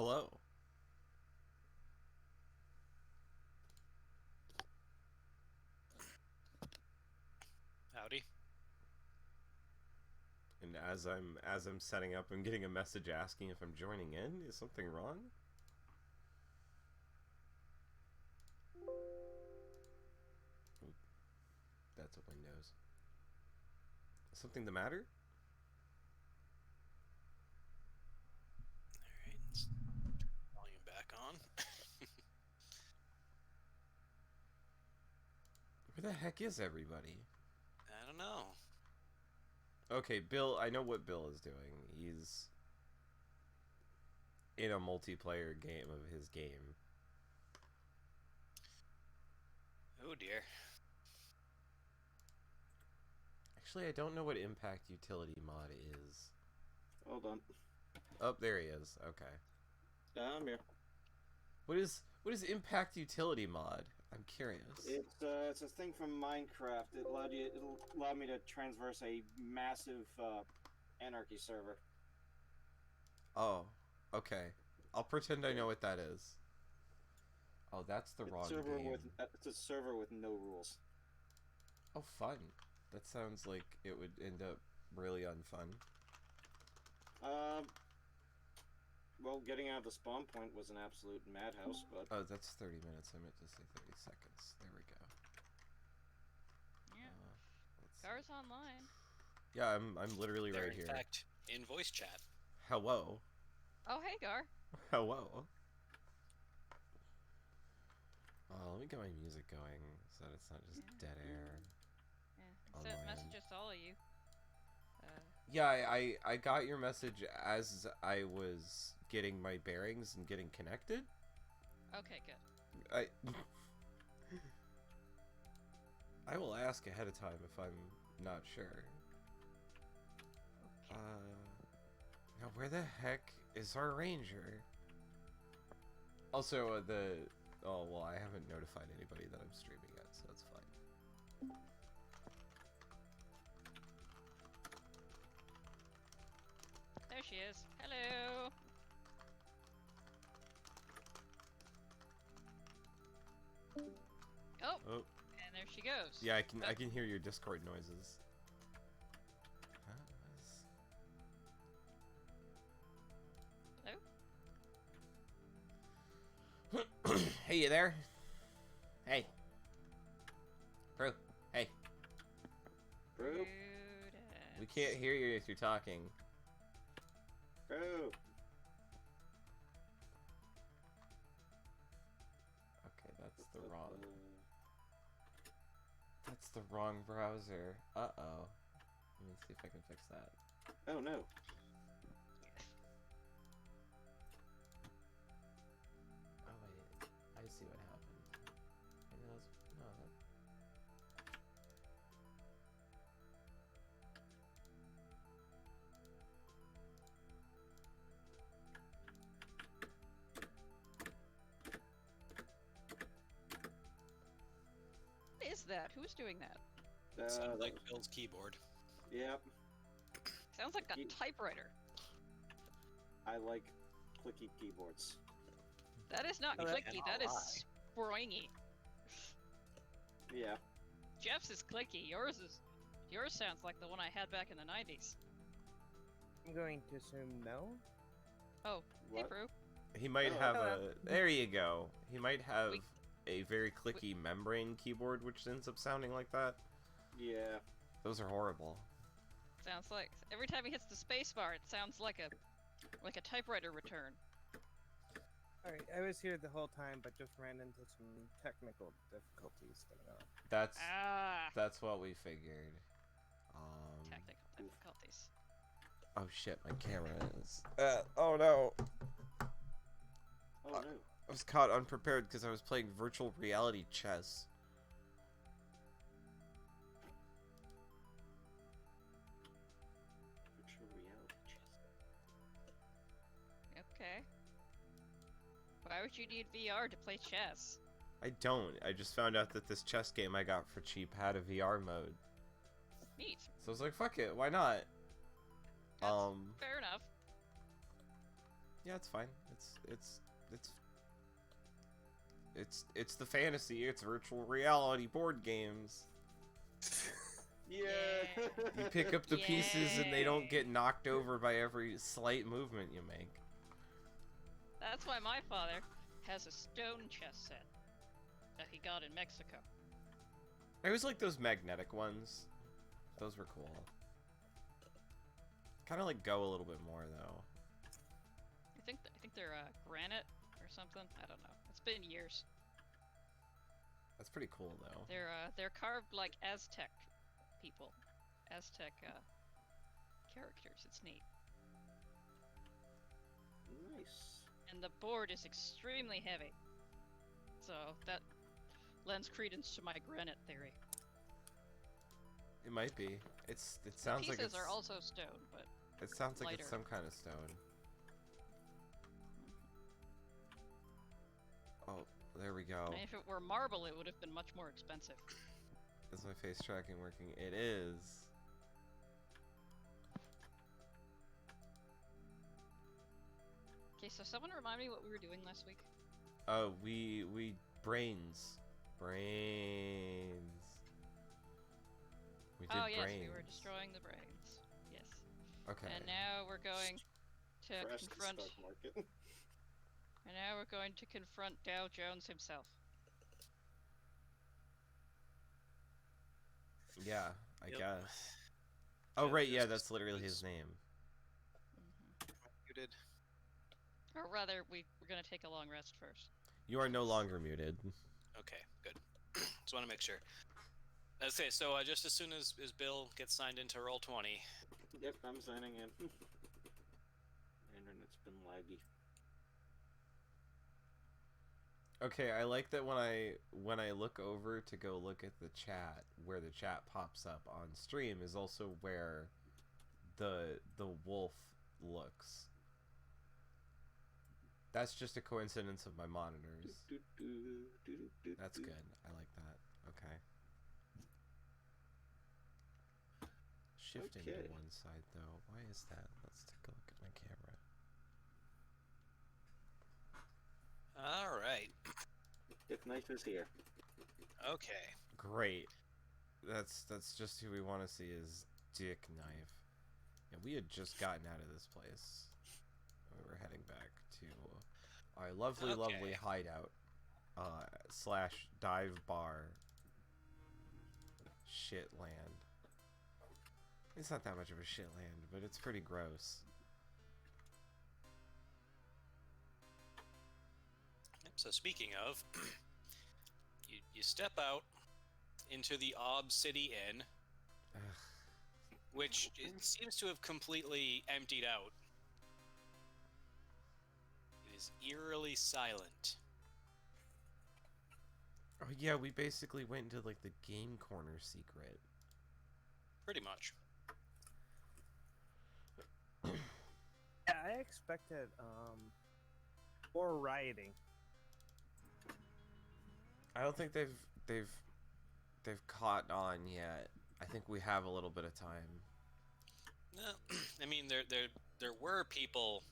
Hello. Howdy. And as I'm setting up, I'm getting a message asking if I'm joining in. Is something wrong? Ooh, that's a Windows. Is something the matter? Alright, volume back on. Where the heck is everybody? I don't know. Okay, Bill. I know what Bill is doing. He's in a multiplayer game of his game. Oh dear. Actually, I don't know what impact utility mod is. Hold on. Oh, there he is. Okay. I'm here. What is impact utility mod? I'm curious. It's a thing from Minecraft. It'll allow me to transverse a massive anarchy server. Oh, okay. I'll pretend I know what that is. Oh, that's the wrong game. It's a server with no rules. Oh, fun. That sounds like it would end up really unfun. Um, well, getting out of the spawn point was an absolute madhouse, but Oh, that's 30 minutes. I meant to say 30 seconds. There we go. Yeah. Let's see. Gar's online. Yeah, I'm literally They're right in here. fact in voice chat. Hello. Oh, hey, Gar. Hello. Oh, let me get my music going so that it's not just Yeah. dead air. Yeah. On So my message end. to all of you. Yeah, I got your message as I was getting my bearings and getting connected. Okay, good. I I will ask ahead of time if I'm not sure. Now where the heck is our ranger? Also, oh well, I haven't notified anybody that I'm streaming yet, so that's fine. There she is. Hello. Oh, Oh, and there she goes. yeah, I can hear your Discord noises. That Hello. Hey, you there? Hey. Bro, hey. Crew, We can't hear you if you're talking. crew. Okay, that's the wrong browser. Uh-oh. Let me see if I can fix that. Oh no. Oh wait, I see what happened. Maybe that was, no, that... What is that? Who's doing that? Sounds like Bill's keyboard. Yep. Sounds like a Ye- typewriter. I like clicky keyboards. That is not Oh, clicky. That lie. is springy. Yeah. Jeff's is clicky. Yours sounds like the one I had back in the 90s. I'm going to assume no. Oh, hey, What? Prue. He might Oh, have hello. there you go. He might have We- a very clicky membrane keyboard, which ends up sounding like that. Yeah. Those are horrible. Sounds like every time he hits the spacebar, it sounds like a typewriter return. Alright, I was here the whole time, but just ran into some technical difficulties going on. That's what we figured. Technical difficulties. Oh shit, my camera is. Oh no, Oh no. I was caught unprepared because I was playing virtual reality chess. Virtual reality chess. Okay. Why would you need VR to play chess? I don't. I just found out that this chess game I got for cheap had a VR mode. Neat. So I was like, fuck it, why not? That's fair enough. Yeah, it's fine. It's the fantasy. It's virtual reality board games. Yeah. You pick up the pieces and they don't Yay. get knocked over by every slight movement you make. That's why my father has a stone chess set that he got in Mexico. I always like those magnetic ones. Those were cool. Kind of like go a little bit more though. I think they're granite or something. I don't know. It's been years. That's pretty cool though. They're carved like Aztec people, Aztec characters. It's neat. Nice. And the board is extremely heavy, so that lends credence to my granite theory. It might be. It sounds Pieces like it's. are also stone, but It sounds like lighter. it's some kind of stone. Oh, there we go. and if it were marble, it would have been much more expensive. Is my face tracking working? It is. Okay, so someone remind me what we were doing last week. Oh, we brains. We did Oh yes, brains. we were destroying the brains. Yes. Okay. And now we're going to Crash the confront. stock market. And now we're going to confront Dow Jones himself. Yeah, I Yep. guess. Oh Yeah, right, yeah, just- that's literally his name. You did. Or rather, we're gonna take a long rest first. You are no longer muted. Okay, good. Just want to make sure. Okay, so just as soon as Bill gets signed into Roll20, Yep, I'm signing in. Internet's been laggy. Okay, I like that when I look over to go look at the chat, where the chat pops up on stream is also where the wolf looks. That's just a coincidence of my monitors. That's good. I like that. Okay. Shifting Okay. to one side though. Why is that? Let's take a look at my camera. all right. Dick Knife is here. Okay. Great. That's just who we want to see is Dick Knife. Yeah, we had just gotten out of this place. We were heading back to our lovely, lovely Okay. hideout slash dive bar shit land. It's not that much of a shit land, but it's pretty gross. Yep, so speaking of, you step out into the Ob City Inn, Ugh. which it seems to have completely emptied out. It is eerily silent. Oh yeah, we basically went into like the game corner secret. Pretty much. Yeah, I expected more rioting. I don't think they've caught on yet. I think we have a little bit of time. No, I mean there were people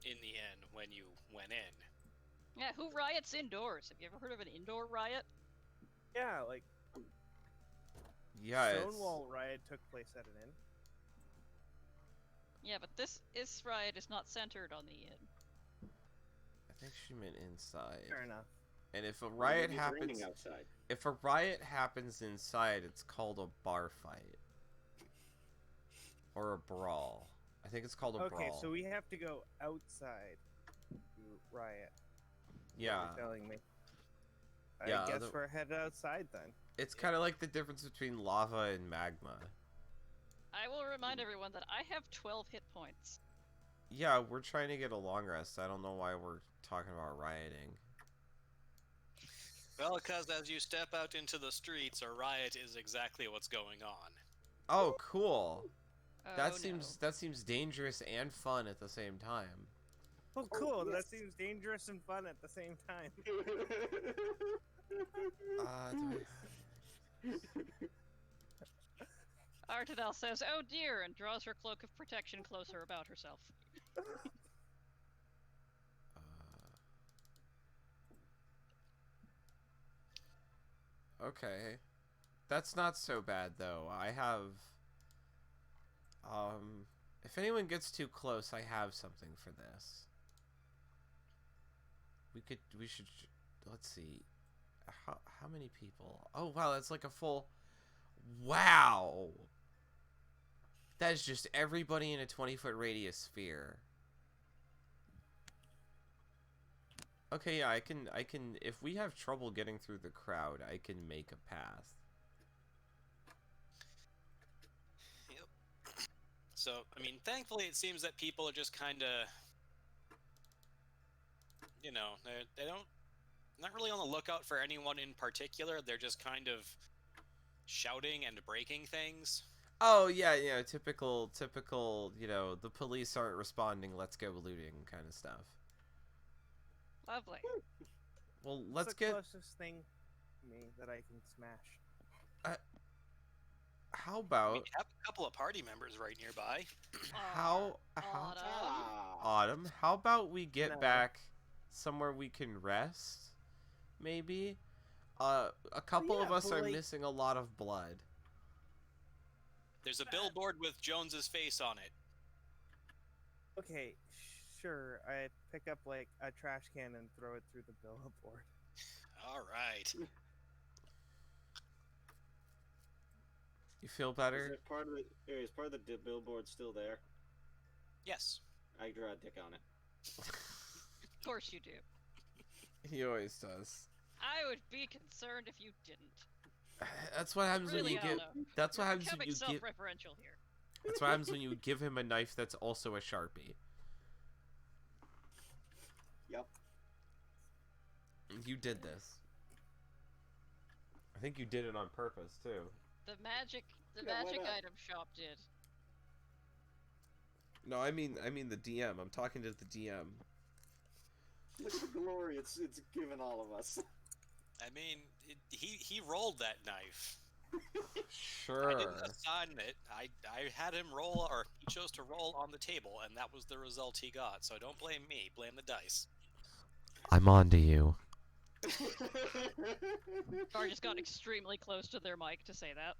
in the inn when you went in. Yeah, who riots indoors? Have you ever heard of an indoor riot? Yeah, like Yeah, it's, Stonewall riot took place at an inn. Yeah, but this riot is not centered on the inn. I think she meant inside. Fair enough. And if a riot Maybe it's happens, raining outside. if a riot happens inside, it's called a bar fight or a brawl. I think it's called a Okay, brawl. so we have to go outside to riot. Yeah, You're telling me. Yeah, I guess the- we're headed outside then. it's kind of like the difference between lava and magma. I will remind everyone that I have 12 hit points. Yeah, we're trying to get a long rest. I don't know why we're talking about rioting. Well, because as you step out into the streets, a riot is exactly what's going on. Oh, cool. Oh, That no. seems dangerous and fun at the same time. Oh, cool. yes. That seems dangerous and fun at the same time. Artadel says, "Oh dear," and draws her cloak of protection closer about herself. Okay. That's not so bad, though. I have... If anyone gets too close, I have something for this. We should... Let's see. How many people? Oh, wow, that's like a full... Wow! That is just everybody in a 20-foot radius sphere. Okay, yeah, I can, if we have trouble getting through the crowd, I can make a path. Yep. So, I mean, thankfully it seems that people are just kind of, you know, they don't, not really on the lookout for anyone in particular. They're just kind of shouting and breaking things. Oh, yeah, typical, you know, the police aren't responding, let's go looting kind of stuff. Lovely. Well, What's let's the get... closest thing to me that I can smash? How I mean, about... you have a couple of party members right nearby. How Autumn, how about we get back somewhere we can rest? Maybe? A couple of us are missing a lot of blood. There's a billboard with Jones's face on it. Okay, sure. I pick up like a trash can and throw it through the billboard. All right. You feel better? Is part of the billboard still there? Yes. I draw a dick on it. Of course you do. He always does. I would be concerned if you didn't. That's what happens Really, when you I don't give... know. That's what You're happens when becoming you give... self-referential here. That's what happens when you give him a knife that's also a Sharpie. Yep. You did this. I think you did it on purpose, too. The magic Yeah, why not? item shop did. No, I mean the DM. I'm talking to the DM. Look at the glory it's given all of us. I mean, he rolled that knife. Sure. I didn't assign it. I had him roll, or he chose to roll on the table, and that was the result he got. So don't blame me. Blame the dice. I'm on to you. Gar just got extremely close to their mic to say that.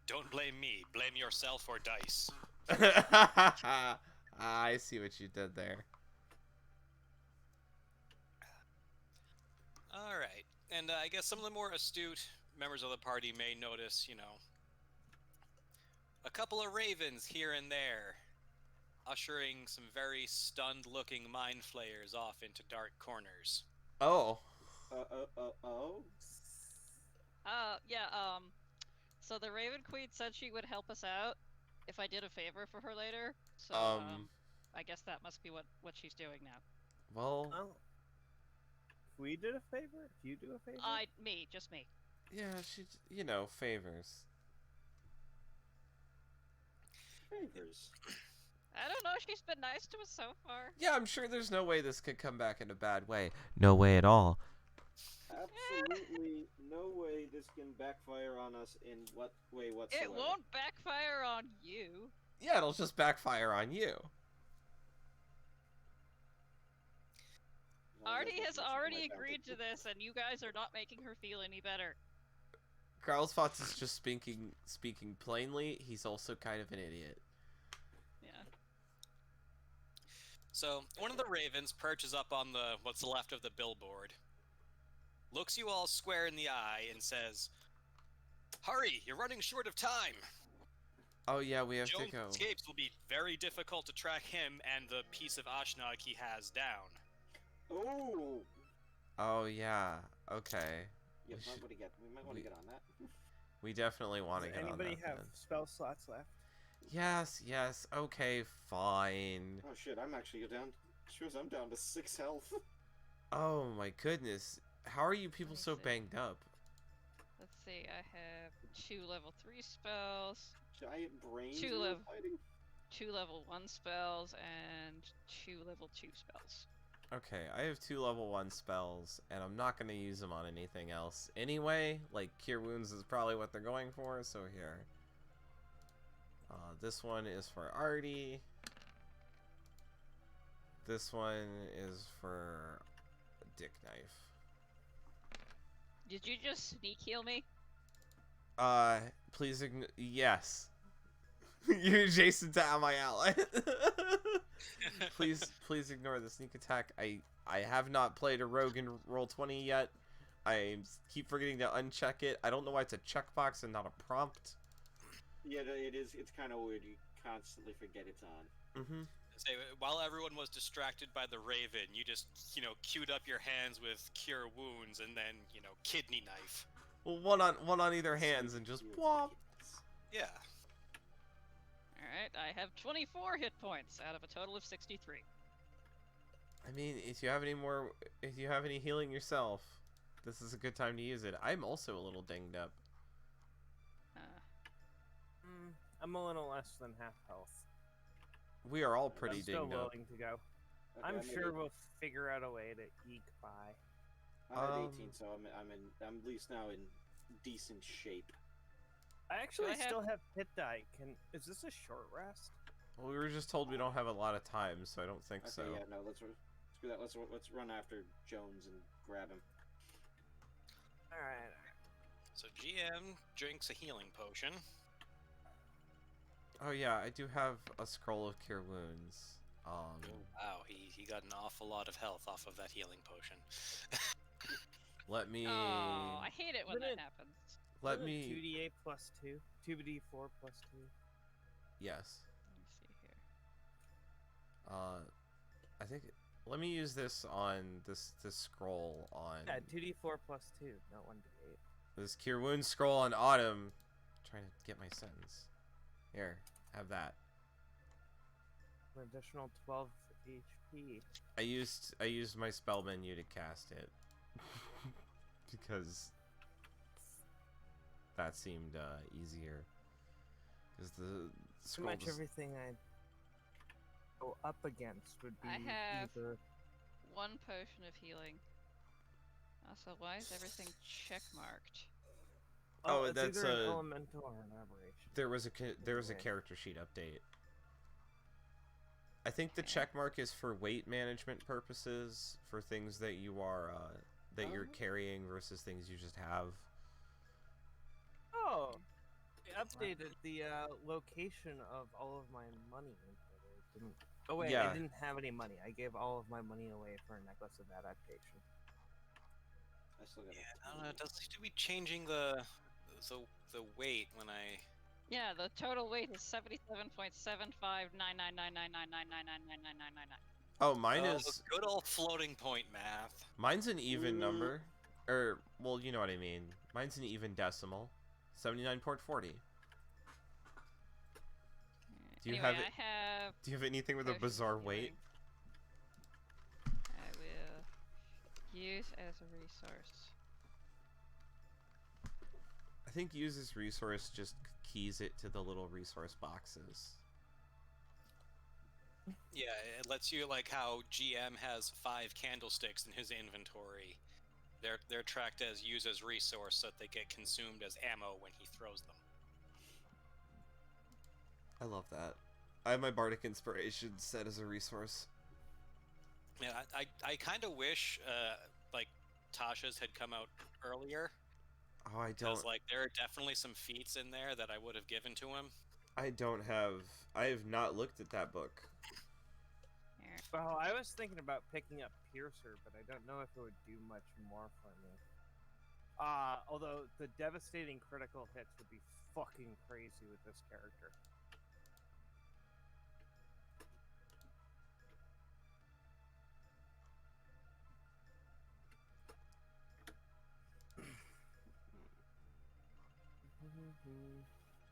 Don't blame me. Blame yourself or dice. I see what you did there. All right. And I guess some of the more astute members of the party may notice, you know, a couple of ravens here and there, ushering some very stunned-looking mind flayers off into dark corners. Oh. Oh? Yeah, so the Raven Queen said she would help us out if I did a favor for her later. So, I guess that must be what she's doing now. Well. Oh. We did a favor? If you do a favor? Just me. Yeah, she, you know, favors. Favors. I don't know, she's been nice to us so far. Yeah, I'm sure there's no way this could come back in a bad way. No way at all. Absolutely no way this can backfire on us in what way whatsoever. It won't backfire on you. Yeah, it'll just backfire on you. Artie has already agreed to this, and you guys are not making her feel any better. Carlsfots is just speaking plainly. He's also kind of an idiot. Yeah. So, one of the ravens perches up on what's left of the billboard, looks you all square in the eye, and says, "Hurry, you're running short of time. Oh yeah, we have Jones' to go. escapes will be very difficult to track him and the piece of Ashnag he has down." Oh! Oh yeah. Okay. Yeah, We we might want to get on that. We definitely want to Does get on that. anybody have then. spell slots left? Yes. Okay, fine. Oh shit, I'm actually down. I'm down to 6 health. Oh my goodness. How are you people so Let me see. banged up? Let's see, I have 2 level 3 spells, Giant brains. Two we were level. fighting. 2 level 1 spells, and 2 level 2 spells. Okay, I have 2 level 1 spells, and I'm not going to use them on anything else. Anyway, like, Cure Wounds is probably what they're going for, so here. This one is for Artie. This one is for Dick Knife. Did you just sneak heal me? Please yes. You're adjacent to my ally. Please ignore the sneak attack. I have not played a rogue in Roll20 yet. I keep forgetting to uncheck it. I don't know why it's a checkbox and not a prompt. Yeah, it is. It's kind of weird. You constantly forget it's on. Mm-hmm. Say, while everyone was distracted by the Raven, you just, queued up your hands with Cure Wounds and then, Kidney Knife. Well, one on either hands and just whomp. Yeah. Alright, I have 24 hit points out of a total of 63. I mean, if you have any healing yourself, this is a good time to use it. I'm also a little dinged up. I'm a little less than half health. We are all pretty I'm still dinged up. willing to go. Okay, I'm sure we'll figure out a way to eke by. I'm at 18, so I'm at least now in decent shape. I actually I have- still have hit die. Is this a short rest? Well, we were just told we don't have a lot of time, so I don't think Okay, so. yeah, no, let's do that. Let's run after Jones and grab him. All right. So GM drinks a healing potion. Oh yeah, I do have a scroll of cure wounds. Wow, he got an awful lot of health off of that healing potion. Let me. Oh, I hate it when Isn't that it- happens. Let Isn't it me. 2d8 plus 2. 2d4 plus 2. Yes. Let me see here. I think. Let me use this on this scroll on. Yeah, 2d4 plus 2, not 1d8. This cure wounds scroll on Autumn. Trying to get my sentence. Here, have that. An additional 12 HP. I used my spell menu to cast it because that seemed easier. Because the Pretty scroll much does- everything I go up against would be I have- either. One potion of healing. Also, why is everything checkmarked? Oh, it's that's either an a- elemental or an aberration. there was a Anyway. character sheet update. I think the Okay. check mark is for weight management purposes, for things that you are that you're Oh. carrying versus things you just have. Oh, they updated the location of all of my money. But I didn't. Oh wait, Yeah. I didn't have any money. I gave all of my money away for a necklace of adaptation. I still got. Yeah, I don't know. It does seem to be changing the weight when I. Yeah, the total weight is 77.75999999999999. Oh, mine Oh, is good old floating point math. mine's an even Mm. number, or well, you know what I mean. Mine's an even decimal, 79.40. Do you Anyway, have it- I have Do you have anything with a potion of bizarre weight? healing. I will use as a resource. I think use this resource just keys it to the little resource boxes. Yeah, it lets you like how GM has 5 candlesticks in his inventory. They're tracked as use as resource so that they get consumed as ammo when he throws them. I love that. I have my bardic inspiration set as a resource. Yeah, I kind of wish like Tasha's had come out earlier. Oh, I Because don't. like there are definitely some feats in there that I would have given to him. I don't have. I have not looked at that book. Here. Well, I was thinking about picking up Piercer, but I don't know if it would do much more for me. Although the devastating critical hits would be fucking crazy with this character.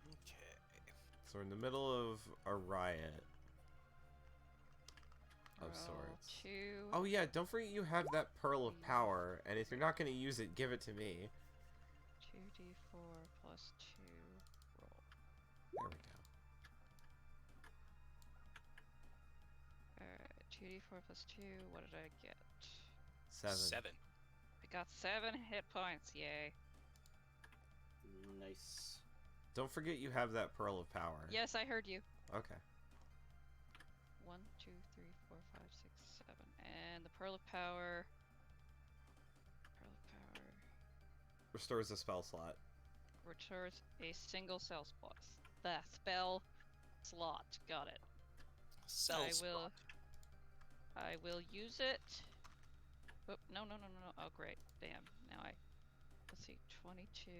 Okay. So we're in the middle of a riot of Roll sorts. 2. Oh yeah, don't forget you have that pearl of power, and if you're not going to use it, give it to me. 2d4 plus 2. Roll. There we go. Alright, 2d4 plus 2. What did I get? 7. I got 7 hit points. Yay. Nice. Don't forget you have that pearl of power. Yes, I heard you. Okay. 1, 2, 3, 4, 5, 6, 7. And the Pearl of Power. Pearl of Power. Restores a spell slot. Restores a single spell slot. The spell slot. Got it. I will use it. Oh, no. Oh, great. Damn. Now let's see. 22.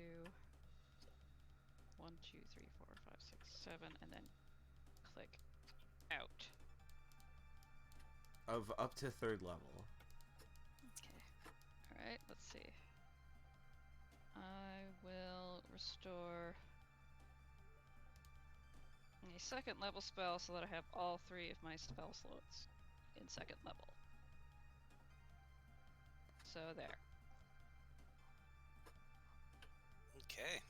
1, 2, 3, 4, 5, 6, 7, and then click out. Of up to 3rd level. Okay. Alright, let's see. I will restore a 2nd level spell so that I have all 3 of my spell slots in 2nd level. So there. Okay.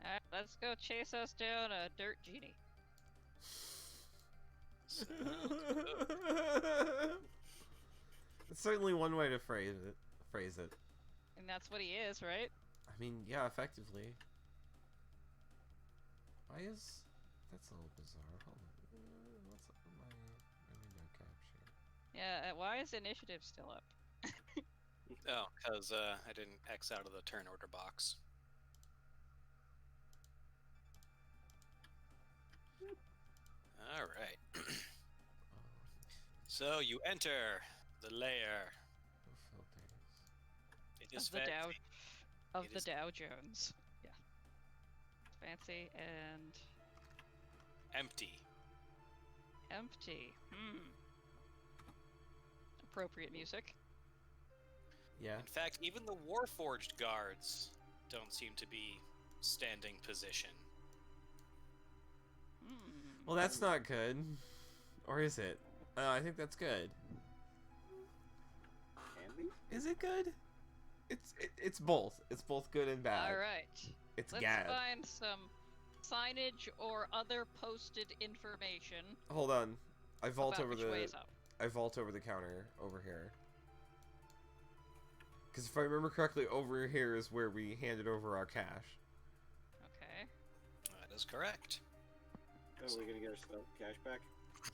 Alright, let's go chase us down a dirt genie. It's certainly one way to phrase it. And that's what he is, right? I mean, yeah, effectively. Why is... That's a little bizarre. Hold on. What's up with my window capture? Yeah, why is initiative still up? Oh, because I didn't X out of the turn order box. All right. So you enter the lair. No filters. It is Of the Dow, fancy. of It the is- Dow Jones. Yeah. Fancy and Empty. empty. Appropriate music. Yeah. In fact, even the Warforged guards don't seem to be standing position. Well, that's not good. Or is it? I think that's good. Can be? Is it good? It's both. It's both good and bad. Alright. It's Let's gad. find some signage or other posted information Hold on. I vault about over which way is up. I vault over the counter over here. Because if I remember correctly, over here is where we handed over our cash. Okay. That is correct. Oh, we're gonna get our stuff cash back.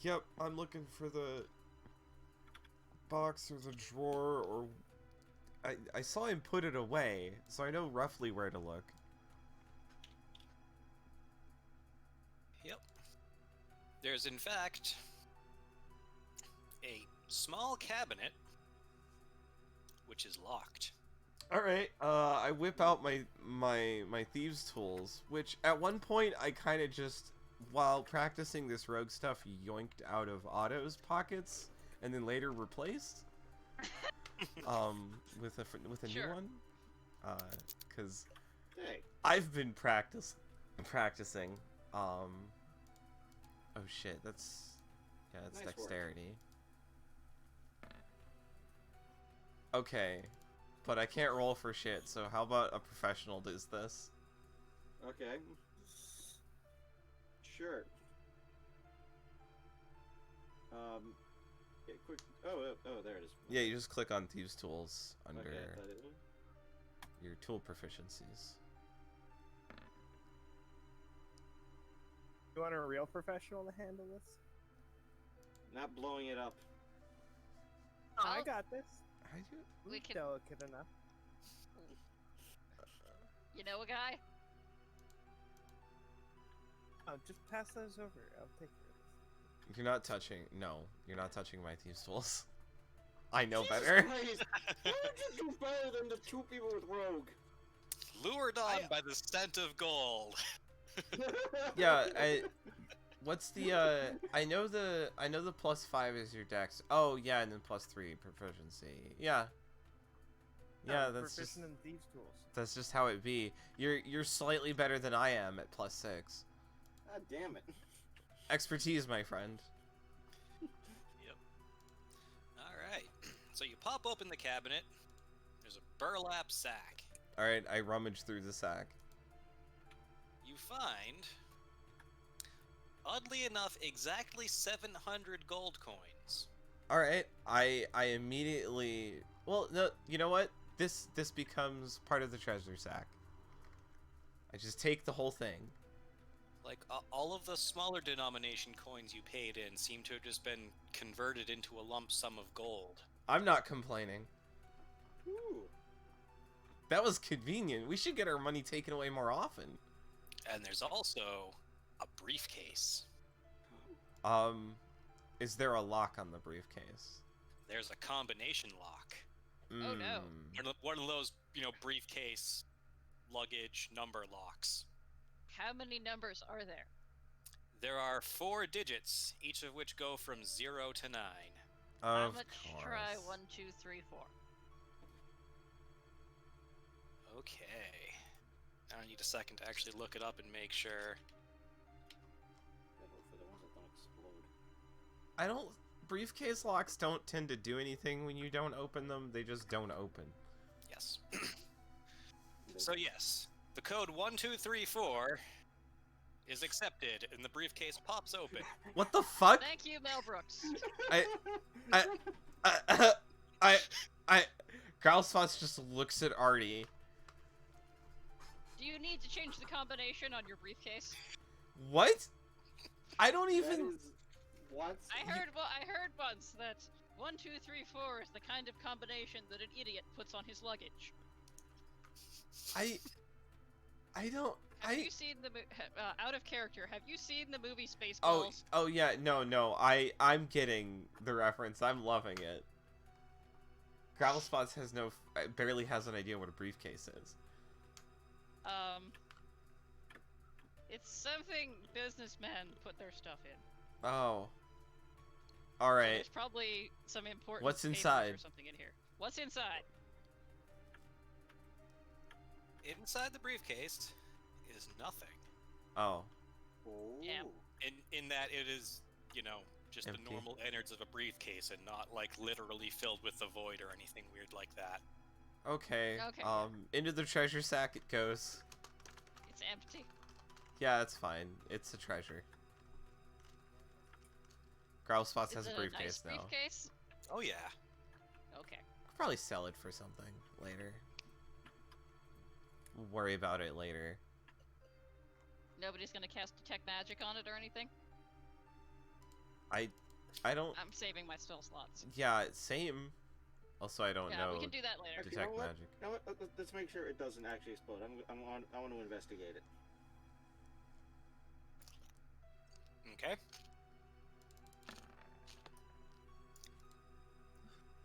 Yep, I'm looking for the box or the drawer, or I saw him put it away, so I know roughly where to look. Yep. There's in fact a small cabinet which is locked. All right, I whip out my thieves' tools, which at one point I kind of just, while practicing this rogue stuff, yoinked out of Otto's pockets and then later replaced with a Sure. new one, because Hey, I've been practicing. Oh shit, that's Nice work. dexterity. Okay, but I can't roll for shit, so how about a professional does this? okay. Sure. Yeah, quick. Oh, there it is. Yeah, you just click on Thieves' Tools under Okay, I thought it was- your tool proficiencies. You want a real professional to handle this? Not blowing it up. Oh, I I'll- got this. How do you... We can. Delicate enough. You know a guy? Oh, just pass those over. I'll take care of this. You're not touching... No, you're not touching my Thieves' Tools. I know Jesus better. Christ! How did you do better than the 2 people with Rogue? Lured on by the scent of gold. Yeah, what's the I know the +5 is your dex. Oh yeah, and then +3 proficiency. Yeah. Yeah, I'm that's just proficient in thieves' tools. that's just how it be. You're slightly better than I am at +6. God damn it. Expertise, my friend. Yep. Alright. So you pop open the cabinet. There's a burlap sack. All right, I rummage through the sack. You find, oddly enough, exactly 700 gold coins. All right, I immediately. Well, no, you know what? This becomes part of the treasure sack. I just take the whole thing. Like, all of the smaller denomination coins you paid in seem to have just been converted into a lump sum of gold. I'm not complaining. Ooh. That was convenient. We should get our money taken away more often. And there's also a briefcase. Is there a lock on the briefcase? There's a combination lock. Oh, no. One of those, briefcase luggage number locks. How many numbers are there? There are 4 digits, each of which go from 0 to 9. How Of much? course. Try 1, 2, 3, 4. Okay. I need a second to actually look it up and make sure. For the ones that don't explode. I don't. Briefcase locks don't tend to do anything when you don't open them. They just don't open. Yes. So yes, the code 1234 is accepted, and the briefcase pops open. What the fuck? Thank you, Mel Brooks. Growlspots just looks at Artie. Do you need to change the combination on your briefcase? What? I don't That even. is... What? I heard once that 1, 2, 3, 4 is the kind of combination that an idiot puts on his luggage. I don't. Have you seen the out of character? Have you seen the movie Spaceballs? Oh yeah, no. I'm getting the reference. I'm loving it. Growlspots has barely has an idea what a briefcase is. It's something businessmen put their stuff in. Oh. So Alright. there's probably some important What's papers inside? or something in here. What's inside? Inside the briefcase is nothing. Oh. Oh. Yeah. In that it is, just Empty. the normal innards of a briefcase and not like literally filled with the void or anything weird like that. Okay. Okay. Into the treasure sack it goes. It's empty. Yeah, that's fine. It's a treasure. Growlspots has Is a it briefcase nice now. briefcase? Oh yeah. Okay. Could probably sell it for something later. We'll worry about it later. Nobody's gonna cast detect magic on it or anything? I don't. I'm saving my spell slots. Yeah, same. Also, I don't Yeah, know. we can do that later. Actually, Detect you know what? magic. You know what? Let's make sure it doesn't actually explode. I want to investigate it. Okay.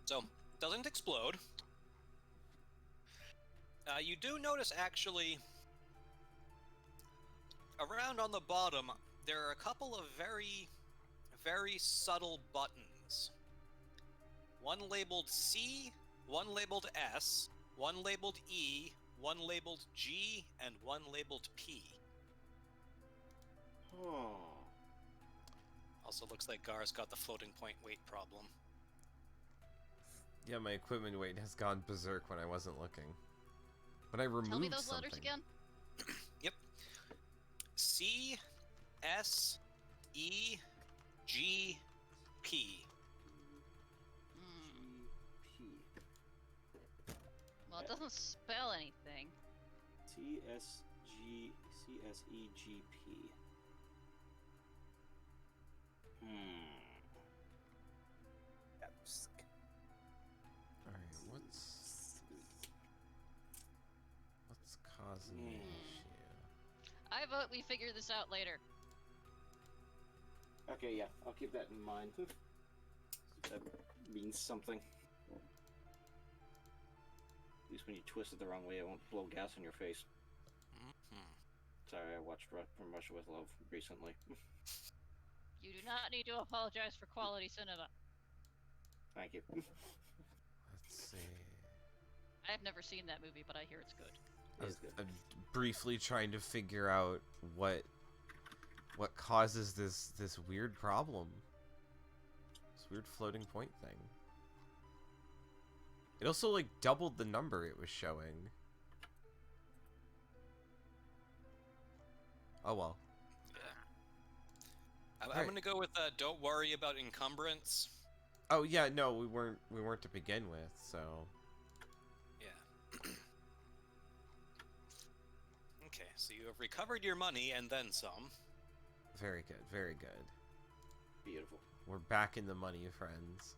So, doesn't explode. You do notice, actually, around on the bottom, there are a couple of very, very subtle buttons. One labeled C, one labeled S, one labeled E, one labeled G, and one labeled P. Oh. Also looks like Gar's got the floating point weight problem. Yeah, my equipment weight has gone berserk when I wasn't looking. When I removed Tell me those something. letters again. Yep. C, S, E, G, P. Hmm. P. Well, it doesn't spell anything. CSEGP. Alright, what's causing the issue? I vote we figure this out later. Okay, yeah, I'll keep that in mind. That means something. At least when you twist it the wrong way, it won't blow gas on your face. Mm-hmm. Sorry, I watched From Russia with Love recently. You do not need to apologize for quality cinema. Thank you. Let's see. I've never seen that movie, but I hear it's good. I'm briefly trying to figure out what causes this weird problem. This weird floating point thing. It also like doubled the number it was showing. Oh well. I'm Alright. gonna go with don't worry about encumbrance. Oh yeah, no, we weren't to begin with, so Yeah. Okay, so you have recovered your money and then some. very good, very good. Beautiful. We're back in the money, friends.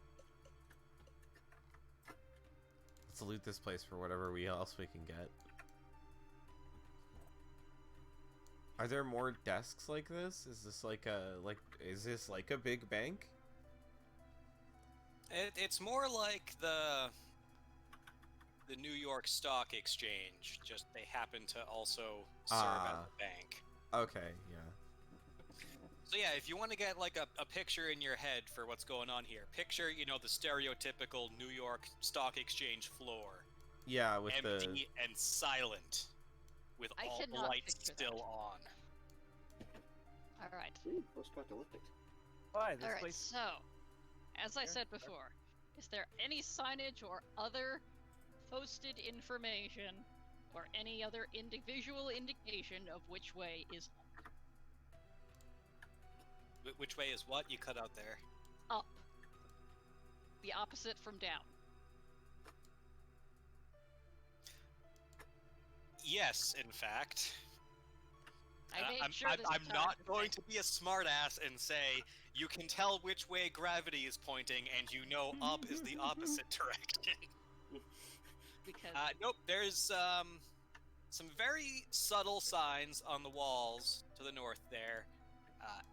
Let's loot this place for whatever else we can get. Are there more desks like this? Is this like a big bank? It's more like the New York Stock Exchange. Just they happen to also serve as a bank. Okay, yeah. So yeah, if you want to get like a picture in your head for what's going on here, picture, you know, the stereotypical New York Stock Exchange floor. Yeah, with empty and silent, with I all the cannot lights picture still that. on. All right. Ooh, post-apocalyptic. Why this All right. place? So, as I said before, is there any signage or other posted information or any other visual indication of which way is Which way is what? You cut out there. up? The opposite from down. Yes, in fact. I made I'm, sure I'm, this I'm entire not going thing- to be a smartass and say you can tell which way gravity is pointing, and you know up is the opposite direction. because Nope, there's some very subtle signs on the walls to the north there.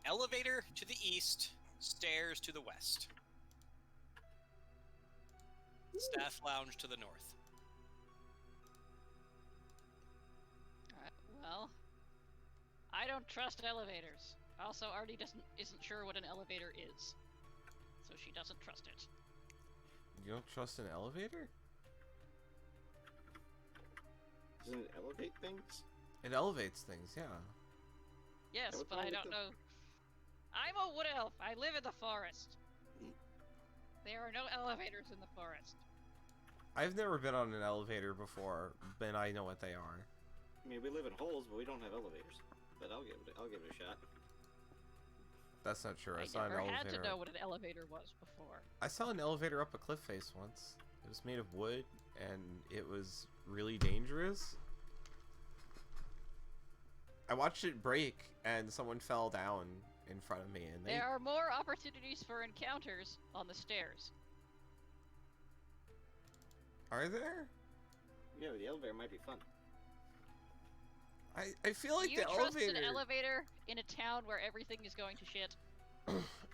Elevator to the east, stairs to the west. Staff lounge to the north. Alright, well, I don't trust elevators. Also, Artie isn't sure what an elevator is, so she doesn't trust it. You don't trust an elevator? Doesn't it elevate things? It elevates things, yeah. Yes, what's but wrong I with don't the- know. I'm a wood elf. I live in the forest. There are no elevators in the forest. I've never been on an elevator before, but I know what they are. I mean, we live in holes, but we don't have elevators. But I'll give it a shot. That's not true. I I saw an never had elevator. to know what an elevator was before. I saw an elevator up a cliff face once. It was made of wood, and it was really dangerous. I watched it break, and someone fell down in front of me, and they... There are more opportunities for encounters on the stairs. Are there? Yeah, but the elevator might be fun. I feel like Do the you trust elevator... an elevator in a town where everything is going to shit?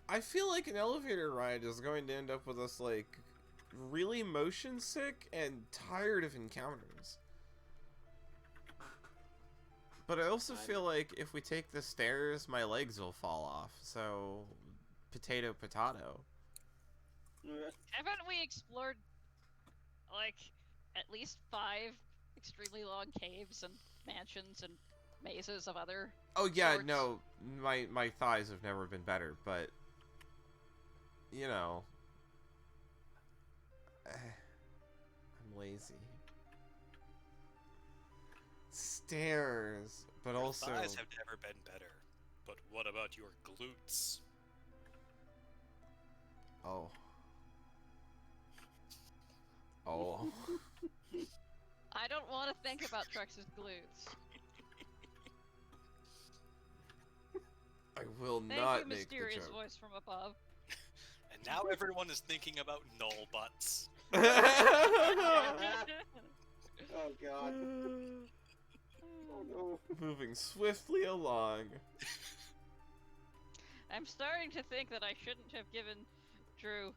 I feel like an elevator ride is going to end up with us, like, really motion sick and tired of encounters. But I also feel like if we take the stairs, my legs will fall off. So, potato, potato. Haven't we explored, like, at least 5 extremely long caves and mansions and mazes of other Oh yeah, sorts? no, my thighs have never been better, but you know, I'm lazy. Stairs, but Your also thighs have never been better. But what about your glutes? oh. Oh. I don't want to think about Trex's glutes. I will Thank not you, make the mysterious joke. voice from above. And now everyone is thinking about null butts. Oh god. Oh no. Moving swiftly along. I'm starting to think that I shouldn't have given Drew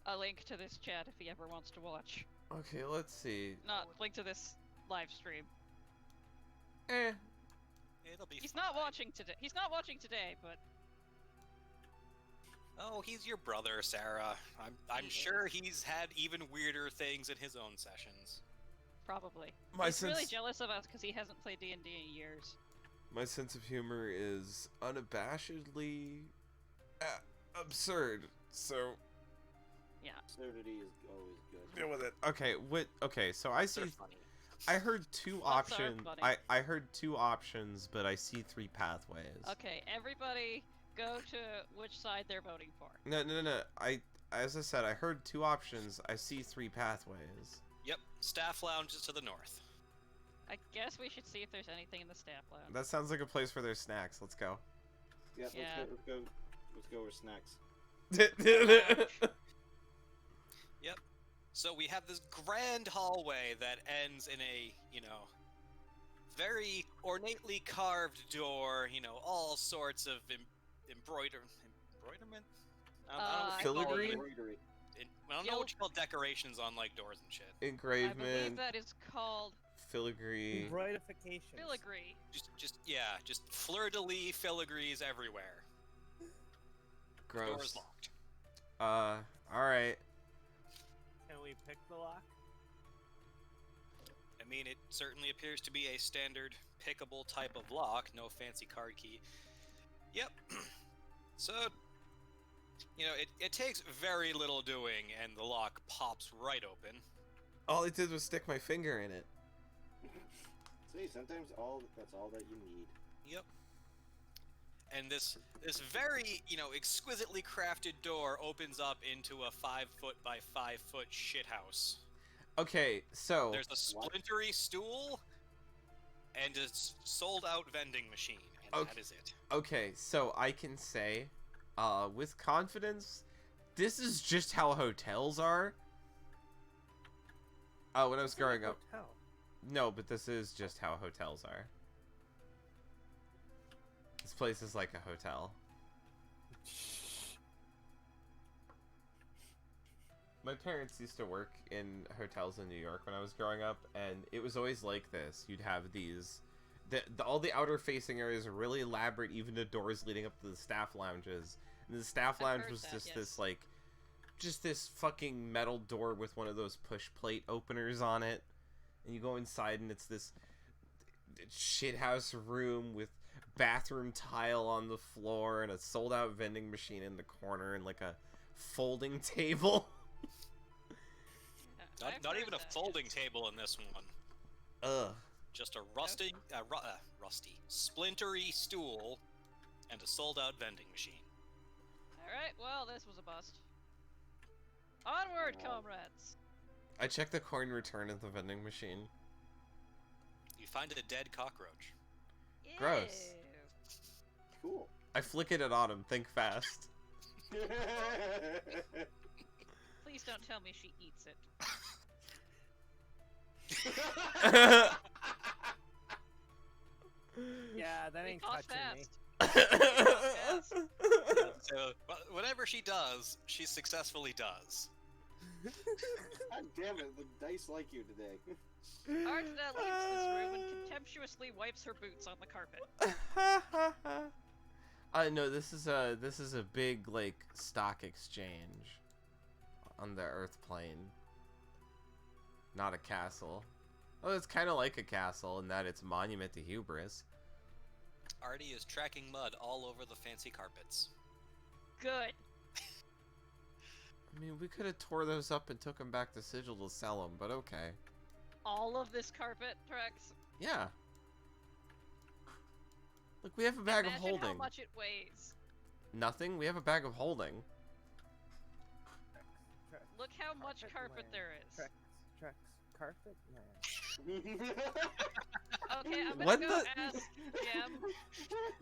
a link to this chat if he ever wants to watch. Okay, let's see. Not link to this live stream. Eh. It'll be He's fine. not watching today. He's not watching today, but Oh, he's your brother, Sarah. I'm He sure is. he's had even weirder things in his own sessions. probably. My He's sense really jealous of us because he hasn't played D&D in years. My sense of humor is unabashedly absurd. So Absurdity is always good. deal with it. Okay, so I see They're funny. I heard two Butts are options. funny. I heard two options, but I see 3 pathways. Okay, everybody go to which side they're voting for. No. As I said, I heard 2 options. I see 3 pathways. Yep, staff lounge is to the north. I guess we should see if there's anything in the staff lounge. That sounds like a place for their snacks. Let's go. Yeah, Yeah. Let's go with snacks. So we have this grand hallway that ends in a, very ornately carved door, all sorts of embroiderment? I don't know what you call Filigree? it. Embroidery. I don't know what you call decorations on like doors and shit. I believe Engravement, that is called filigree. Embroidification. filigree. Just fleur-de-lis filigrees everywhere. The door is Gross. locked. Alright. Can we pick the lock? I mean, it certainly appears to be a standard pickable type of lock, no fancy card key. Yep. So, it takes very little doing, and the lock pops right open. All I did was stick my finger in it. See, sometimes that's all that you need. Yep. And this very, exquisitely crafted door opens up into a 5-foot by 5-foot shithouse. Okay, so There's a splintery stool and a sold-out vending machine, and Okay. that is it. okay, so I can say, with confidence, this is just how hotels are. When I was growing up. Hotel. No, but this is just how hotels are. This place is like a hotel. My parents used to work in hotels in New York when I was growing up, and it was always like this. You'd have these... all the outer-facing areas are really elaborate, even the doors leading up to the staff lounges. And the staff I've lounge heard was that, just yes. this, like... Just this fucking metal door with one of those push plate openers on it. And you go inside, and it's this shithouse room with bathroom tile on the floor and a sold-out vending machine in the corner and, like, a folding table. I've Not heard even a that, folding yes. table in this one. Ugh. Just a rusty, splintery stool and a sold-out vending machine. Alright, well, this was a bust. Onward, comrades! I checked the coin return at the vending machine. You find a dead cockroach. Gross. Ew. Cool. I flick it at Autumn. Think fast. Please don't tell me she eats it. Yeah, that They ain't cough touching me. fast. So, whatever she does, she successfully does. God damn it, the dice like you today. Arjuna leaves this room and contemptuously wipes her boots on the carpet. No, this is a big, like, stock exchange on the Earth plane. Not a castle. Oh, it's kind of like a castle in that it's a monument to hubris. Artie is tracking mud all over the fancy carpets. Good. I mean, we could have tore those up and took them back to Sigil to sell them, but okay. All of this carpet, Trex. Yeah. Look, we have a bag of Imagine holding. how much it weighs. Nothing. We have a bag of holding. Look how much carpet land. there is. Trex. Carpet land. Okay, I'm gonna What go the- ask Jem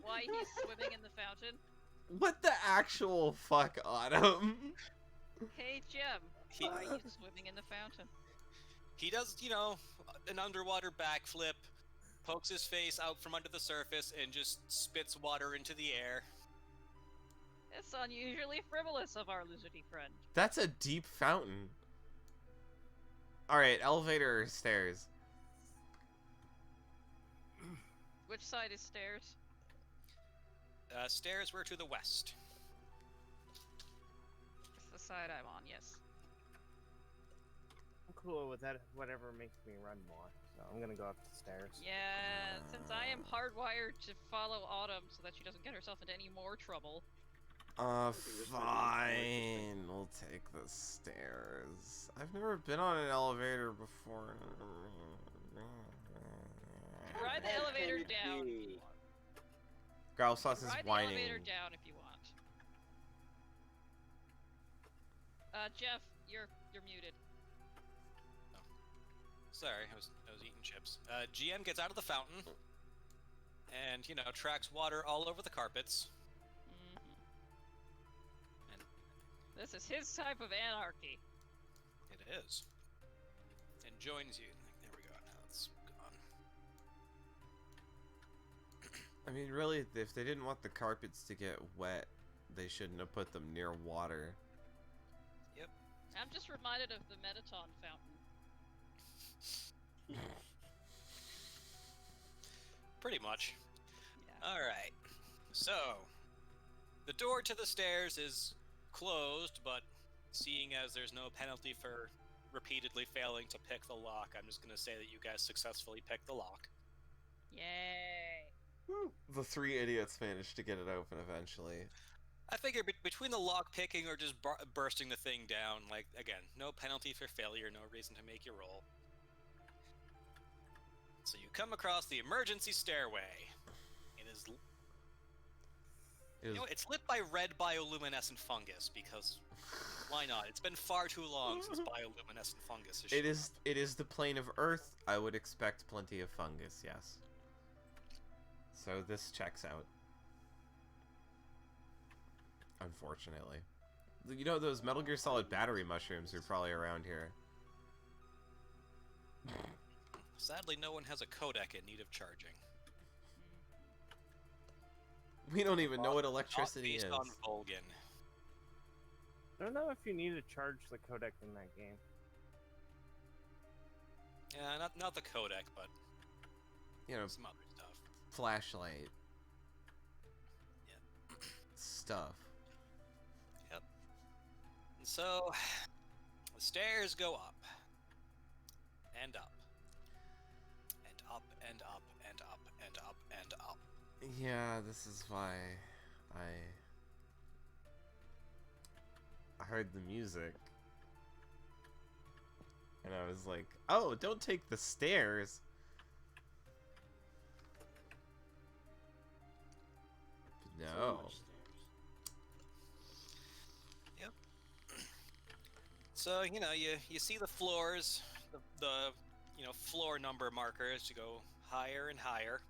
why he's swimming in the fountain. What the actual fuck, Autumn? Hey, Jem, He- why are you swimming in the fountain? He does, an underwater backflip, pokes his face out from under the surface, and just spits water into the air. It's unusually frivolous of our lizardy friend. That's a deep fountain. Alright, elevator or stairs? Which side is stairs? Stairs were to the west. It's the side I'm on, yes. I'm cool with that, whatever makes me run more. So I'm gonna go up the stairs. Yeah, since I am hardwired to follow Autumn so that she doesn't get herself into any more trouble. Fine. We'll take the stairs. I've never been on an elevator before. Ride the elevator down if you want. Growlsauce is Ride the whining. elevator down if you want. Jeff, you're muted. Sorry, I was eating chips. GM gets out of the fountain, and tracks water all over the carpets. This is his type of anarchy. It is. And joins you. There we go. Now it's gone. I mean, really, if they didn't want the carpets to get wet, they shouldn't have put them near water. Yep. I'm just reminded of the Metaton fountain. Pretty much. Yeah. Alright. So, the door to the stairs is closed, but seeing as there's no penalty for repeatedly failing to pick the lock, I'm just going to say that you guys successfully picked the lock. Yay. The 3 idiots managed to get it open eventually. I figure between the lock picking or just bursting the thing down, like, again, no penalty for failure, no reason to make you roll. So you come across the emergency stairway. It is... You know, it's lit by red bioluminescent fungus, because why not? It's been far too long since bioluminescent fungus has shown up. It is the plane of Earth. I would expect plenty of fungus, yes. So this checks out. Unfortunately. You know, those Metal Gear Solid battery mushrooms are probably around here. Sadly, no one has a codec in need of charging. We don't even know what electricity is. Not based on Volgan. I don't know if you need to charge the codec in that game. Yeah, not the codec, but You know, some other stuff. flashlight. Yeah. Stuff. Yep. And so, the stairs go up. And up. And up, and up, and up, and up, and up. Yeah, this is why I heard the music. And I was like, oh, don't take the stairs. So No. much stairs. Yep. So, you know, you see the floors, the you know, floor number markers to go higher and higher.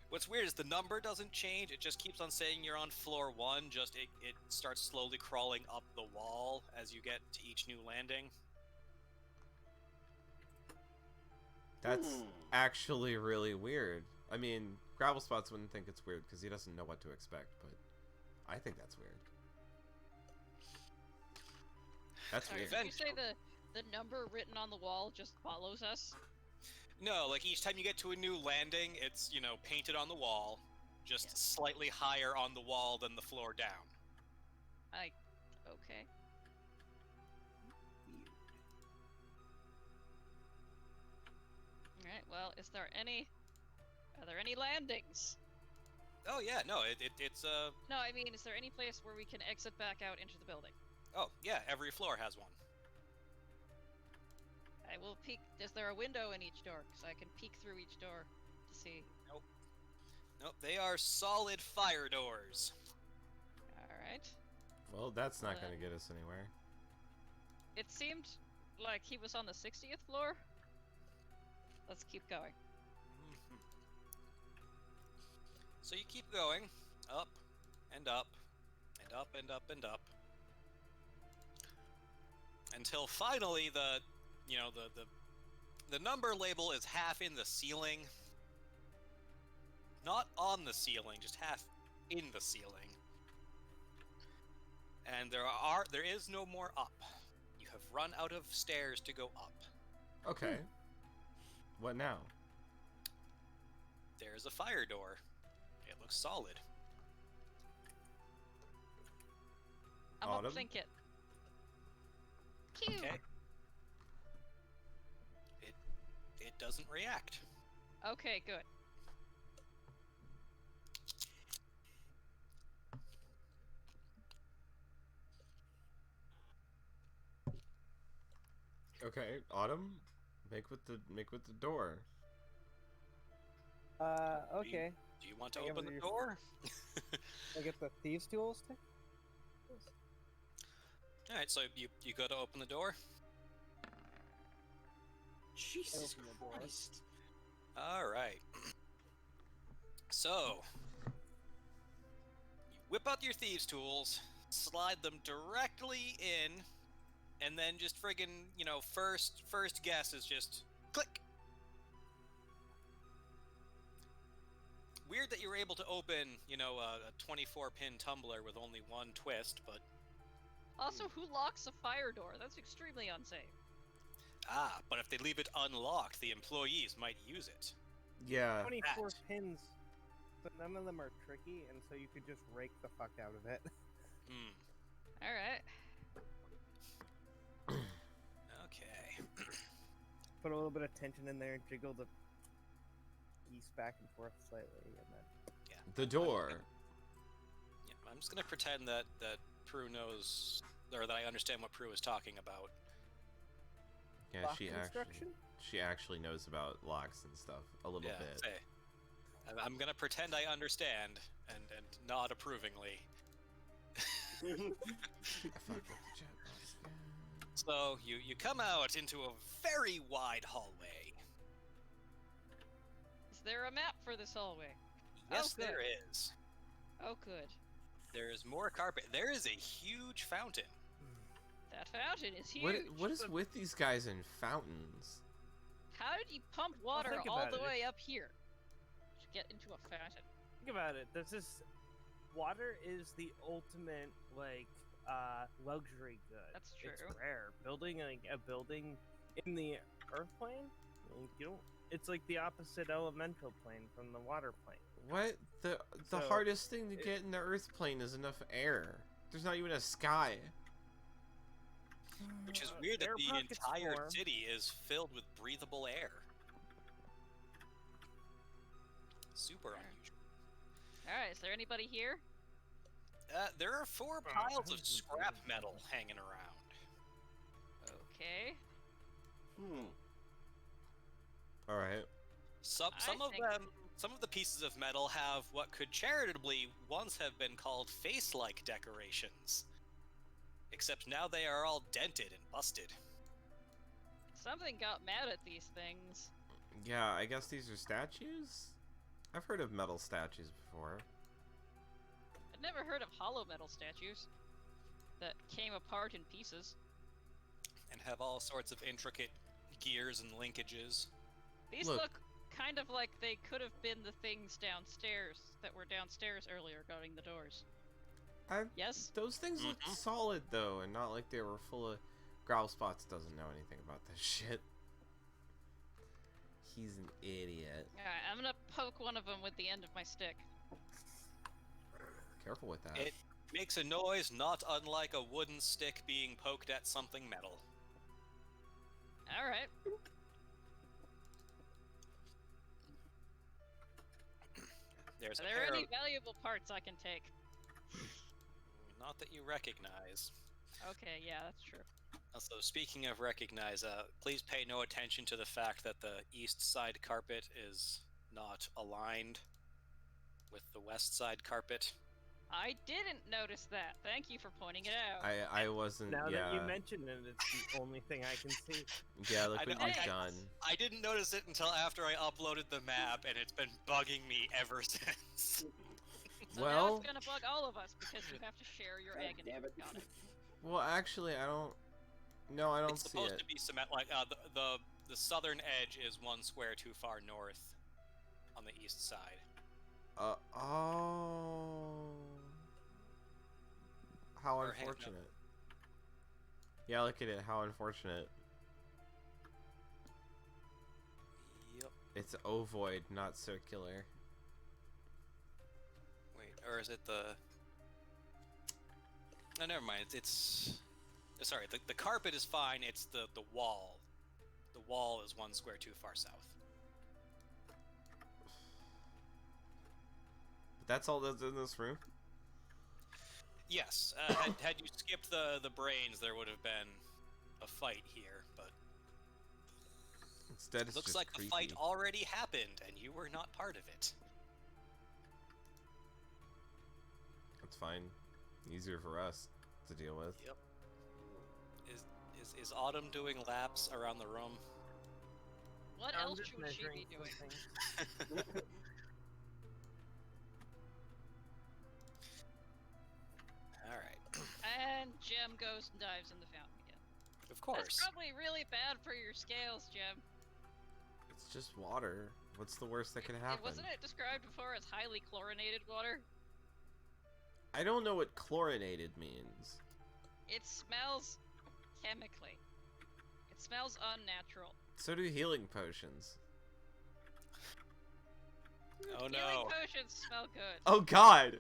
What's weird is the number doesn't change, it just keeps on saying you're on floor 1, just it starts slowly crawling up the wall as you get to each new landing. That's actually really weird. I mean, Gravel Spots wouldn't think it's weird because he doesn't know what to expect, but I think that's weird. That's Sorry, weird. did you say the number written on the wall just follows us? No, like each time you get to a new landing, it's, you know, painted on the wall, just slightly higher on the wall than the floor down. Okay. Alright, well, are there any landings? Oh yeah, no, it's No, I mean, is there any place where we can exit back out into the building? oh yeah, every floor has one. I will peek. Is there a window in each door? Because I can peek through each door to see. Nope, they are solid fire doors. Alright. Well, that's not going to get us anywhere. It seemed like he was on the 60th floor. Let's keep going. Mhm. So you keep going, up, and up, and up, and up, and up. Until finally the number label is half in the ceiling. Not on the ceiling, just half in the ceiling. And there is no more up. You have run out of stairs to go up. Okay. What now? There's a fire door. It looks solid. I'm Autumn? gonna think it. Pew! Okay. It doesn't react. Okay, good. Okay, Autumn, make with the door. Okay. Do you want to I open the guess door? I get the thieves' tools. Alright, so you go to open the door. Jesus Open the door. Christ. Alright. So, you whip out your thieves' tools, slide them directly in, and then just friggin', first guess is just click. Weird that you were able to open, a 24-pin tumbler with only one twist, but Also, who locks a fire door? That's extremely unsafe. but if they leave it unlocked, the employees might use it. Yeah. 24 pins, but none of them are tricky, and so you could just rake the fuck out of it. Hmm. Alright. Okay. Put a little bit of tension in there, jiggle the piece back and forth slightly, and then... The door. Yeah, I'm just gonna pretend that Prue knows, or that I understand what Prue is talking about. Yeah, Lock she construction? actually knows about locks and stuff a little Yeah, bit. say, I'm gonna pretend I understand and nod approvingly. I fucked up the chat box again. So you come out into a very wide hallway. Is there a map for this hallway? Yes, Oh, good. there is. Oh, good. There is more carpet. There is a huge fountain. That fountain is huge. What is with these guys and fountains? How did he pump water think all about the it. way up here to get into a fountain? Think about it. Water is the ultimate, luxury good. That's It's true. rare. Building a building in the earth plane, it's like the opposite elemental plane from the water plane. What? The So, hardest thing to get in the earth plane is enough air. There's not even a sky. Which is weird that Air the pockets entire form. city is filled with breathable air. Super unusual. Alright, is there anybody here? There are 4 piles of scrap metal hanging around. Okay. All right. Some I of think- them, some of the pieces of metal have what could charitably once have been called face-like decorations. Except now they are all dented and busted. Something got mad at these things. Yeah, I guess these are statues? I've heard of metal statues before. I'd never heard of hollow metal statues that came apart in pieces. And have all sorts of intricate gears and linkages. These Look. look kind of like they could have been the things downstairs that were downstairs earlier guarding the doors. Yes? Those things look Mhm. solid though, and not like they were full of. Growl Spots doesn't know anything about this shit. He's an idiot. Alright, I'm gonna poke one of them with the end of my stick. Careful with that. It makes a noise not unlike a wooden stick being poked at something metal. Alright. There's Are a there pair any of, valuable parts I can take? not that you recognize. Okay, yeah, that's true. Also, speaking of recognize, please pay no attention to the fact that the east side carpet is not aligned with the west side carpet. I didn't notice that. Thank you for pointing it out. I wasn't. Now yeah. that you mention it, it's the only thing I can see. Yeah, look I what know- you've Thanks. done. I didn't notice it until after I uploaded the map, and it's been bugging me ever since. So now Well, it's gonna bug all of us because you have to share your God agony. damn it. Got it. well, actually, I don't. No, I don't It's see supposed it. to be cement. The southern edge is 1 square too far north on the east side. Oh. How Or hang on. unfortunate. Yeah, look at it. How unfortunate. Yep. It's ovoid, not circular. Wait, or is it the? No, never mind. It's sorry. The carpet is fine. It's the wall. The wall is 1 square too far south. But that's all that's in this room? Yes. Had you skipped the brains, there would have been a fight here. But Instead, it's looks just like creepy. the fight already happened, and you were not part of it. That's fine. Easier for us to deal with. Yep. Is Autumn doing laps around the room? What I'm else just should she measuring be doing? something. All right. Jem goes and dives in the fountain again. Of course. That's probably really bad for your scales, Jem. It's just water. What's the worst that can happen? Wasn't it described before as highly chlorinated water? I don't know what chlorinated means. It smells chemically. It smells unnatural. So do healing potions. Oh Healing no. potions smell good. Oh god!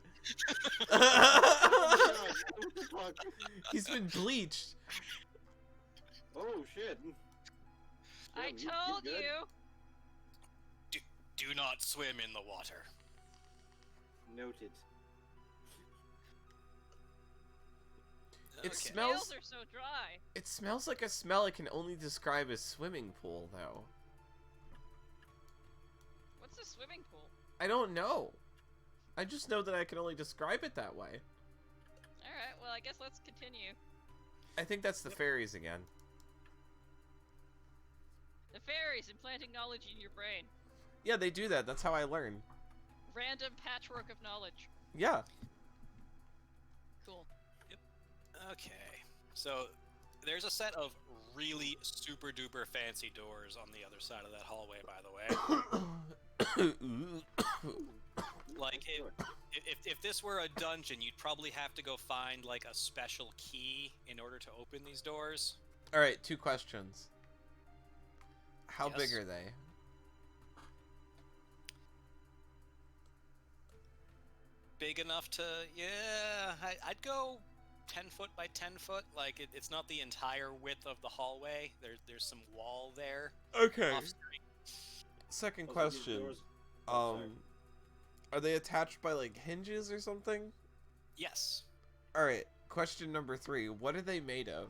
Oh, God, what the fuck? He's been bleached. Oh shit. I Jem, told good? you. Do not swim in the water. Noted. It Okay. smells. Scales are so dry. It smells like a smell I can only describe as swimming pool, though. What's a swimming pool? I don't know. I just know that I can only describe it that way. Alright, well, I guess let's continue. I think that's the fairies again. The fairies implanting knowledge in your brain. Yeah, they do that. That's how I learn. Random patchwork of knowledge. Yeah. Cool. Okay. So there's a set of really super duper fancy doors on the other side of that hallway, by the way. Like if this were a dungeon, you'd probably have to go find like a special key in order to open these doors. All right, 2 questions. How Yes. big are they? Big enough to, yeah, I'd go 10 foot by 10 foot. Like it's not the entire width of the hallway. There's some wall there. Okay. Off-screen. Second Those are these question. doors- Oh, sorry. Are they attached by like hinges or something? Yes. All right. Question number 3. What are they made of?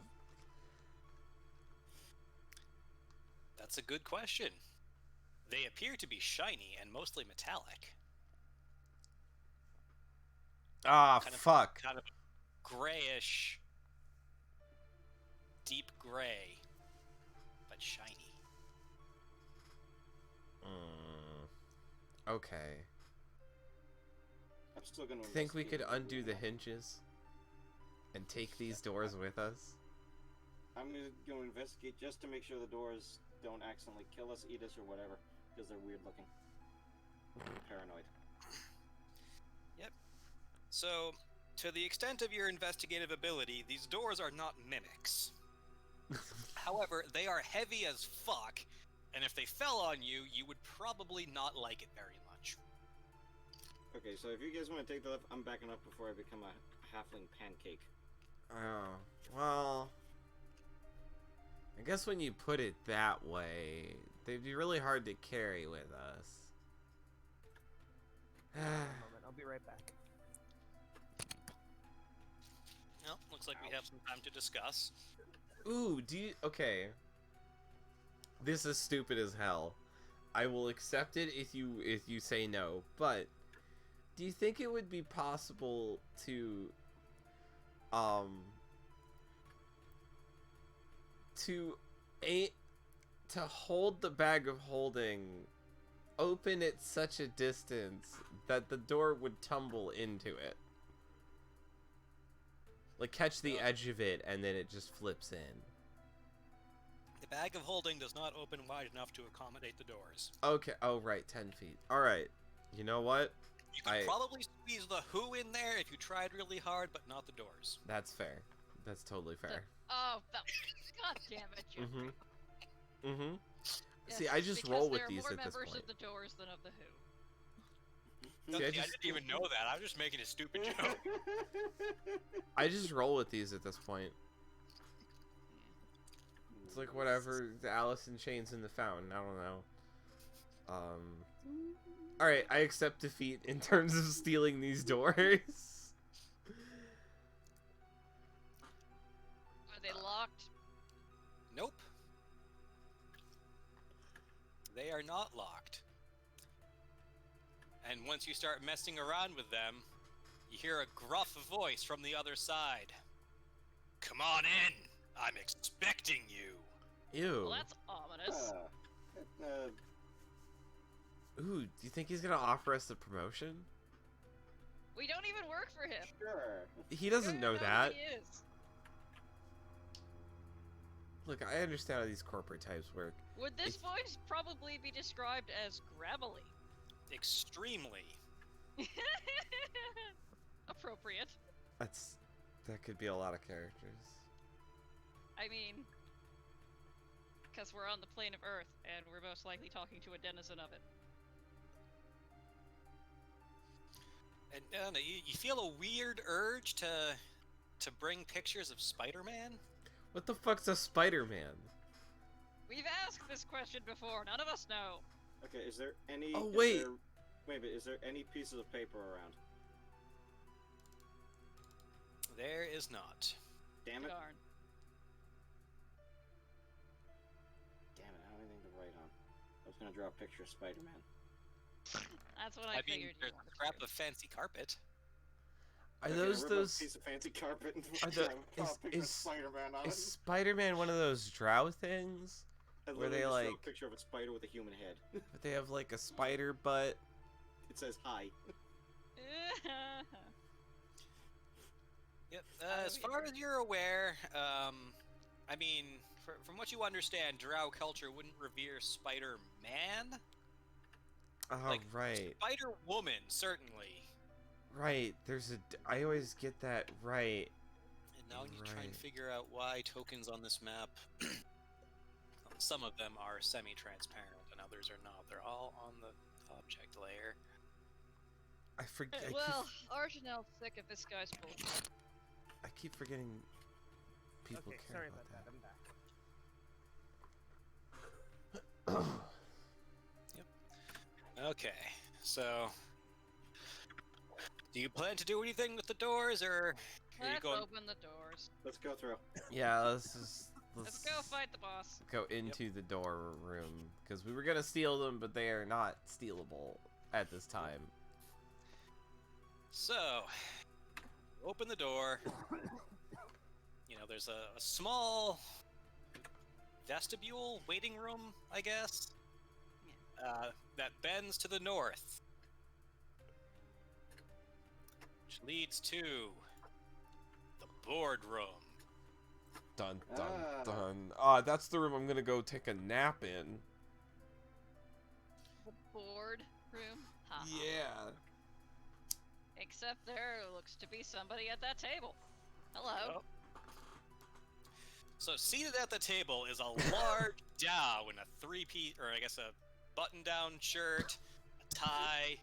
That's a good question. They appear to be shiny and mostly metallic. Ah, Kind of- fuck. Kind of grayish, deep gray, but shiny. Okay. I'm still gonna. Think we could investigate. undo the hinges and take these doors with us? I'm gonna go investigate just to make sure the doors don't accidentally kill us, eat us, or whatever, because they're weird looking. I'm paranoid. So, to the extent of your investigative ability, these doors are not mimics. However, they are heavy as fuck, and if they fell on you, you would probably not like it very much. Okay, so if you guys want to take the left, I'm backing up before I become a halfling pancake. Oh, well, I guess when you put it that way, they'd be really hard to carry with us. One moment, I'll be right back. Well, looks like we have some time to discuss. Ooh, okay. This is stupid as hell. I will accept it if you say no, but do you think it would be possible to to hold the bag of holding open at such a distance that the door would tumble into it? Like catch the edge of it and then it just flips in. The bag of holding does not open wide enough to accommodate the doors. Okay, oh right, 10 feet. Alright, you know what? You could probably squeeze the who in there if you tried really hard, but not the doors. That's fair. That's totally fair. Oh, god damn it, Jeffrey. Mm-hmm. Yes, See, I just because roll with there are these more at this members point. of the doors than of the Who. See, I didn't even know that. I was just making a stupid joke. I just roll with these at this point. It's like whatever, the Alice in Chains in the fountain, I don't know. Alright, I accept defeat in terms of stealing these doors. Are they locked? Nope. They are not locked. And once you start messing around with them, you hear a gruff voice from the other side. Come on in! I'm expecting you! Ew. Well, that's ominous. Ooh, do you think he's gonna offer us a promotion? We don't even work for him. Sure. He doesn't We know don't that. Who he is. Look, I understand how these corporate types work. Would this It's- voice probably be described as gravelly? Extremely. Appropriate. That could be a lot of characters. I mean, because we're on the plane of Earth, and we're most likely talking to a denizen of it. And I don't know, you feel a weird urge to bring pictures of Spider-Man? What the fuck's a Spider-Man? We've asked this question before. None of us know. Okay, is there any? Oh, is wait. there- wait a minute. Is there any pieces of paper around? There is not. Damn it! Darn. Damn it! I don't have anything to write on. I was gonna draw a picture of Spider-Man. That's what I I mean, figured you there's wanted a to scrap do. of fancy carpet. Are Okay, those I rip up those? a piece of fancy carpet and Are draw the- a picture of is- Spider-Man on Is it. Spider-Man one of those drow things? I were literally they just drew like- a picture of a spider with a human head? But they have like a spider butt. It says hi. Yep. How As do we far agree? as you're aware, I mean, from what you understand, drow culture wouldn't revere Spider-Man. Oh, Like, right. Spider-Woman, certainly. Right. I always get that right. And now you try and Right. figure out why tokens on this map. Some of them are semi-transparent, and others are not. They're all on the object layer. I forget. Well, Arjanel's sick of this guy's bullshit. I keep forgetting people Okay, care sorry about about that. I'm back. Okay, so do you plan to do anything with the doors, or are you Let's going? open the doors. Let's go through. Yeah, let's Let's go fight the boss. go into the door room because we were gonna steal them, but they are not stealable at this time. So, open the door. You know, there's a small vestibule, waiting room, I guess, that bends to the north, which leads to the boardroom. Dun dun Ah. dun. That's the room I'm gonna go take a nap in. The board room. Ha. Yeah. Except there looks to be somebody at that table. Hello. Oh. So seated at the table is a large Dow in a three-piece, or I guess a button-down shirt, a tie.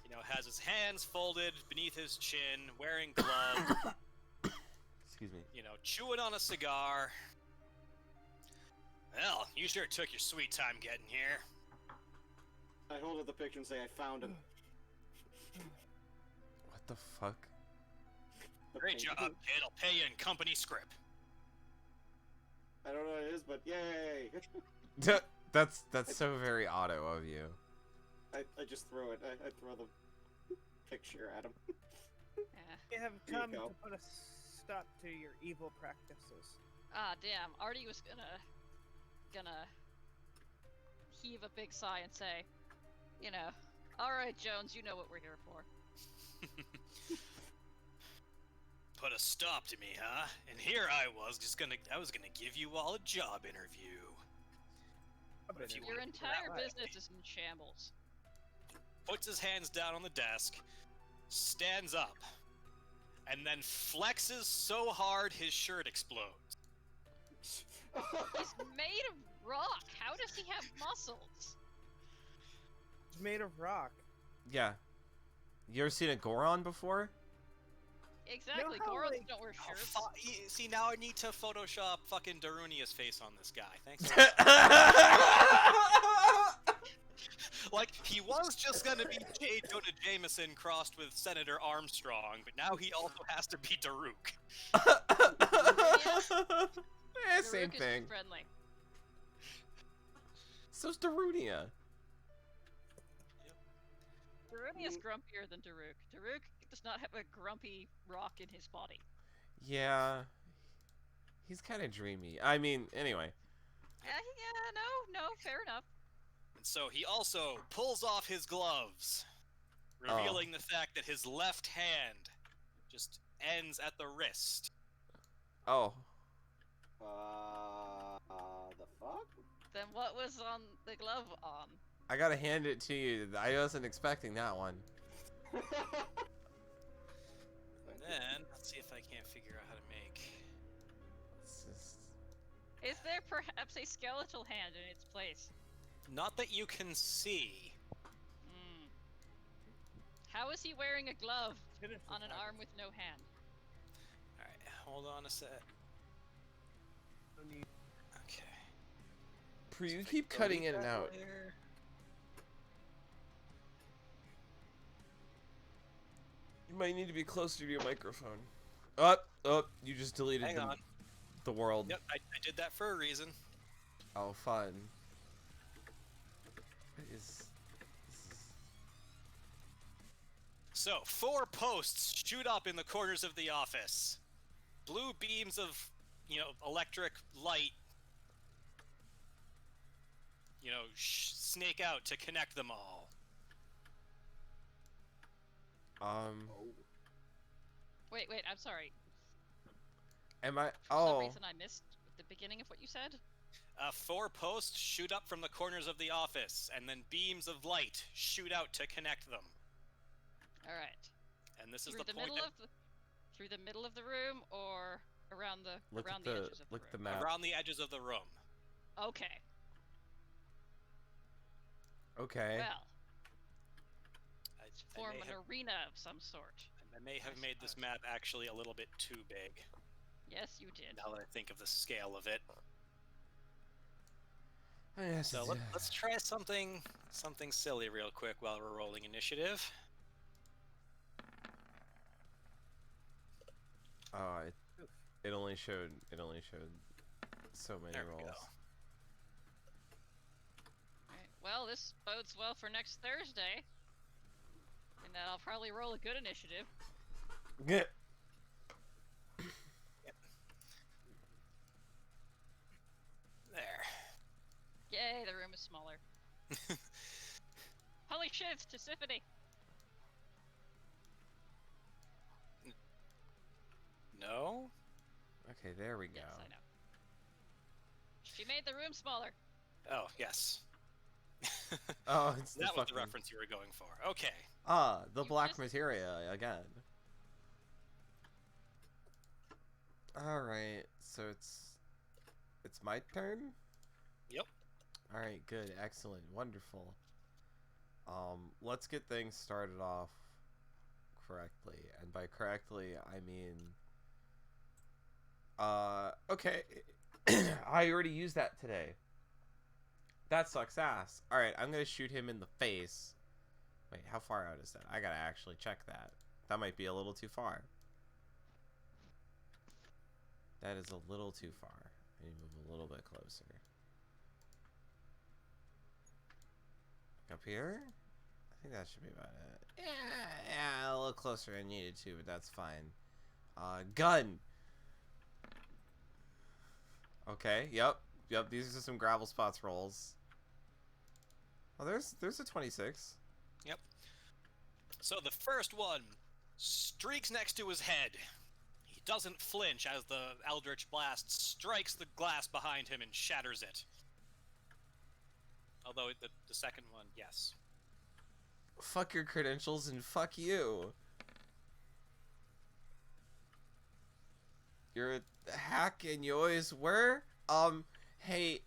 You know, has his hands folded beneath his chin, wearing gloves. Excuse me. You know, chewing on a cigar. Well, you sure took your sweet time getting here. I hold up the picture and say I found him. What the fuck? The Great painting. job, kid. I'll pay you in company script. I don't know what it is, but yay! That's so very auto of you. I just throw it. I throw the picture at him. Yeah. We have Here you come go. to put a stop to your evil practices. Ah, damn. Artie was gonna heave a big sigh and say, you know, all right, Jones, you know what we're here for. Put a stop to me, huh? And here I was gonna give you all a job interview. But if you Your wanna put it entire that way. business is in shambles. Puts his hands down on the desk, stands up, and then flexes so hard his shirt explodes. He's made of rock. How does he have muscles? It's made of rock. Yeah. You ever seen a Goron before? Exactly. how, Gorons like- don't wear Oh, shirts. see, now I need to Photoshop fucking Darunia's face on this guy. Thanks. Like, he was just gonna be J. Jonah Jameson crossed with Senator Armstrong, but now he also has to be Daruk. Same Daruk is thing. friendly. So's Darunia. Daruni is grumpier than Daruk. Daruk does not have a grumpy rock in his body. Yeah. He's kind of dreamy. I mean, anyway. Yeah, no, fair enough. And so he also pulls off his gloves, revealing the fact that his left hand just ends at the wrist. Oh. fuck? Then what was on the glove on? I gotta hand it to you. I wasn't expecting that one. Then let's see if I can't figure out how to make. It's just... Is there perhaps a skeletal hand in its place? Not that you can see. Hmm. How is he wearing a glove Finish this on an hack. arm with no hand? All right, hold on a sec. No need. Okay. Pre, you So if I keep cutting delete in and that out. layer- You might need to be closer to your microphone. Oh, you just deleted Hang on. the world. Yep, I did that for a reason. Oh, fun. What is... So, 4 posts shoot up in the corners of the office. Blue beams of, electric light, snake out to connect them all. Wait, I'm sorry. Am I... For some Oh. reason I missed the beginning of what you said. 4 posts shoot up from the corners of the office, and then beams of light shoot out to connect them. All right. And this is Through the the point middle of the through the middle of the room or around the Look around at the the edges of the look at the room. map. around the edges of the room. Okay. Okay. Well, I, form I, may an have, arena of some sort. I may have I made this suppose. map actually a little bit too big. Yes, you did. Now that I think of the scale of it. Oh, yes, So it's- let's try something silly real quick while we're rolling initiative. Oh, it only showed so many There we rolls. go. Right. Well, this bodes well for next Thursday. And then I'll probably roll a good initiative. Yeah. There. Yay, the room is smaller. Holy shit, it's Tisiphone! No? Okay, there we go. Yes, I know. She made the room smaller. Oh, yes. Oh, it's the That was the fucking... reference you were going for. Okay. Ah, the You black just- materia again. Alright, so it's my turn? Yep. Alright, good, excellent, wonderful. Let's get things started off correctly. And by correctly, I mean... okay. I already used that today. That sucks ass. Alright, I'm gonna shoot him in the face. Wait, how far out is that? I gotta actually check that. That might be a little too far. That is a little too far. I need to move a little bit closer. Up here? I think that should be about it. Yeah, a little closer I needed to, but that's fine. Gun! Okay, yep, these are some gravel spots rolls. Oh, there's a 26. Yep. So the first one streaks next to his head. He doesn't flinch as the Eldritch Blast strikes the glass behind him and shatters it. Although the second one, yes. Fuck your credentials and fuck you. You're a hack and you always were. Hey,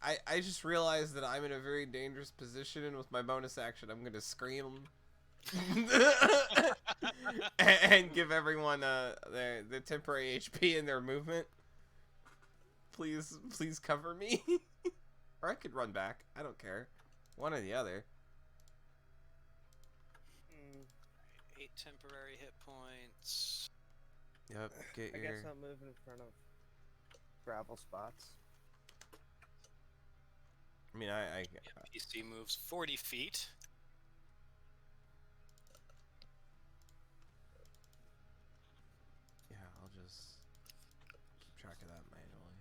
I just realized that I'm in a very dangerous position, and with my bonus action, I'm gonna scream and give everyone their temporary HP and their movement. Please cover me. Or I could run back. I don't care. One or the other. 8 temporary hit points. Yep. Get I your. guess I'll move in front of gravel spots. I mean, PC moves 40 feet. Yeah, I'll just keep track of that manually.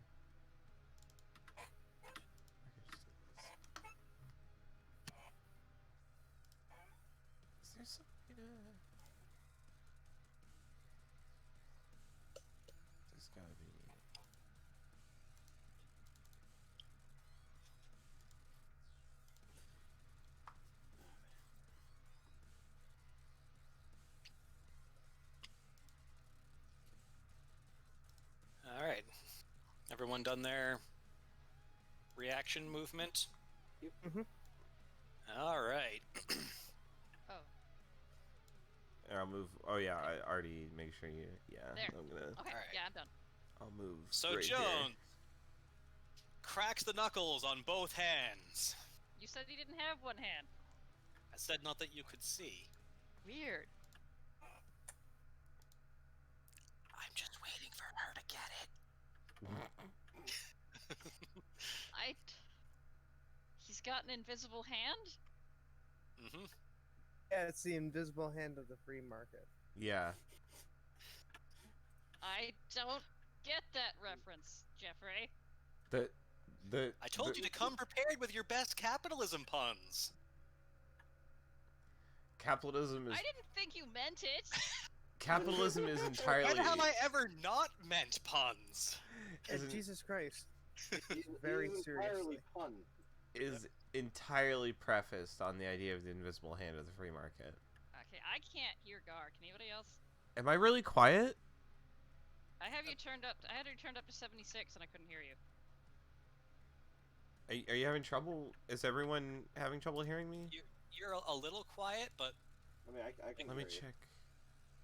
I can just do this. Is there something to... There's gotta be... everyone done their reaction movement? Yep. Mhm. All right. Oh, And I'll move. Oh yeah, I already make sure you. Yeah, There. I'm gonna. okay. Alright. Yeah, I'm done. I'll move. So right Jones cracks the knuckles on both hands. You said he didn't have one hand. I said not that you could see. Weird. I'm just waiting for her to get it. He's got an invisible hand? Mm-hmm. Yeah, it's the invisible hand of the free market. Yeah. I don't get that reference, Jeffrey. The I told you to come prepared with your best capitalism puns. capitalism is I didn't think you meant it. capitalism is entirely. When have I ever not meant puns? is, Jesus Christ. He's Very entirely seriously. fun. is entirely prefaced on the idea of the invisible hand of the free market. Okay, I can't hear Gar. Can anybody else? Am I really quiet? I have you turned up. I had you turned up to 76, and I couldn't hear you. Are you having trouble? Is everyone having trouble hearing me? You're a little quiet, but I mean, I can Let me hear you. check.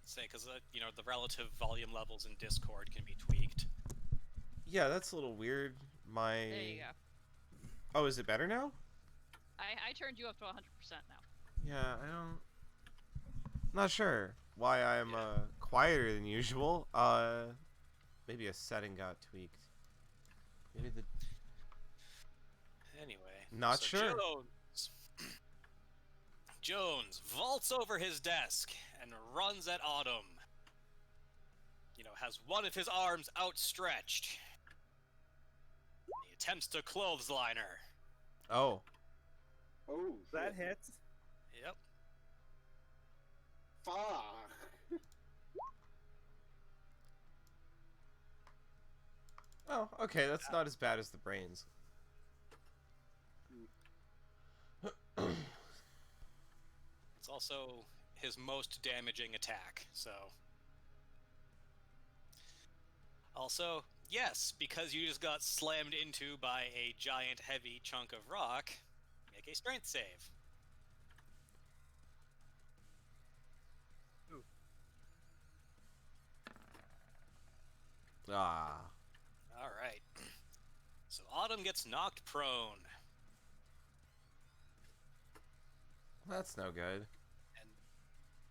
say because you know the relative volume levels in Discord can be tweaked. Yeah, that's a little weird. My. There you go. Oh, is it better now? I turned you up to 100% now. Yeah, I don't. Not sure why I'm quieter than usual. Maybe a setting got tweaked. Maybe the. Anyway, Not so sure. Jones vaults over his desk and runs at Autumn. You know, has one of his arms outstretched. He attempts to clothesline her. Oh. Oh, That shit. hits. Yep. Fuck. Oh, okay. That's not as bad as the brains. It's also his most damaging attack, so. Also, yes, because you just got slammed into by a giant heavy chunk of rock, make a strength save. Ah. Alright. So Autumn gets knocked prone, That's no good. and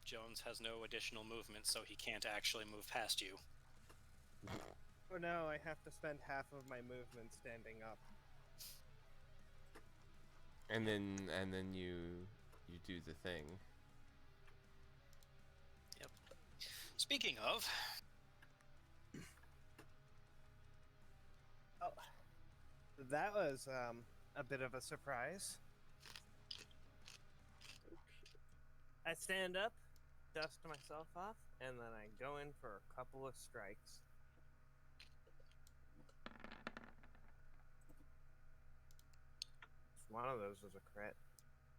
Jones has no additional movement, so he can't actually move past you. Oh no, I have to spend half of my movement standing up. And then you do the thing. Yep. Speaking of, Oh, that was a bit of a surprise. I stand up, dust myself off, and then I go in for a couple of strikes. One of those was a crit.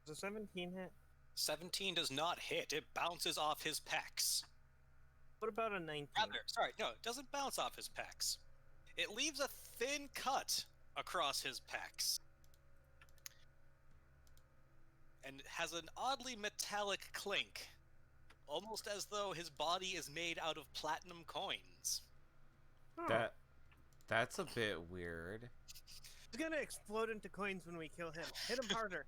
Was a 17 hit? 17 does not hit. It bounces off his pecs. What about a 19? Rather, sorry, no, it doesn't bounce off his pecs. It leaves a thin cut across his pecs. And has an oddly metallic clink. Almost as though his body is made out of platinum coins. Huh. That's a bit weird. He's gonna explode into coins when we kill him. Hit him harder.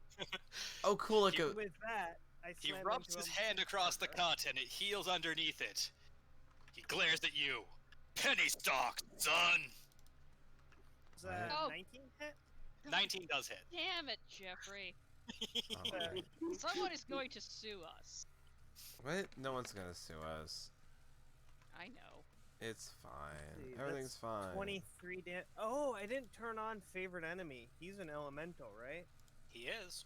Oh, cool! Like a With that, I He slam rubs into his him hand across the harder. cut and it heals underneath it. He glares at you. Penny stock, son! Was that Oh. 19 hit? 19 does hit. Damn it, Jeffrey. oh, Someone is going to sue us. what? No one's gonna sue us. I know. It's fine. See, Everything's that's fine. 23 damage. Oh, I didn't turn on favorite enemy. He's an elemental, right? He is.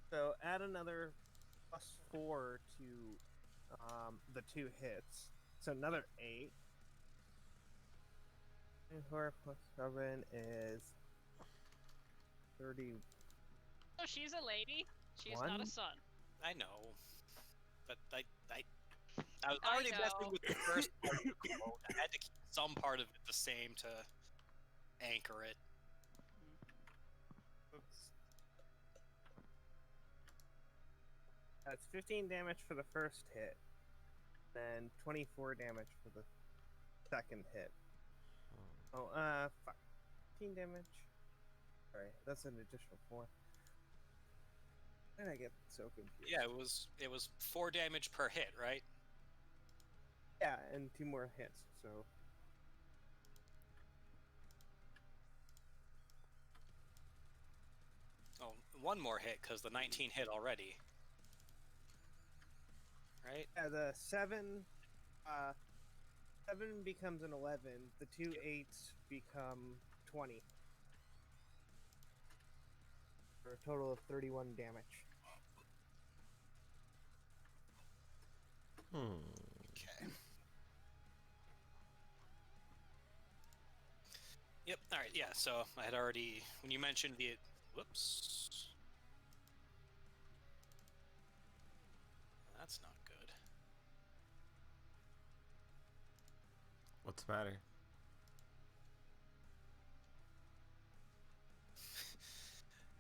So add another +4 to the 2 hits. So another 8. 4 plus 7 is 30. Oh, she's a lady. She's not a One? son. I know. But I was I already messing know. with the first part of the quote. I had to keep some part of it the same to anchor it. Oops. That's 15 damage for the first hit, then 24 damage for the second hit. Oh, fuck. 15 damage. Sorry, that's an additional 4. Why did I get so confused? Yeah, it was 4 damage per hit, right? Yeah, and 2 more hits, so... Oh, 1 more hit because the 19 hit already. Right? Yeah, the 7 becomes an 11. The 2 8s become 20. For a total of 31 damage. Okay. Yep. All right. Yeah. So I had already, when you mentioned the, whoops. That's not good. What's the matter?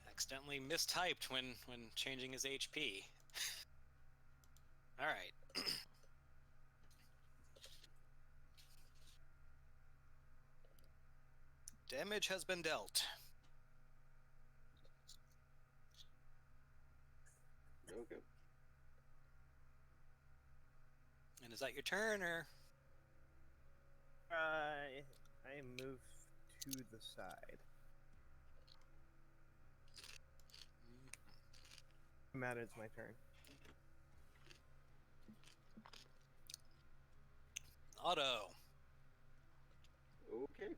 Accidentally mistyped when changing his HP. All right. Damage has been dealt. Okay. And is that your turn, or? I move to the side. Matt, it's my turn. Auto. Okay.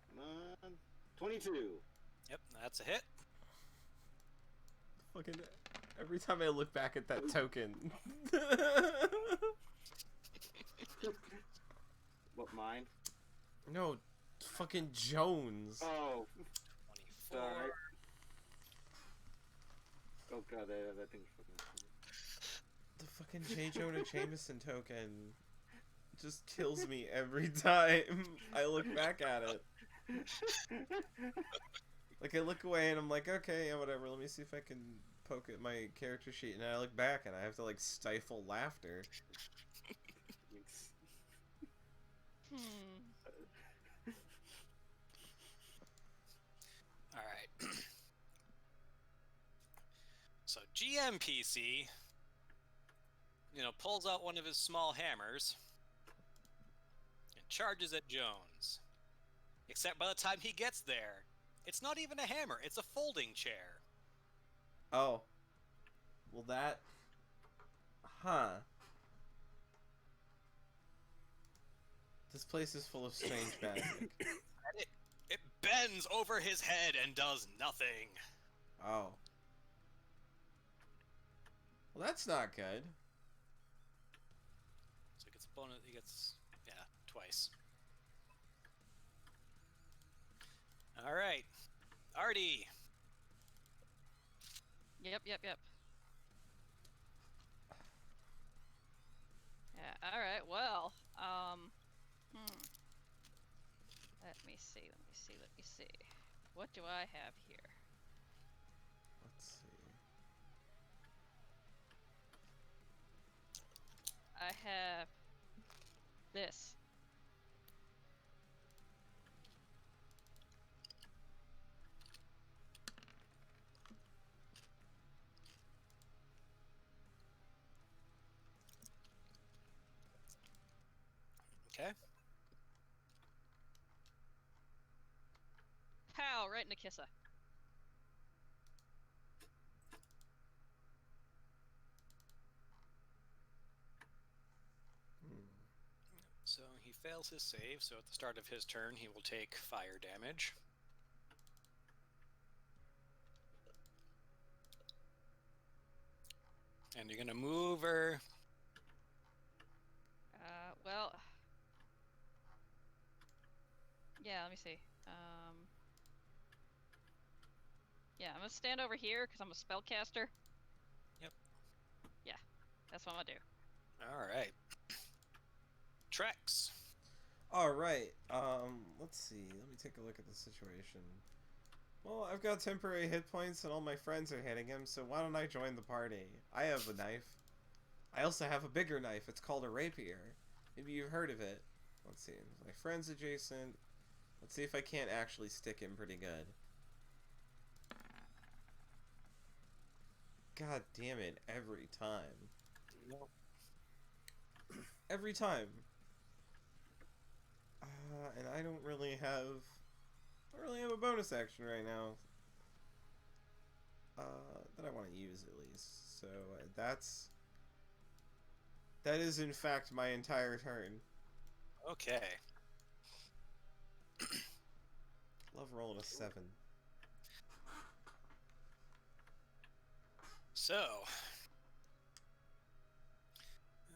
Come on. 22. Yep, that's a hit. Fucking every time I look back at that token. What, mine? No, fucking Jones. Oh, 24. sorry. Oh god, that thing's fucking... The fucking J. Jonah Jameson token just kills me every time I look back at it. Like, I look away and I'm like, okay, yeah, whatever, let me see if I can poke at my character sheet, and I look back and I have to, like, stifle laughter. Alright. So GMPC, pulls out one of his small hammers and charges at Jones. Except by the time he gets there, it's not even a hammer, it's a folding chair. Oh. Well, that... Huh. This place is full of strange magic. And it bends over his head and does nothing. Oh. Well, that's not good. So he gets a bonus, twice. Alright. Artie. Yep. Yeah, alright, well, let me see. What do I have here? Let's see. I have this. Okay. Pow! Right in the kisser. So he fails his save, so at the start of his turn he will take fire damage. And you're gonna move her. Well... Yeah, let me see. Yeah, I'm gonna stand over here, because I'm a spellcaster. Yep. Yeah, that's what I'm gonna do. Alright. Trex. All right. Let's see. Let me take a look at the situation. Well, I've got temporary hit points and all my friends are hitting him, so why don't I join the party? I have a knife. I also have a bigger knife. It's called a rapier. Maybe you've heard of it. Let's see. My friend's adjacent. Let's see if I can't actually stick him pretty good. God damn it, every time. Nope. Every time. And I don't really have a bonus action right now. That I want to use at least. So that is in fact my entire turn. Okay. Love rolling a 7. So,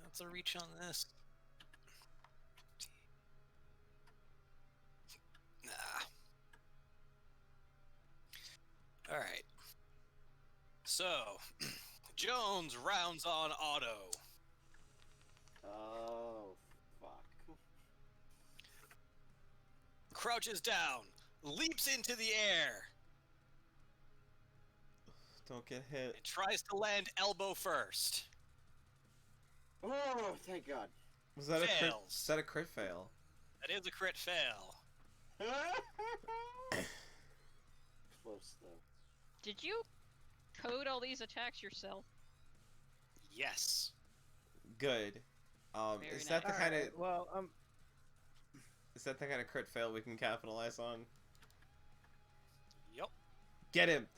what's the reach on this? Nah. All right. So, Jones rounds on auto. Oh, fuck. Crouches down, leaps into the air, Don't get hit. and tries to land elbow first. Oh, thank God. Was that a crit? Fails. Was that a crit fail? That is a crit fail. Close, though. Did you code all these attacks yourself? Yes. Good. Very Is that the nice. kind of Alright, well, is that the kind of crit fail we can capitalize on? Yep. Get him.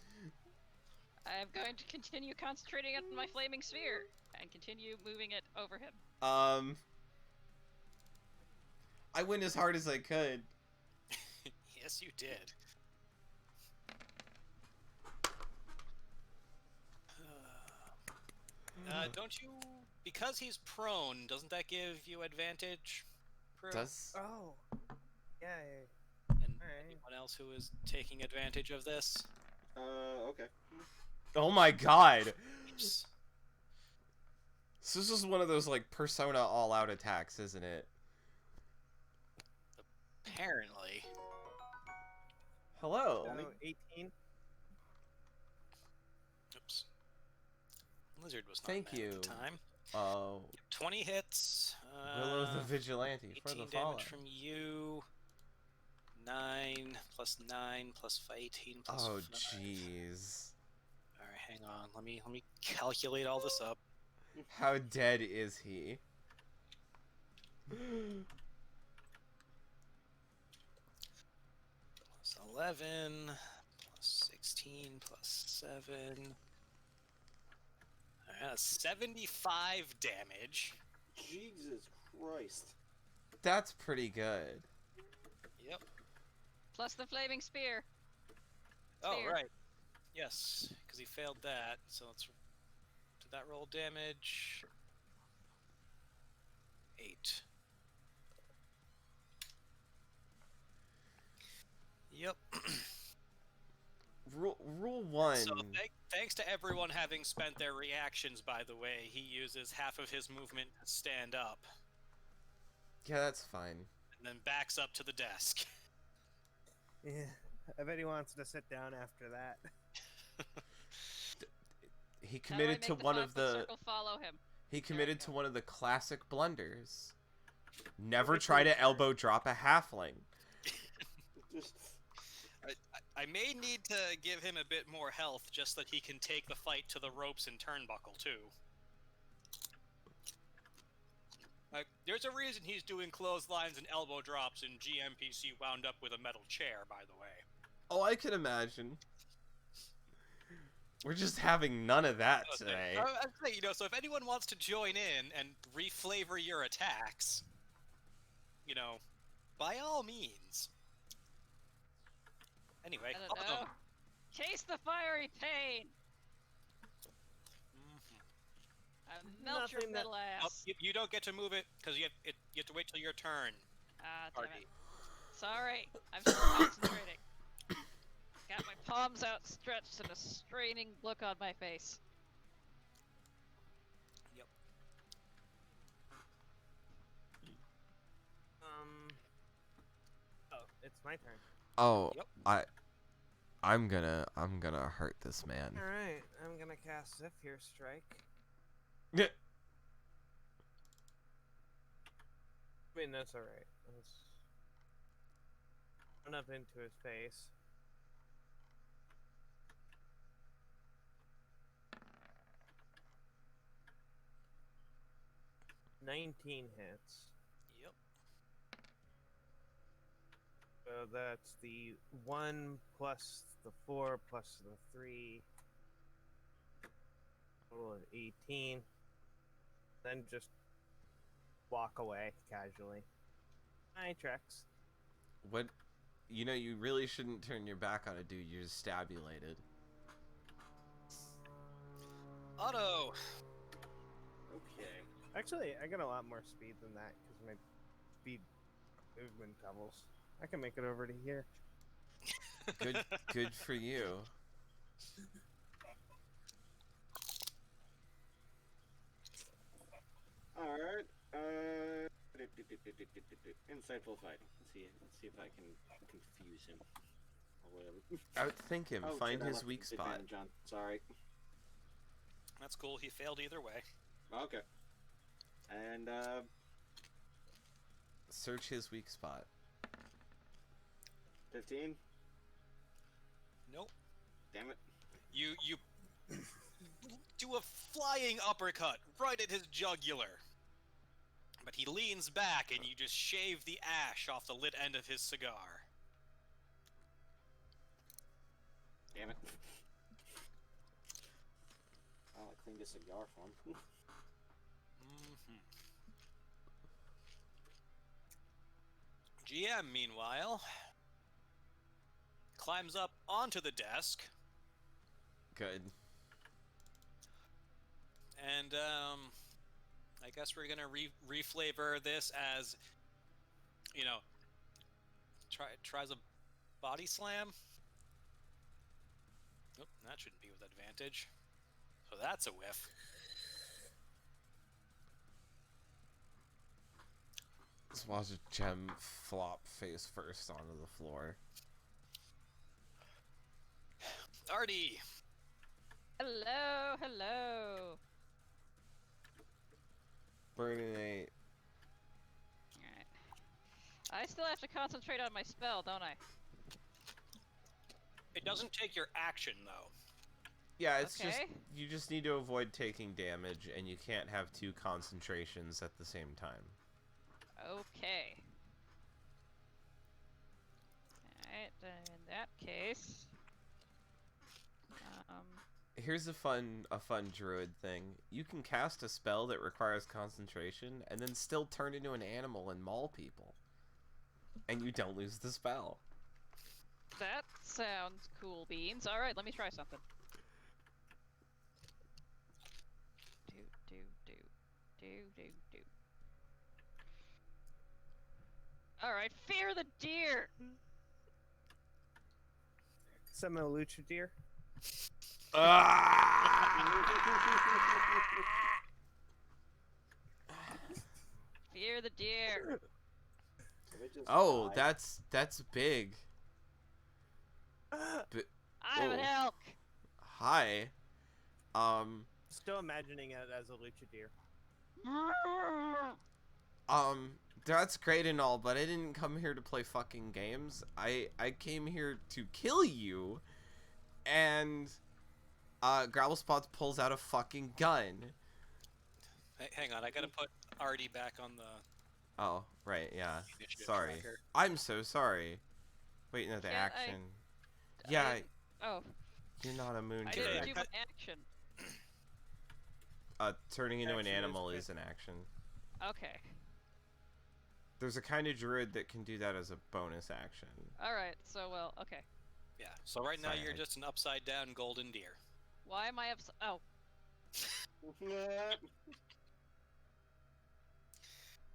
I'm going to continue concentrating on my flaming sphere and continue moving it over him. I went as hard as I could. Yes, you did. Don't you... Because he's prone, doesn't that give you advantage? Prue? Does oh, yeah. And Alright. anyone else who is taking advantage of this? Okay. Oh my god. Oops. So this is one of those like Persona all-out attacks, isn't it? Apparently. Hello. So 18. Oops. Lizard was not Thank mad you. at the time. Oh, 20 hits. Willow the Vigilante for 18 the follow. damage from you. 9 plus 9 plus 18 plus Oh 5. jeez. Alright, hang on. Let me calculate all this up. How dead is he? Plus 11, plus 16, plus 7. Alright, that's 75 damage. Jesus Christ. That's pretty good. Yep. Plus the flaming spear. Oh, Fair. right. Yes, because he failed that. So let's... Did that roll damage? 8. Yep. Rule 1. So thanks to everyone having spent their reactions, by the way, he uses half of his movement to stand up, Yeah, that's fine. and then backs up to the desk. Yeah. I bet he wants to sit down after that. He How do I committed make to the one 5 of foot the circle follow him? he There we committed go. to one of the classic blunders. Never Which try is- to elbow drop a halfling. Just I may need to give him a bit more health just so that he can take the fight to the ropes and turnbuckle, too. There's a reason he's doing clotheslines and elbow drops and GMPC wound up with a metal chair, by the way. Oh, I can imagine. We're just having none of that today. I'd say, so if anyone wants to join in and reflavor your attacks, by all means. Anyway, I don't know. Taste the fiery pain! Melt your Nothing that- little ass. you don't get to move it because you have to wait till your turn. Ah, damn Party. it. Sorry, I'm still concentrating. Got my palms outstretched and a straining look on my face. Yep. It's my turn. Oh, Yep. I'm gonna hurt this man. Alright, I'm gonna cast Zephyr Strike. Yeah. I mean, that's alright. Let's run up into his face. "19 hits. Yep. So that's the 1 plus the 4 plus the 3. Total of 18. Then just walk away casually. Hi, Trex. What? You know, you really shouldn't turn your back on a dude you just stabulated. Otto. Okay. Actually, I got a lot more speed than that because my speed movement doubles. I can make it over to here. Good for you. Alright. Insightful fighting. Let's see if I can confuse him. Or whatever. Outthink him. Oh, Find shit, I his left weak spot. disadvantage on. Sorry. That's cool. He failed either way. Okay. And, Search his weak spot. 15? Nope. Damn it. You do a flying uppercut right at his jugular. But he leans back and you just shave the ash off the lit end of his cigar. Damn it. Oh, I cleaned a cigar for him. GM, meanwhile, climbs up onto the desk Good. and I guess we're gonna reflavor this as, you know, tries a body slam. Nope, that shouldn't be with advantage. So that's a whiff. Let's watch a gem flop face first onto the floor. Artie. Hello, hello. Burninate. Alright. I still have to concentrate on my spell, don't I? It doesn't take your action though. Yeah, it's just Okay. you just need to avoid taking damage, and you can't have two concentrations at the same time. Okay. Alright, then in that case... Here's a fun druid thing. You can cast a spell that requires concentration, and then still turn into an animal and maul people, and you don't lose the spell. that sounds cool beans. Alright, let me try something. Do. Alright, fear the deer! Summon a Lucha Deer. Fear the deer! Did it just Oh, die? that's big. I'm an Whoa. elk! Hi. Still imagining it as a Lucha Deer. That's great and all, but I didn't come here to play fucking games. I came here to kill you, and Growlspots pulls out a fucking gun. Hey, hang on, I gotta put Artie back on the Oh, right, yeah. initiative Sorry. tracker. I'm so sorry. Wait, no, the Can't I- action. Yeah, Oh, you're not a moon I Can didn't I- do my action. turning into an Action is animal good. is an action. Okay. There's a kind of druid that can do that as a bonus action. Alright, so well, okay. Yeah. So right now Sorry, you're I- just an upside down golden deer. Why am I Oh, Yeah.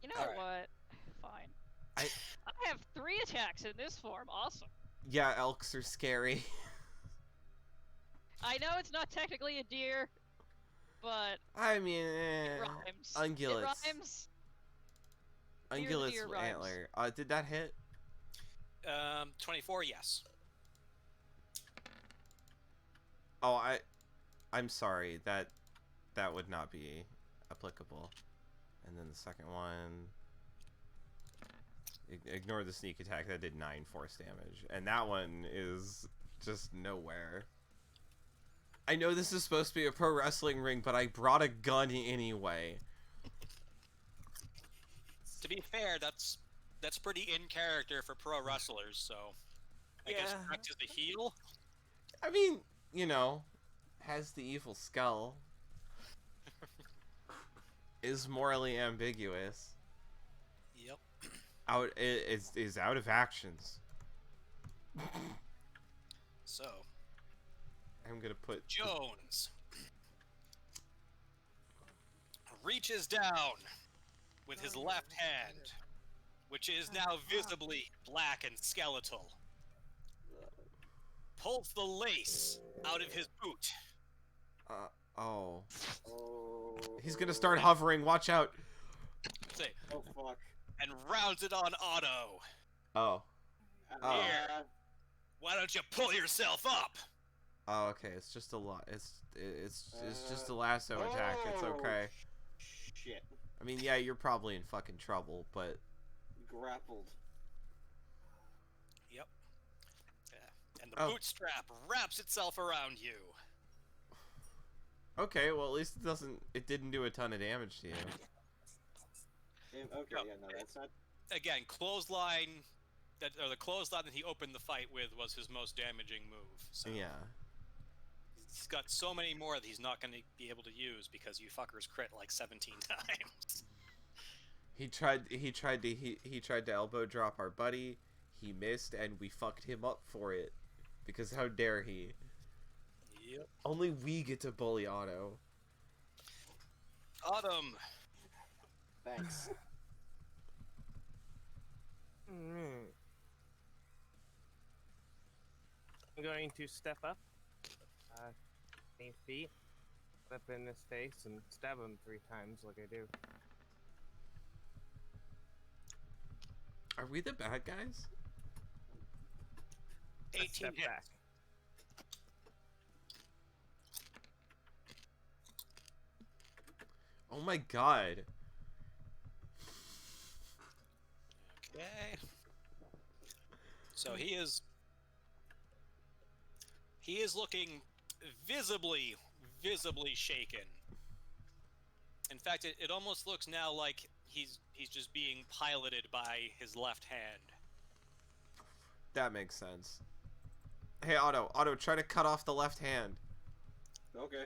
you know Alright. what? Fine. I- I have 3 attacks in this form. Awesome. Yeah, elks are scary. I know it's not technically a deer, but I mean, it rhymes. ungulates. It rhymes. Fear the Ungulates deer rhymes. antler. Did that hit? 24, yes. Oh, I'm sorry. That would not be applicable. And then the second one, ignore the sneak attack. That did 9 force damage, and that one is just nowhere. I know this is supposed to be a pro wrestling ring, but I brought a gun anyway. To be fair, that's pretty in character for pro wrestlers. So, I guess Rex is the heel. I mean, you know, has the evil skull. Is morally ambiguous. Yep. Is out of actions. So, I'm gonna put Jones reaches down with his left hand, which is now visibly black and skeletal, pulls the lace out of his boot. Oh. Oh. He's gonna start hovering. Watch out. Say, Oh fuck. and rounds it on Otto. Oh. Oh. Here. Why don't you pull yourself up? Oh, okay. It's just a lot. It's just a lasso attack. It's okay. Shit. I mean, yeah, you're probably in fucking trouble, but Grappled. Yep. Yeah. And the bootstrap wraps itself around you. okay. Well, at least it didn't do a ton of damage to you. Okay, yeah, no, that's not. Again, clothesline. The clothesline that he opened the fight with was his most damaging move. So Yeah. he's got so many more that he's not going to be able to use because you fuckers crit like 17 times. He tried to elbow drop our buddy. He missed, and we fucked him up for it. Because how dare he? Yep. Only we get to bully Otto. Autumn. Thanks. I'm going to step up, 8 feet, up in his face, and stab him 3 times like I do. Are we the bad guys? 18 Step hits. back. Oh my god. Okay. So he is looking visibly shaken. In fact, it almost looks now like he's just being piloted by his left hand. That makes sense. Hey, Otto, try to cut off the left hand. Okay.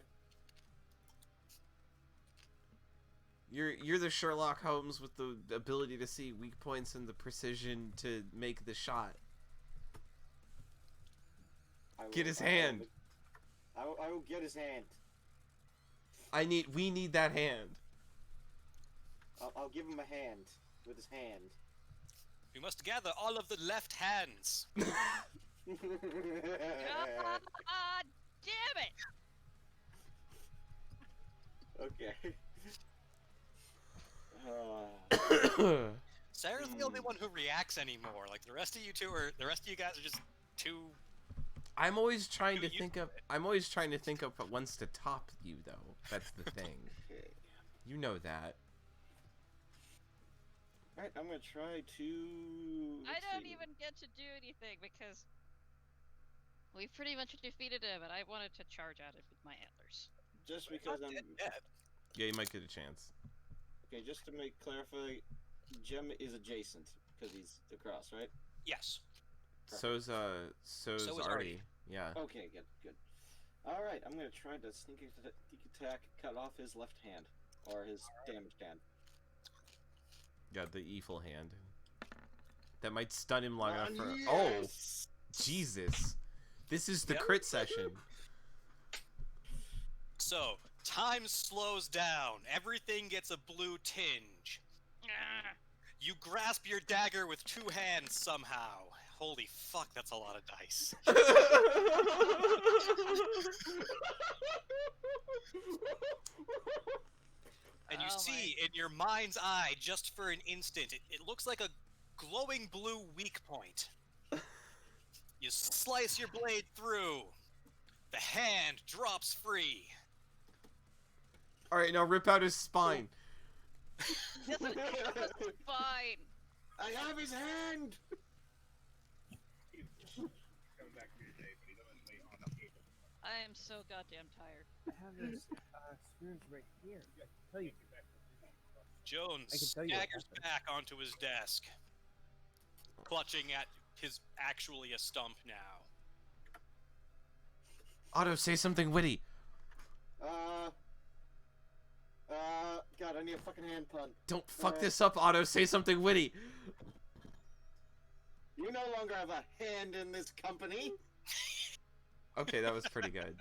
You're the Sherlock Holmes with the ability to see weak points and the precision to make the shot. Get his hand. I will get his hand. We need that hand. I'll give him a hand with his hand. We must gather all of the left hands. God damn it! Okay. Sarah's the only one who reacts anymore. Like the rest of you guys are just too. I'm always trying to You- think of ones to top you though. That's the thing. Okay. You know that. Alright, I'm gonna try to. I let's don't see. even get to do anything because we pretty much defeated him, and I wanted to charge at it with my antlers. Just because I'm. Yeah, you might get a chance. Okay, just to clarify, Jem is adjacent because he's across, right? Yes. So's So is Artie. Artie. Yeah. Okay, good. All right, I'm gonna try to sneak attack, cut off his left hand or his damaged hand. Yeah, the evil hand. That might stun him long enough for. Yes! Oh, Jesus! This is the Yep. crit session. So time slows down. Everything gets a blue tinge. Ah, You grasp your dagger with 2 hands somehow. Holy fuck, that's a lot of dice. And you Oh see in your mind's eye, just for an instant, it looks like a glowing blue weak point. You slice your blade through. The hand drops free. All right, now rip out his spine. Doesn't have a spine. I have his hand. Coming back for your day, but he's only on a table. I am so goddamn tired. I have this spoons right here. I can tell you. Jones I can tell you what staggers happened. back onto his desk, clutching at his actually a stump now. Otto, say something witty. God, I need a fucking hand pun. Don't fuck this up, Otto. Say something witty. You no longer have a hand in this company. Okay, that was pretty good.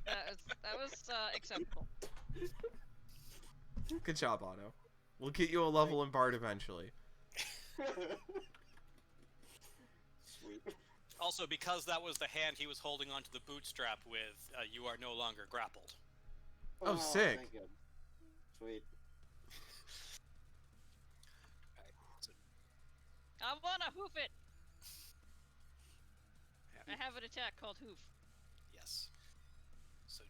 That was acceptable. Good job, Otto. We'll get you a level in Bard eventually. Sweet. Also, because that was the hand he was holding onto the bootstrap with, you are no longer grappled. Oh, sick. Thank God. Sweet. I wanna hoof it. I have an attack called hoof. Yes. So,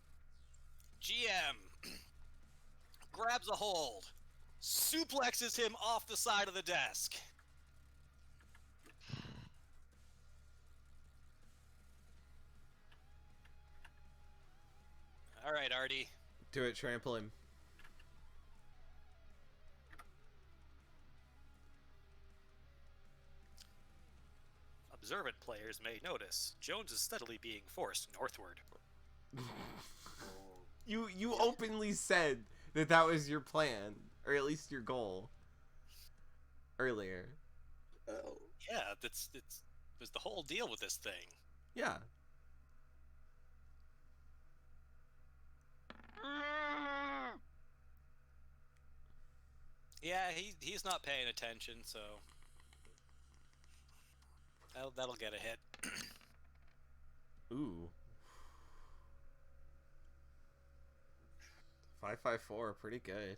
GM grabs a hold, suplexes him off the side of the desk. All right, Artie. Do it, trample him. Observant players may notice Jones is steadily being forced northward. You openly said that was your plan, or at least your goal, earlier. Oh. Yeah, that's was the whole deal with this thing. Yeah. Yeah, he's not paying attention, so that'll get a hit. Ooh. 554, pretty good.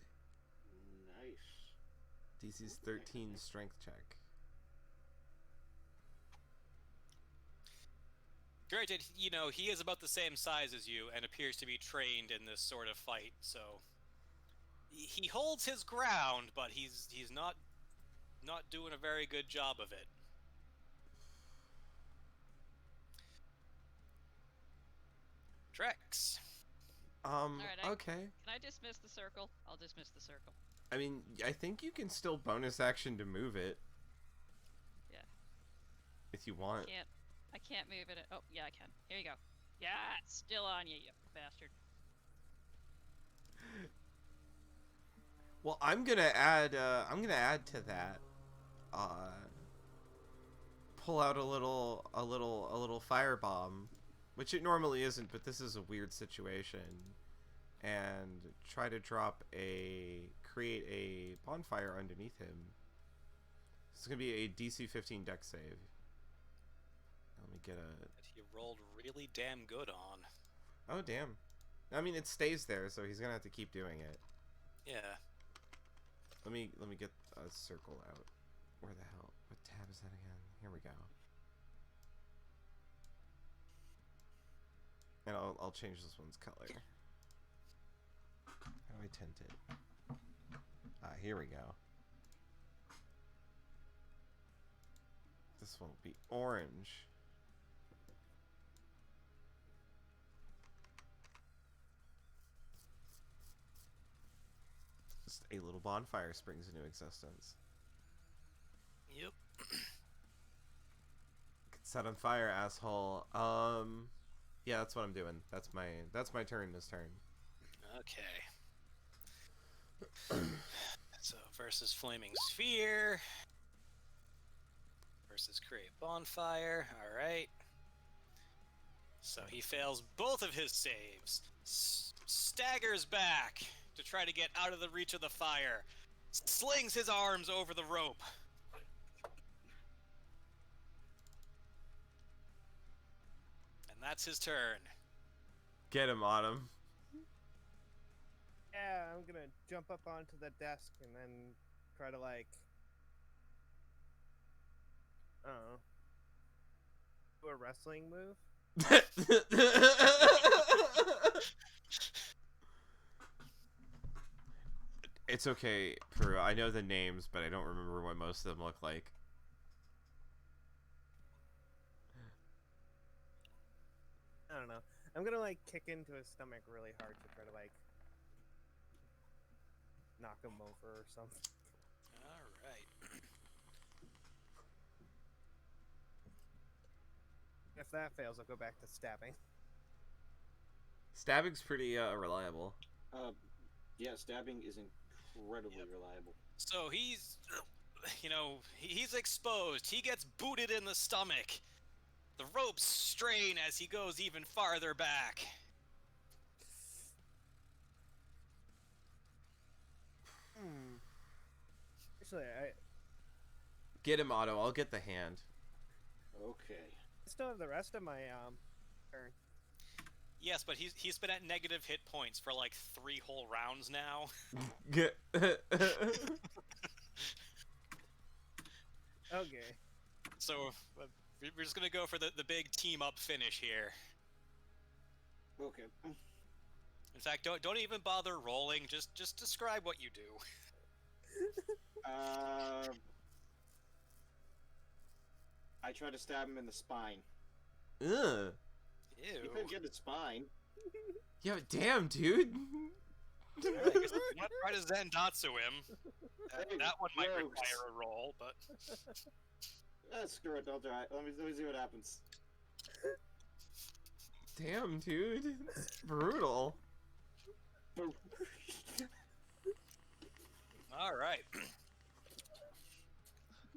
Nice. DC's 13 strength check. Granted, you know, he is about the same size as you and appears to be trained in this sort of fight, so he holds his ground, but he's not doing a very good job of it. Trex. Alright, Okay. Can I dismiss the circle? I'll dismiss the circle. I mean, I think you can still bonus action to move it. Yeah. If you want. I can't move it. Oh, yeah, I can. Here you go. Yeah, it's still on you, you bastard. Well, I'm gonna add to that. Pull out a little firebomb, which it normally isn't, but this is a weird situation, and try to create a bonfire underneath him. This is gonna be a DC 15 dex save. Let me get a. That he rolled really damn good on. Oh damn! I mean, it stays there, so he's gonna have to keep doing it. Yeah. Let me get a circle out. Where the hell? What tab is that again? Here we go. And I'll change this one's color. How do I tint it? Ah, here we go. This one will be orange. Just a little bonfire springs into existence. Yep. Set on fire, asshole. Yeah, that's what I'm doing. That's my turn this turn. Okay. So versus flaming sphere versus create bonfire. All right. So he fails both of his saves. Staggers back to try to get out of the reach of the fire. Slings his arms over the rope. And that's his turn. Get him, Autumn. Yeah, I'm gonna jump up onto the desk and then try to, like, I don't know, Do a wrestling move. It's okay, Peru. I know the names, but I don't remember what most of them look like. I don't know. I'm gonna like kick into his stomach really hard to try to like knock him over or something. All right. If that fails, I'll go back to stabbing. Stabbing's pretty reliable. Yeah, stabbing is incredibly reliable. So he's, he's exposed. He gets booted in the stomach. The ropes strain as he goes even farther back. Actually, I Get him, Otto. I'll get the hand. Okay. still have the rest of my turn. Yes, but he's been at negative hit points for like 3 whole rounds now. Okay. So we're just gonna go for the big team up finish here. Okay. In fact, don't even bother rolling. Just describe what you do. I try to stab him in the spine. Ugh. You Ew. could get the spine. Yo, damn, dude. Alright, I guess I'm gonna try to Zendatsu him. That one might Gross. require a roll, but Screw it. I'll try. Let me see what happens. Damn, dude. It's brutal. all right.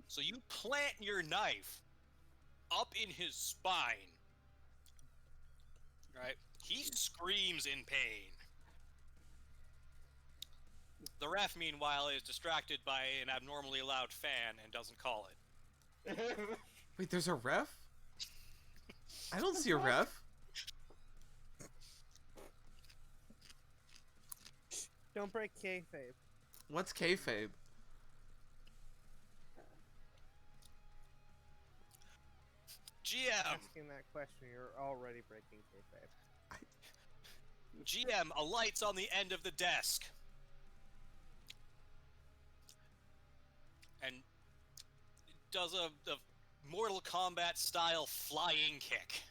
So you plant your knife up in his spine. Right? He screams in pain. The ref, meanwhile, is distracted by an abnormally loud fan and doesn't call it. Wait, there's a ref? I don't see a ref. Don't break kayfabe. What's kayfabe? GM! Asking that question, you're already breaking kayfabe. GM alights on the end of the desk. And does a Mortal Kombat style flying kick.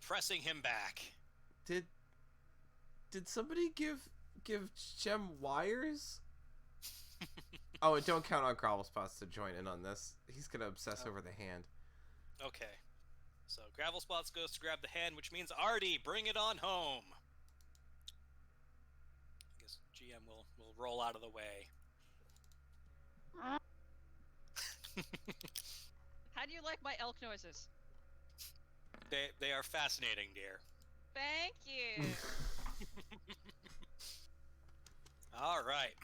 Pressing him back. Did somebody give Gem wires? Oh, and don't count on Grovel Spots to join in on this. He's gonna obsess over the hand. Okay. So Gravel Spots goes to grab the hand, which means Artie, bring it on home. I guess GM will roll out of the way. How do you like my elk noises? They are fascinating, dear. Thank you. All right.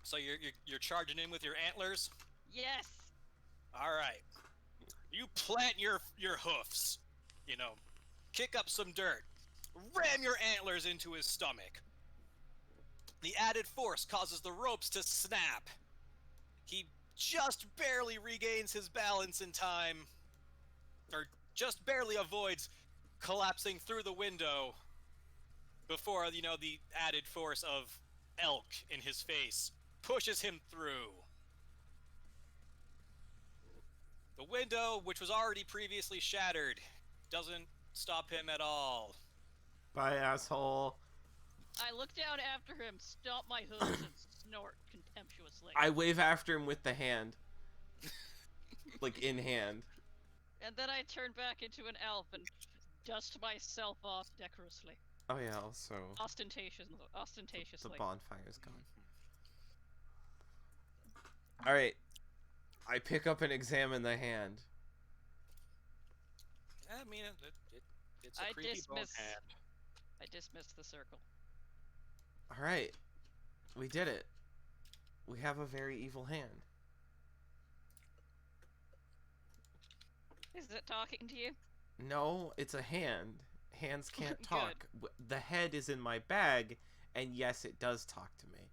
So you're charging in with your antlers. Yes. All right. You plant your hoofs. Kick up some dirt. Ram your antlers into his stomach. The added force causes the ropes to snap. He just barely regains his balance in time, or just barely avoids collapsing through the window before, the added force of elk in his face pushes him through. The window, which was already previously shattered, doesn't stop him at all. Bye, asshole. I look down after him, stomp my hooves, and snort contemptuously. I wave after him with the hand. Like, in hand. And then I turn back into an elf and dust myself off decorously. Oh yeah, also Ostentatiously. the bonfire's gone. Alright. I pick up and examine the hand. I mean, it's a creepy bone hand. I dismiss the circle. Alright. We did it. We have a very evil hand. Is it talking to you? No, it's a hand. Hands can't talk. The head is in my bag, and yes, it does talk to me.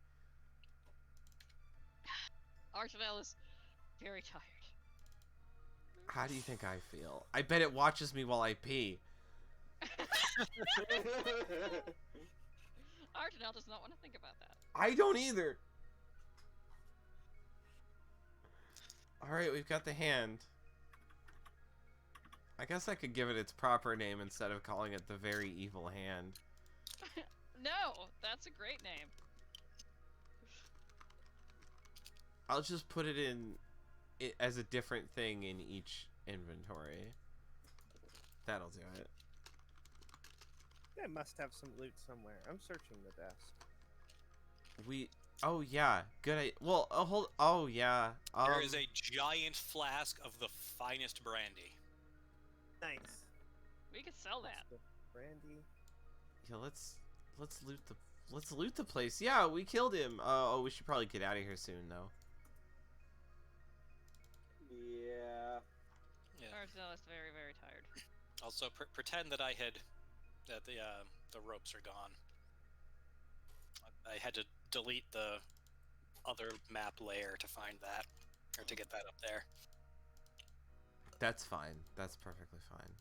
Archibald is very tired. How do you think I feel? I bet it watches me while I pee. Ardenel does not want to think about that. I don't either. Alright, we've got the hand. I guess I could give it its proper name instead of calling it the Very Evil Hand. No, that's a great name. I'll just put it in it as a different thing in each inventory. That'll do it. I must have some loot somewhere. I'm searching the desk. Oh yeah, good. Well, hold. Oh yeah. There is a giant flask of the finest brandy. Nice. We could sell that. The brandy. Yeah, let's loot the place. Yeah, we killed him. Oh, we should probably get out of here soon though. Yeah. Yeah. Ardenel is very, very tired. Also, pretend that the ropes are gone. I had to delete the other map layer to find that, or to get that up there. That's fine. That's perfectly fine.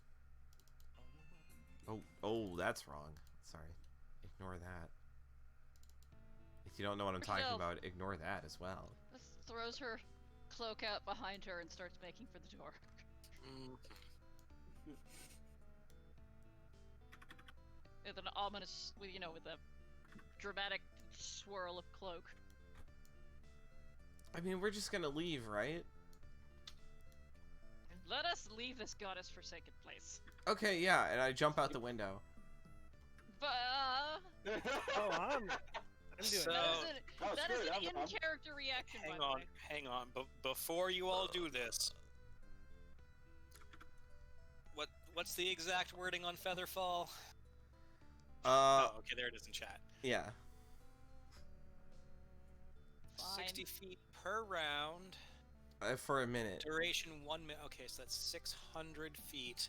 Oh, that's wrong. Sorry. Ignore that. If you don't know what I'm talking about, ignore that as well. Just throws her cloak out behind her and starts making for the door. With an ominous, with a dramatic swirl of cloak. I mean, we're just gonna leave, right? Let us leave this goddess-forsaken place. Okay, yeah, and I jump out the window. But Oh, I'm doing So- that is an I'm- in-character reaction. by the way. Hang on. Before you all do this, what's the exact wording on Featherfall? Oh, okay, there it is in chat. Yeah. Fine. 60 feet per round. For a minute. Duration 1 minute. Okay, so that's 600 feet.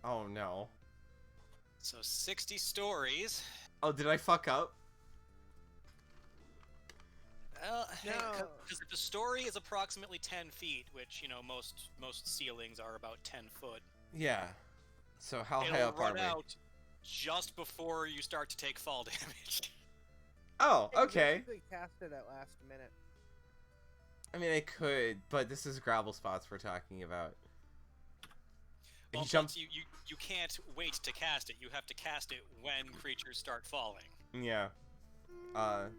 Oh no. So 60 stories. Oh, did I fuck up? Well, No. because if the story is approximately 10 feet, which most ceilings are about 10 foot, Yeah. So how high it'll up are run we? out just before you start to take fall damage. Oh, Hey, you okay. basically cast it at last minute. I mean, I could, but this is gravel spots we're talking about. Well, He jumps. you can't wait to cast it. You have to cast it when creatures start falling. Yeah.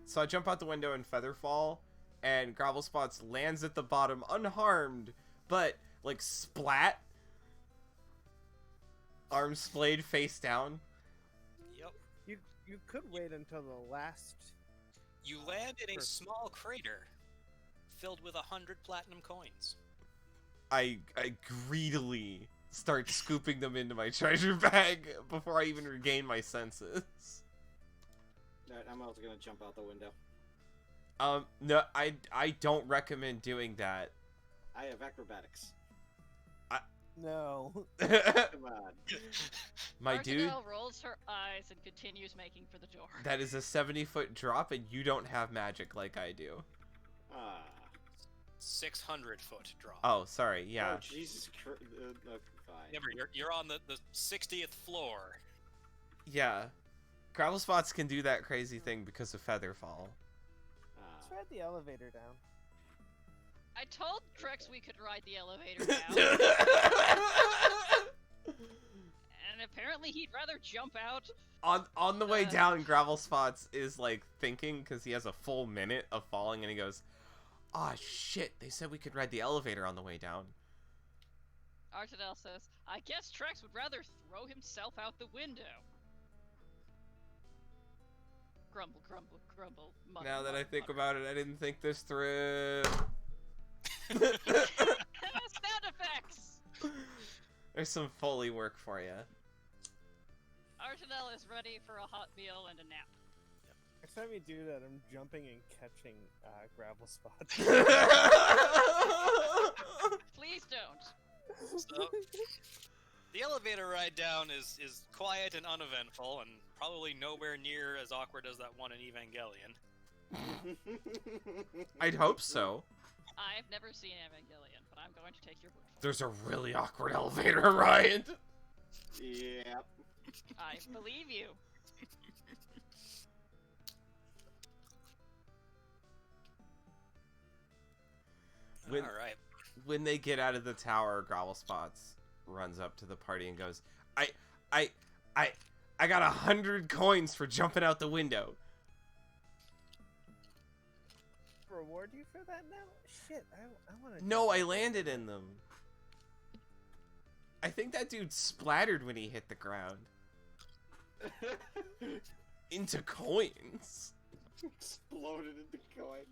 So I jump out the window in Featherfall, and gravel spots lands at the bottom unharmed, but like splat. Arms splayed face down. Yep. You could wait until the last. You land in a Perfect. small crater filled with 100 platinum coins. I greedily start scooping them into my treasure bag before I even regain my senses. Alright, I'm also gonna jump out the window. No, I don't recommend doing that. I have acrobatics. No. Come on. My dude, Ardenel rolls her eyes and continues making for the door. that is a 70-foot drop, and you don't have magic like I do. Ah. 600 foot drop. Oh, sorry, yeah. Oh, Jesus Christ. Fine. Remember, you're on the 60th floor. Yeah. Gravel spots can do that crazy thing because of Featherfall. Let's ride the elevator down. I told Trex we could ride the elevator down, and apparently he'd rather jump out. on the way down, Gravel Spots is like thinking because he has a full minute of falling, and he goes, "Ah, shit! They said we could ride the elevator on the way down." Ardenel says, I guess Trex would rather throw himself out the window. Grumble, grumble, grumble. Mutter, Now that I mutter, think mutter. about it, I didn't think this through. Sound effects! There's some Foley work for you. Ardenel is ready for a hot meal and a nap. Next time you do that, I'm jumping and catching gravel spots. Please don't. So, the elevator ride down is quiet and uneventful, and probably nowhere near as awkward as that one in Evangelion. I'd hope so. I I've never seen Evangelion, but I'm going to take your word for There's a really awkward elevator, Ryan. Yep. it. I believe you. When, All right. when they get out of the tower, Growlspots runs up to the party and goes, I got 100 coins for jumping out the window. Reward you for that now? Shit, I want to. No, I landed in them. I think that dude splattered when he hit the ground. Into coins. Exploded into coins.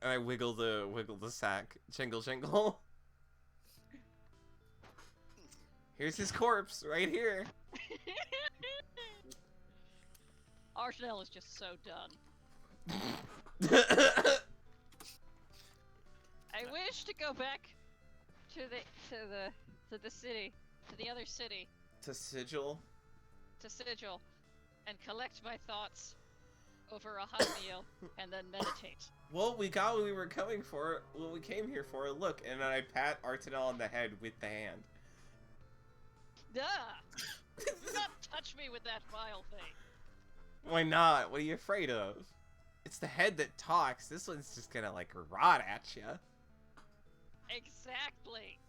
And I wiggle the sack. Jingle, jingle. Here's his corpse, right here. Archdale is just so done. I wish to go back to the city, to the other city, To Sigil. to Sigil, and collect my thoughts over a hot meal, and then meditate. Well, we got what we were coming for. What we came here for. Look, and then I pat Artanel on the head with the hand. Duh! Do not touch me with that vile thing. Why not? What are you afraid of? It's the head that talks. This one's just gonna like rot at you. Exactly.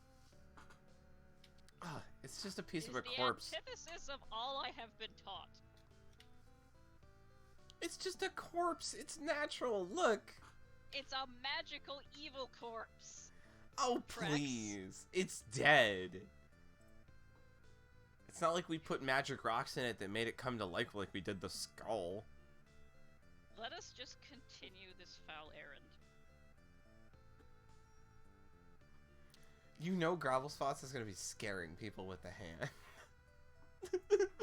It's just a piece It of is a the corpse. antithesis of all I have been taught. It's just a corpse. It's natural. Look. It's a magical evil corpse. Oh, Rex. please. It's dead. It's not like we put magic rocks in it that made it come to life like we did the skull. Let us just continue this foul errand. You know Gravelspots is going to be scaring people with the hand.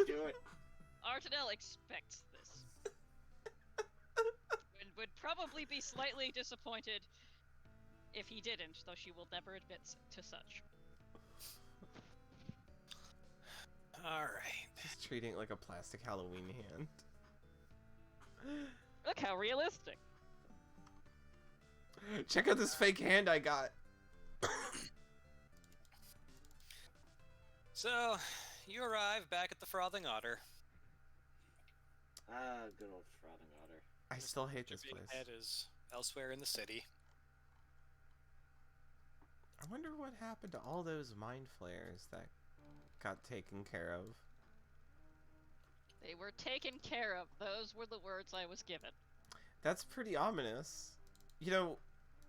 Do it. Artanel expects this. And would probably be slightly disappointed if he didn't, though she will never admit to such. Alright. Just treating it like a plastic Halloween hand. Look how realistic. Check out this fake hand I got. So, you arrive back at the Frothing Otter. Ah, good old Frothing Otter. I still hate this Your big place. head is elsewhere in the city. I wonder what happened to all those mind flares that got taken care of. They were taken care of. Those were the words I was given. That's pretty ominous. You know,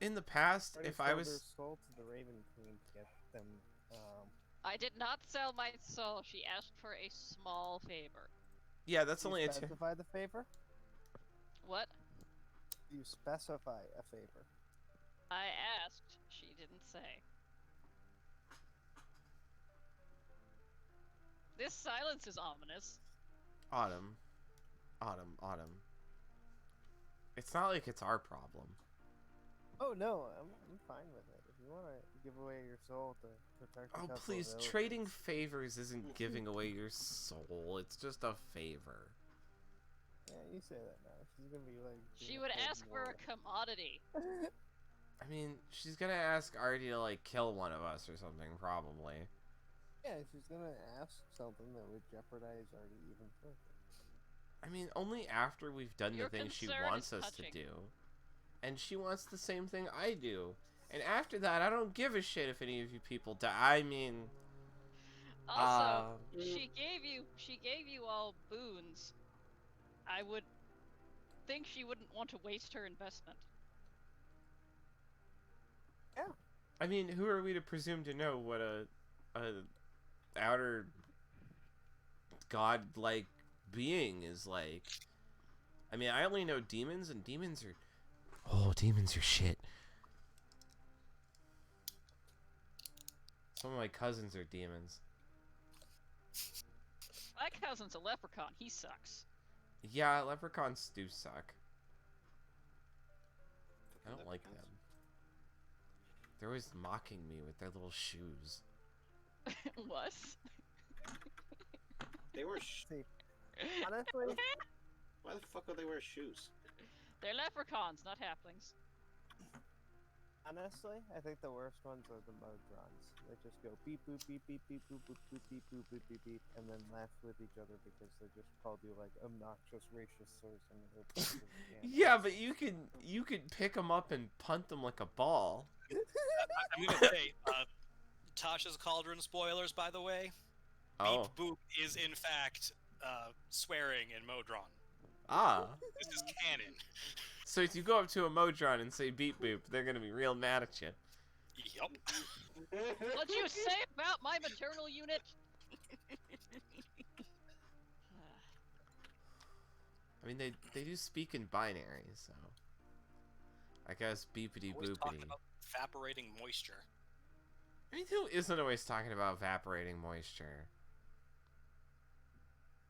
in the past, Already if I sold was... their soul to the Raven Queen to get them. I did not sell my soul. She asked for a small favor. Yeah, that's only you a... specify the favor? What? You specify a favor. I asked. She didn't say. This silence is ominous. Autumn. Autumn, autumn. It's not like it's our problem. Oh no, I'm fine with it. If you want to give away your soul to protect the Oh, Temple please, of trading favors isn't giving away your soul. It's just a favor. Yeah, you say that now. She's gonna be like. She would ask for a commodity. I mean, she's gonna ask Artie to, like, kill one of us or something, probably. Yeah, she's gonna ask something that would jeopardize Artie even further. I mean, only after we've done Your the thing she concern wants is us to touching. do. And she wants the same thing I do. And after that, I don't give a shit if any of you people die. I mean... Also, she gave you all boons. I would think she wouldn't want to waste her investment. I mean, who are we to presume to know what a outer god-like being is like? I mean, I only know demons, and demons are... Oh, demons are shit. Some of my cousins are demons. My cousin's a leprechaun. He sucks. Yeah, leprechauns do suck. I don't like them. They're always mocking me with their little shoes. What? They wear See, honestly, Why the fuck would they wear shoes? They're leprechauns, not halflings. Honestly, I think the worst ones are the Modrons. They just go beep boop beep beep beep boop boop boop beep boop beep beep beep, and then laugh with each other because they just called you like obnoxious racist slurs in their places. Yeah, but you could pick them up and punt them like a ball. I'm gonna say, Tasha's Cauldron spoilers, by the way. Oh. Beep boop is in fact swearing in Modron. Ah. This is canon. So if you go up to a Modron and say beep boop, they're gonna be real mad at you. Yup. What'd you say about my maternal unit? I mean, they do speak in binary, so I guess beepity Always talking boopity. about evaporating moisture. I mean, who isn't always talking about evaporating moisture?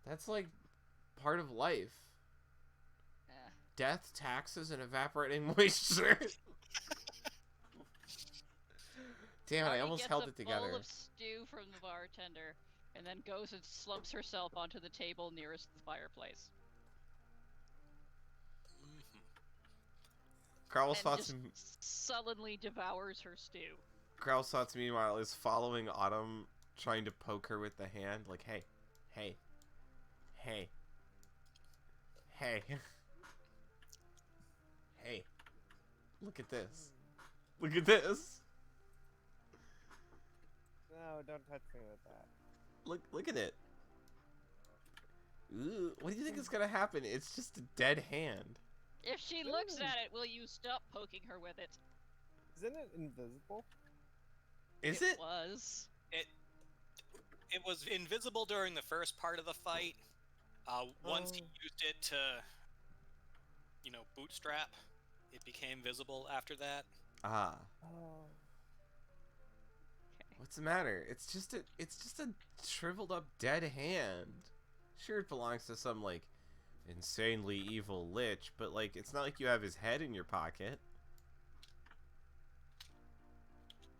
That's like part of life. Death, taxes, and evaporating moisture. Damn it, I almost held it together. Gets a bowl of stew from the bartender, and then goes and slumps herself onto the table nearest the fireplace. Growlspots sullenly devours her stew. Growlspots, meanwhile, is following Autumn, trying to poke her with the hand, like, hey, hey, hey, hey, hey, look at this. Look at this. No, don't touch me with that. Look at it. Ooh, what do you think is gonna happen? It's just a dead hand. If she looks at it, will you stop poking her with it? Isn't it invisible? Is it? It was. It was invisible during the first part of the fight. Once he used it to, bootstrap, it became visible after that. Ah. Oh. What's the matter? It's just a shriveled up dead hand. Sure, it belongs to some like insanely evil lich, but like it's not like you have his head in your pocket.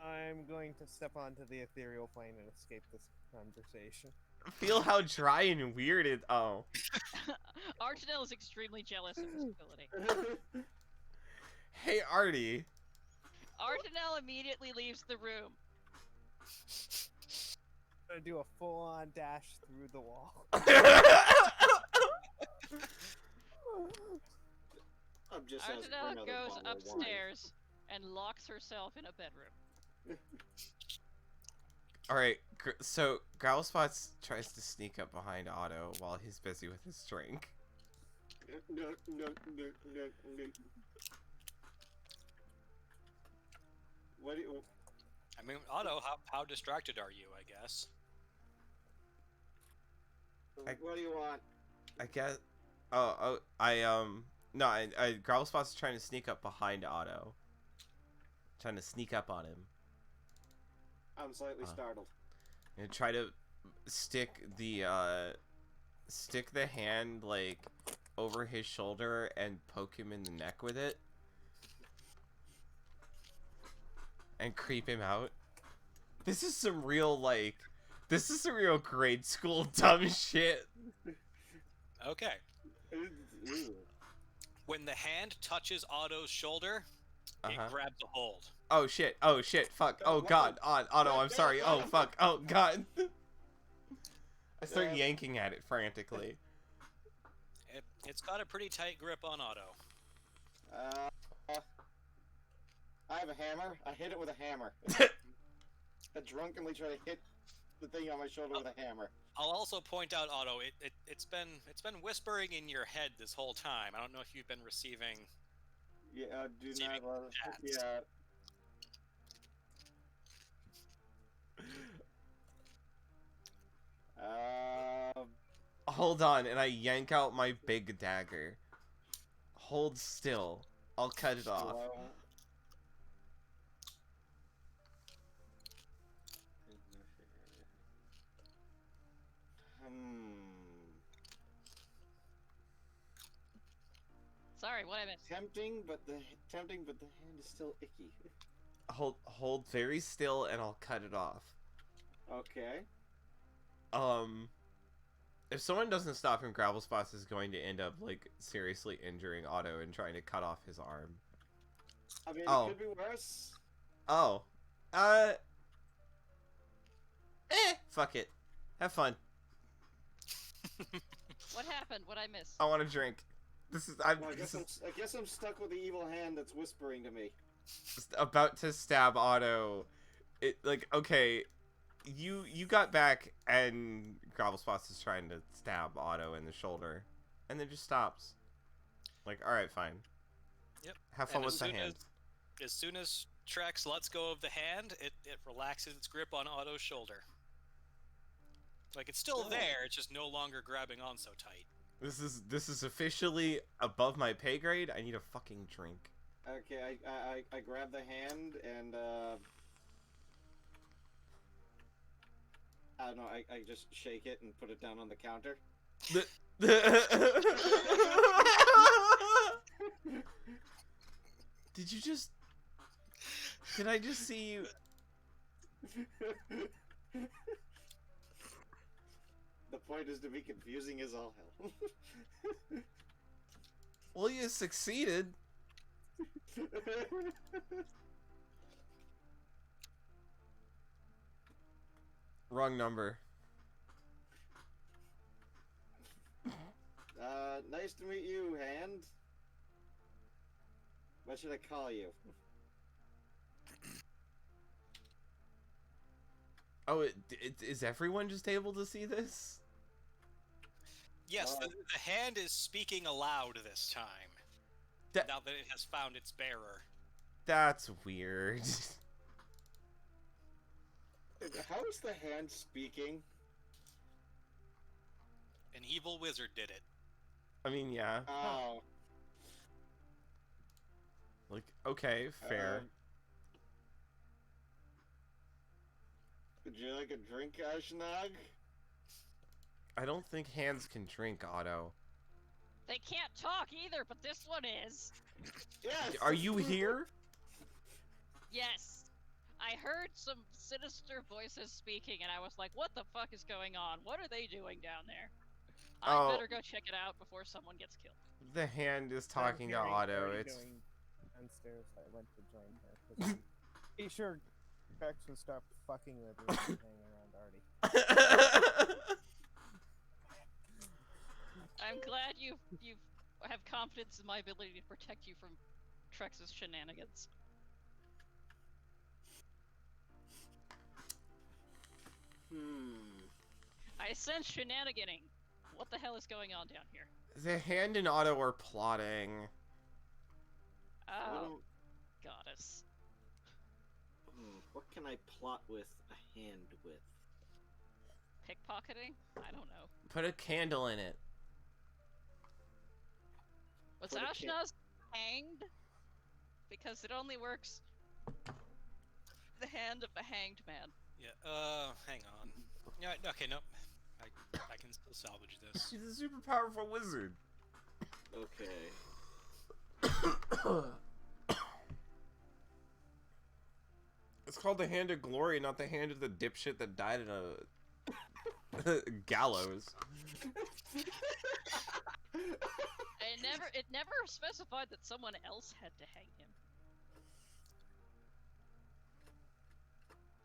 I'm going to step onto the ethereal plane and escape this conversation. Feel how dry and weird it. Oh. Archdale is extremely jealous of this ability. Hey, Artie. Archdale immediately leaves the room. I'm gonna do a full-on dash through the wall. I'm just Archdale goes upstairs and locks herself in a bedroom. Alright, so Growlspots tries to sneak up behind Otto while he's busy with his drink. No. What do you... I mean, Otto, how distracted are you, I guess? What do you want? I guess... No, Growlspots is trying to sneak up behind Otto. Trying to sneak up on him. I'm slightly startled. And try to stick the hand, like, over his shoulder and poke him in the neck with it. And creep him out. This is some real, like... This is some real grade school dumb shit. Okay. When the hand touches Otto's shoulder, it grabs a hold. Oh shit, fuck, oh god, Otto, I'm sorry, oh fuck, oh god. I start yanking at it frantically. It's got a pretty tight grip on Otto. I have a hammer. I hit it with a hammer. I drunkenly try to hit the thing on my shoulder with a hammer. I'll also point out, Otto, it's been whispering in your head this whole time. I don't know if you've been receiving. Yeah, do not love it. Yeah. Hold on, and I yank out my big dagger. Hold still. I'll cut it off. Sorry, what I missed. Tempting, but the hand is still icky. Hold very still, and I'll cut it off. Okay. If someone doesn't stop him, Growlspots is going to end up, like, seriously injuring Otto and trying to cut off his arm. I mean, Oh. it could be worse. Oh. Fuck it. Have fun. What happened? What I missed? I want to drink. This is Well, I guess I'm stuck with the evil hand that's whispering to me. just about to stab Otto. It like okay, you got back and Gravelspots is trying to stab Otto in the shoulder, and then just stops. Like, all right, fine. Yep. Have fun And with the hand. As soon as Trex lets go of the hand, it relaxes its grip on Otto's shoulder. Like, it's still there, it's just no longer grabbing on so tight. This is officially above my pay grade. I need a fucking drink. Okay, I grab the hand and I don't know. I just shake it and put it down on the counter. Did you just? Can I just see you? The point is to be confusing as all hell. Well, you succeeded. Wrong number. Nice to meet you, hand. What should I call you? Oh, is everyone just able to see this? Yes, the hand is speaking aloud this time. Now that it has found its bearer. That's weird. How is the hand speaking? An evil wizard did it. I mean, yeah. Oh. Like, okay, fair. Would you like a drink, Ashnog? I don't think hands can drink, Otto. They can't talk either, but this one is. Yes! Are you here? Yes. I heard some sinister voices speaking, and I was like, what the fuck is going on? What are they doing down there? I better go check it out before someone gets killed. The hand is talking to Otto. It's going downstairs. I went to join her. Be sure Bex will stop fucking with her and hanging around Artie. I'm glad you have confidence in my ability to protect you from Trex's shenanigans. I sense shenaniganing. What the hell is going on down here? the hand and Otto are plotting. Oh, goddess. What can I plot with a hand with? Pickpocketing? I don't know. Put a candle in it. Was Put a Ashnaz hanged? Because it only works the hand of a hanged man. Yeah, hang on. Yeah, okay, no. I can still salvage this. She's a super powerful wizard. Okay. It's called the Hand of Glory, not the hand of the dipshit that died in a gallows. It never specified that someone else had to hang him.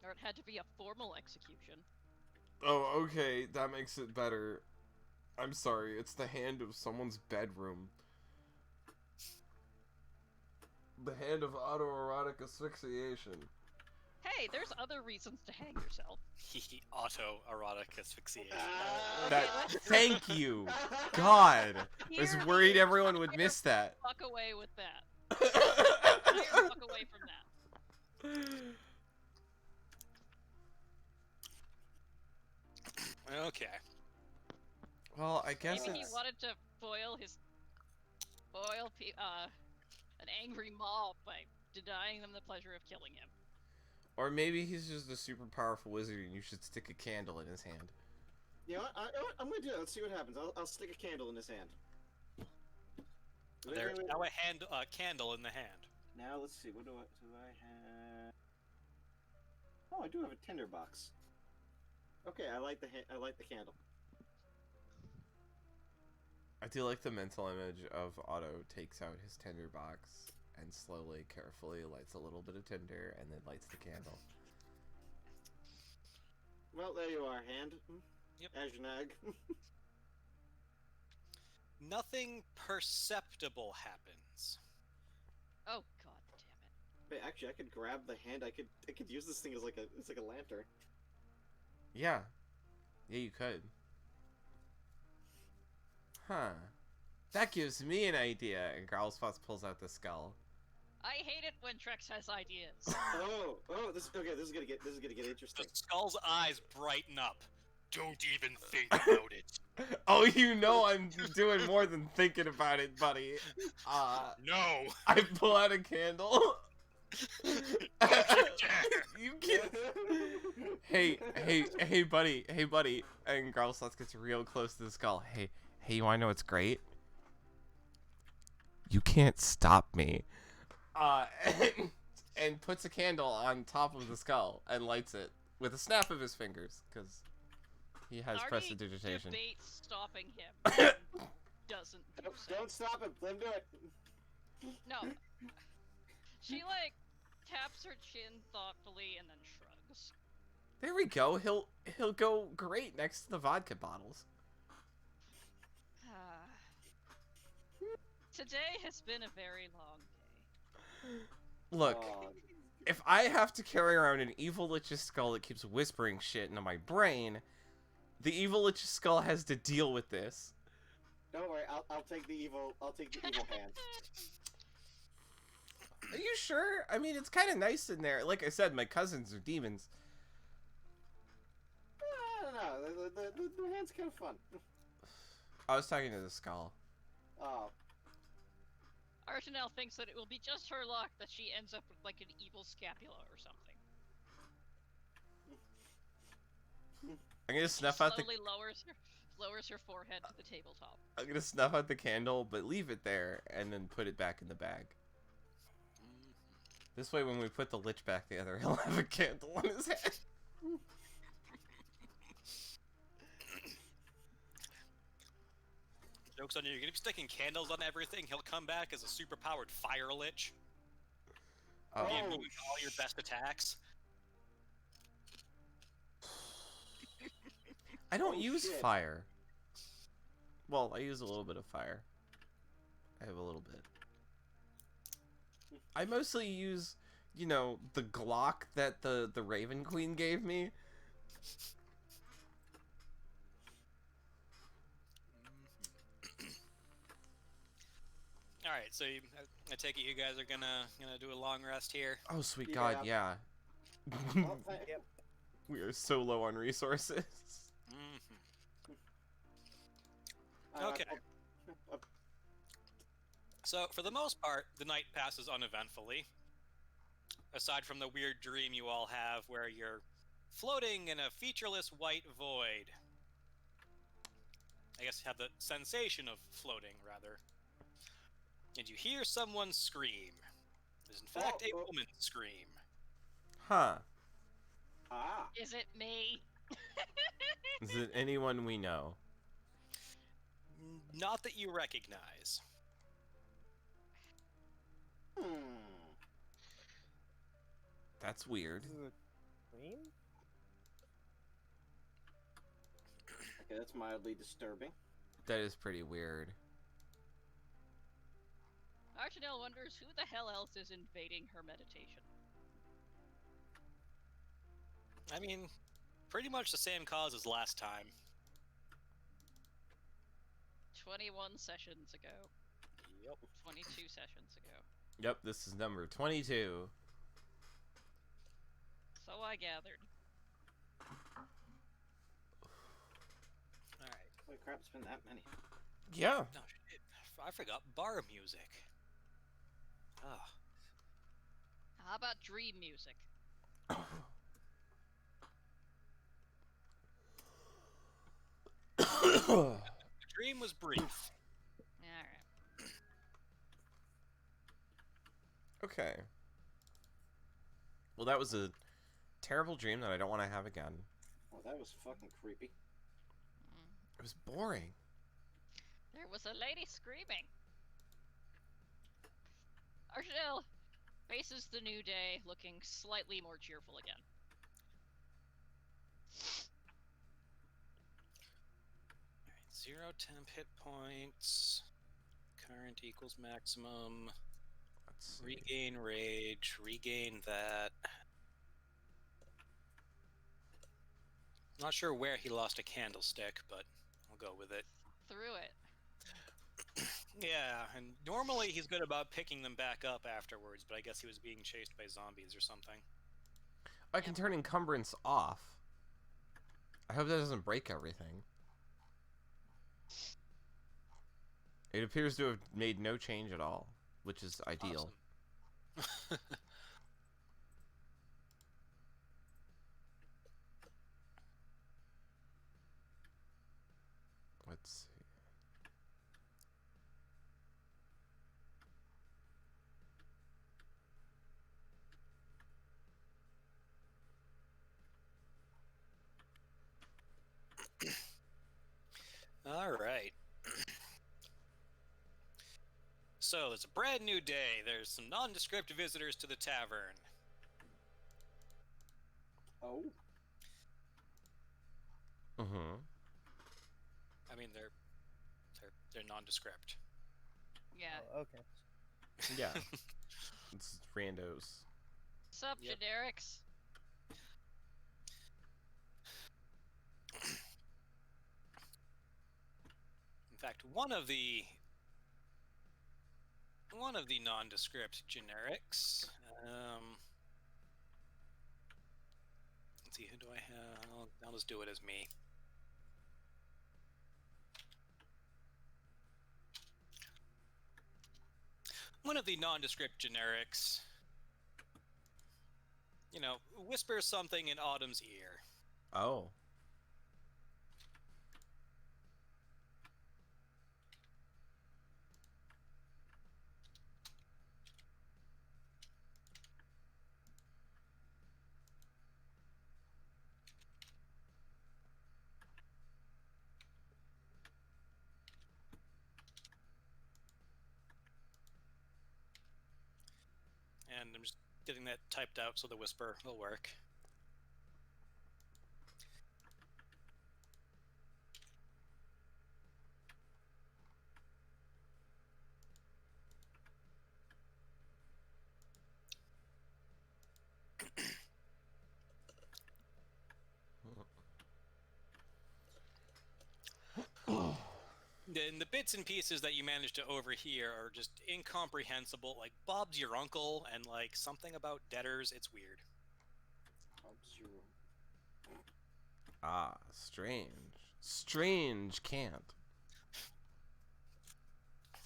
Or it had to be a formal execution. Oh, okay, that makes it better. I'm sorry, it's the hand of someone's bedroom. The hand of autoerotic asphyxiation. Hey, there's other reasons to hang yourself. Autoerotic asphyxiation. That. Thank you, God. I was Here worried the everyone would entire miss that. Fuck away with that. Fuck away from that. Okay. Well, I guess Maybe he it's. wanted to foil an angry mob by denying them the pleasure of killing him. Or maybe he's just a super powerful wizard and you should stick a candle in his hand. You know what? I'm gonna do it. Let's see what happens. I'll stick a candle in his hand. There's now a candle in the hand. Now let's see. What do I have? Oh, I do have a tinderbox. Okay, I like the candle. I do like the mental image of Otto takes out his tinderbox and slowly, carefully lights a little bit of tinder and then lights the candle. Well, there you are, hand. Yep. Ajnag. Nothing perceptible happens. Oh god damn it. Wait, actually, I could grab the hand. I could use this thing as like a lantern. Yeah. Yeah, you could. Huh. That gives me an idea. And Growlspots pulls out the skull. I hate it when Trex has ideas. This is gonna get The interesting. skull's eyes brighten up. Don't even think about it. Oh, you know I'm doing more than thinking about it, buddy. No. I pull out a candle. You can't. Hey, buddy. And Growlspots gets real close to the skull. Hey, you wanna know what's great? You can't stop me. And puts a candle on top of the skull and lights it with a snap of his fingers, because he has Artie prestidigitation. debates stopping him. Doesn't do so. Don't stop him. Let him do it. No. She like taps her chin thoughtfully and then shrugs. There we go. He'll go great next to the vodka bottles. Today has been a very long day. Look, Aw, if I have to carry around an evil lich's skull that keeps whispering shit into my brain, the evil lich's skull has to deal with this. don't worry. I'll take the evil. I'll take the evil hand. Are you sure? I mean, it's kind of nice in there. Like I said, my cousins are demons. I don't know. The hand's kind of fun. I was talking to the skull. Oh. Artanel thinks that it will be just her luck that she ends up with like an evil scapula or something. I'm gonna snuff out the. Slowly lowers her forehead to the tabletop. I'm gonna snuff out the candle, but leave it there, and then put it back in the bag. This way, when we put the lich back together, he'll have a candle on his head. Joke's on you. You're gonna be sticking candles on everything. He'll come back as a superpowered fire lich. Oh. Be immune to all your best attacks. I don't Oh, use shit. fire. Well, I use a little bit of fire. I have a little bit. I mostly use, you know, the Glock that the Raven Queen gave me. All right, so I take it you guys are gonna do a long rest here. Oh, sweet God, yeah. Well, yep. We are so low on resources. Okay. So for the most part, the night passes uneventfully. Aside from the weird dream you all have, where you're floating in a featureless white void. I guess you have the sensation of floating, rather. And you hear someone scream. It is in fact a Oh. woman's scream. Huh. Ah. Is it me? Is it anyone we know? Not that you recognize. That's weird. This is a dream? Okay, that's mildly disturbing. That is pretty weird. Artanel wonders who the hell else is invading her meditation. I mean, pretty much the same cause as last time. 21 sessions ago. Yep. 22 sessions ago. Yep, this is number 22. So I gathered. Alright. Holy crap, it's been that many. Yeah. No, shit. I forgot bar music. Ah. How about dream music? The dream was brief. Alright. Okay. Well, that was a terrible dream that I don't want to have again. Oh, that was fucking creepy. It was boring. There was a lady screaming. Archdale faces the new day looking slightly more cheerful again. Alright, 0 temp hit points. Current equals maximum. Let's see. Regain rage. Regain that. Not sure where he lost a candlestick, but I'll go with it. Through it. Yeah, and normally he's good about picking them back up afterwards, but I guess he was being chased by zombies or something. I can turn encumbrance off. I hope that doesn't break everything. It appears to have made no change at all, which is ideal. Awesome. Let's see. All right. So it's a brand new day. There's some nondescript visitors to the tavern. Oh, Mm-hmm. I mean, they're nondescript. Yeah. Oh, okay. Yeah. It's randos. Sup, Yep. generics? In fact, one of the nondescript generics. Let's see, who do I have? I'll just do it as me. One of the nondescript generics, you know, whispers something in Autumn's ear. Oh. And I'm just getting that typed out so the whisper will work. And the bits and pieces that you manage to overhear are just incomprehensible. Like, Bob's your uncle, and like something about debtors. It's weird. Ah, strange. Strange can't.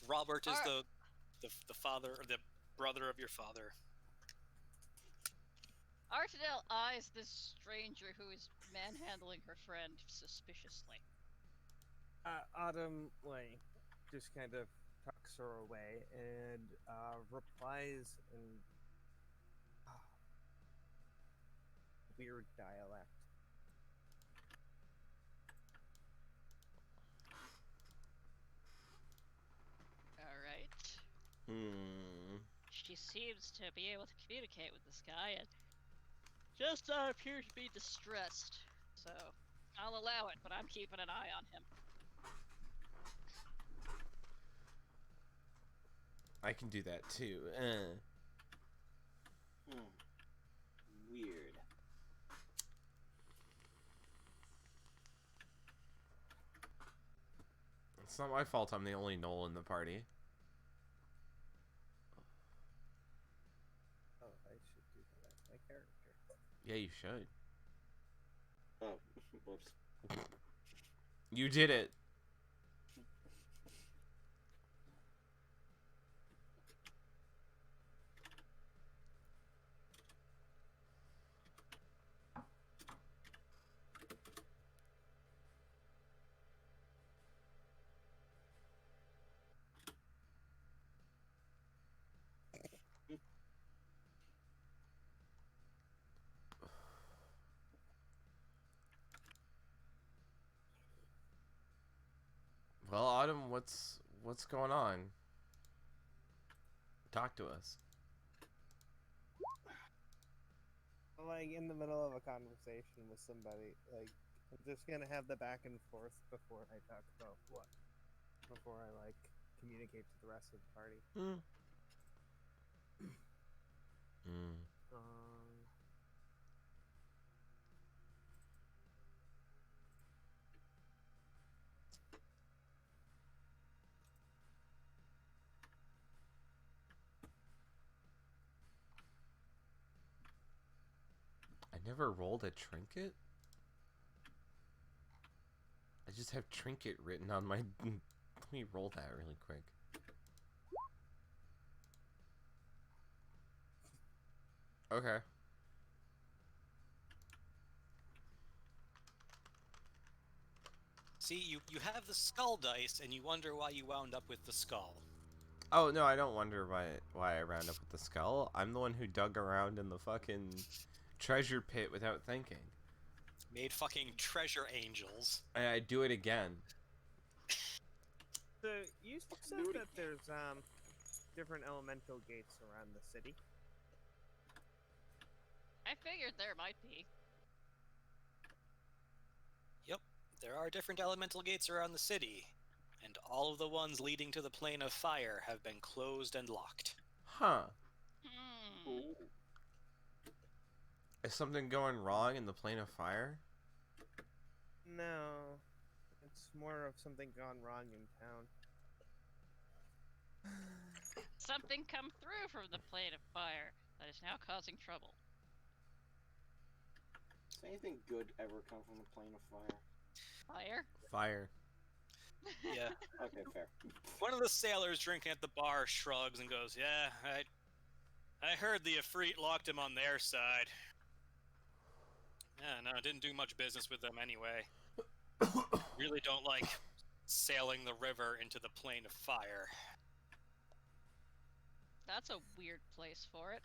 Robert is Ar- the father, or the brother of your father. Archdale eyes this stranger who is manhandling her friend suspiciously. Autumn, like, just kind of tucks her away and replies in weird dialect. Alright. She seems to be able to communicate with this guy and just appears to be distressed. So, I'll allow it, but I'm keeping an eye on him. I can do that too. Weird. It's not my fault I'm the only Knoll in the party. Oh, I should do that as my character. Yeah, you should. Oh, whoops. You did it. Well, Autumn, what's going on? Talk to us. Like in the middle of a conversation with somebody, like I'm just gonna have the back and forth before I talk about what, before I like communicate to the rest of the party. Mm. I never rolled a trinket? I just have trinket written on my... Let me roll that really quick. Okay. See, you have the skull dice, and you wonder why you wound up with the skull. Oh, no, I don't wonder why I round up with the skull. I'm the one who dug around in the fucking treasure pit without thinking. Made fucking treasure angels. And I do it again. So you said that there's different elemental gates around the city. I figured there might be. Yep, there are different elemental gates around the city, and all of the ones leading to the plane of fire have been closed and locked. Huh. Hmm. Ooh. Is something going wrong in the plane of fire? No, it's more of something gone wrong in town. Something come through from the plane of fire that is now causing trouble. Does anything good ever come from the plane of fire? Fire? Fire. Yeah. Okay, fair. One of the sailors drinking at the bar shrugs and goes, "Yeah, I heard the Ifrit locked him on their side. Yeah, no, I didn't do much business with them anyway. Really don't like sailing the river into the plane of fire." That's a weird place for it.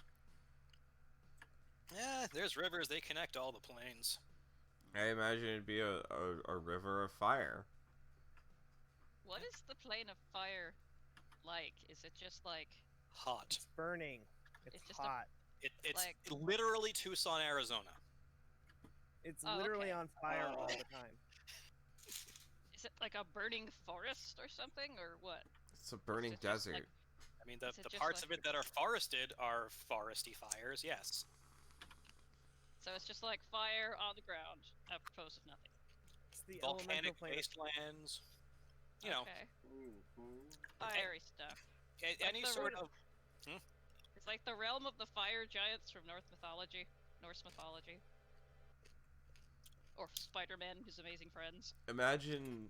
Yeah, there's rivers, they connect all the planes. I imagine it'd be a river of fire. What is the plane of fire like? Is it just like... Hot. It's burning. It's It's just a- hot. It's Like- literally Tucson, Arizona. It's Oh, literally okay. on fire all the time. Is it like a burning forest or something, or what? It's a burning it just, desert. like- I mean, Is it the just parts like- of it that are forested are foresty fires, yes. So it's just like fire on the ground, opposed to nothing. It's the elemental Volcanic plane. wastelands. You know, Okay. Mm-hmm. Fiery stuff. any the sort root- of... It's like the realm of the fire giants from Norse mythology. Or Spider-Man, his amazing friends. Imagine...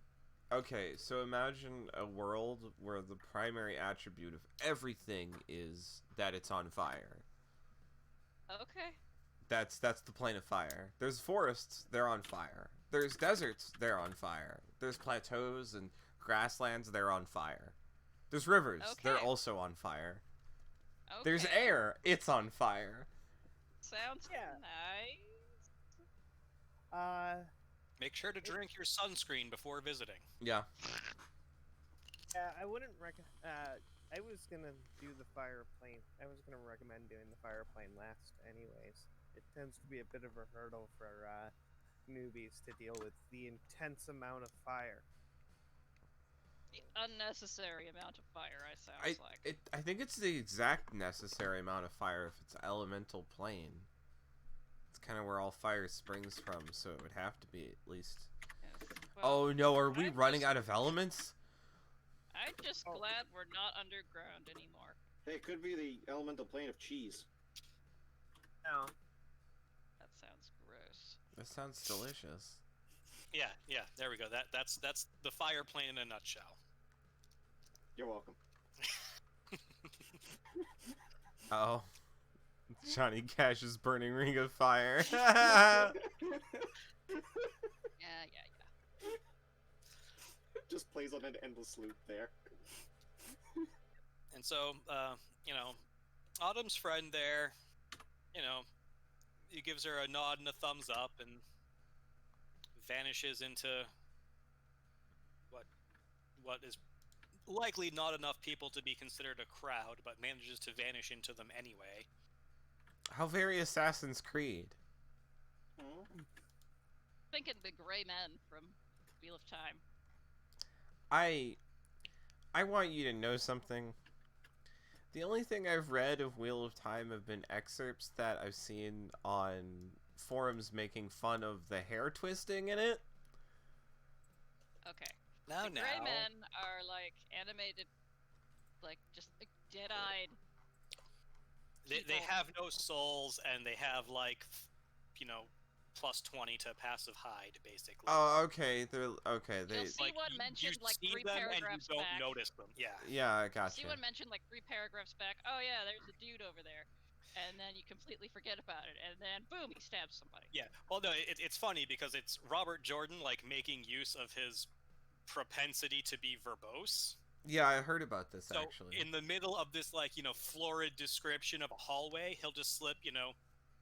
Okay, so imagine a world where the primary attribute of everything is that it's on fire. Okay. That's the plane of fire. There's forests, they're on fire. There's deserts, they're on fire. There's plateaus and grasslands, they're on fire. There's rivers, they're Okay. also on fire. Okay. There's air, it's on fire. Sounds Yeah. nice. Make sure to drink your sunscreen before visiting. Yeah. I wouldn't I was gonna do the fire plane. I was gonna recommend doing the fire plane last, anyways. It tends to be a bit of a hurdle for newbies to deal with the intense amount of fire. The unnecessary amount of fire, sounds like. I think it's the exact necessary amount of fire if it's elemental plane. It's kind of where all fire springs from, so it would have to be at least. Yes. Well, Oh no, are we I'm running just- out of elements? I'm just Oh. glad we're not underground anymore. Hey, it could be the elemental plane of cheese. No. That sounds gross. That sounds delicious. Yeah, there we go. That's the fire plane in a nutshell. You're welcome. Oh. Johnny Cash's burning ring of fire. Yeah. Just plays on an endless loop there. And so, Autumn's friend there, he gives her a nod and a thumbs up and vanishes into what is likely not enough people to be considered a crowd, but manages to vanish into them anyway. How very Assassin's Creed. Hmm? Thinking the Gray Men from Wheel of Time. I want you to know something. The only thing I've read of Wheel of Time have been excerpts that I've seen on forums making fun of the hair twisting in it. Okay. Now, The Gray Men are like animated, like just like dead-eyed. They people. have no souls, and they have like, you know, plus 20 to passive hide, basically. Oh, okay. They're okay. They You'll see one you mentioned like see 3 them and you paragraphs don't back. notice them. Yeah. yeah, I You see gotcha. one mentioned like 3 paragraphs back. Oh yeah, there's a dude over there, and then you completely forget about it, and then boom, he stabs somebody. Yeah. Well, no, it's funny because it's Robert Jordan like making use of his propensity to be verbose. Yeah, I heard about this So actually. in the middle of this like, you know, florid description of a hallway, he'll just slip, you know,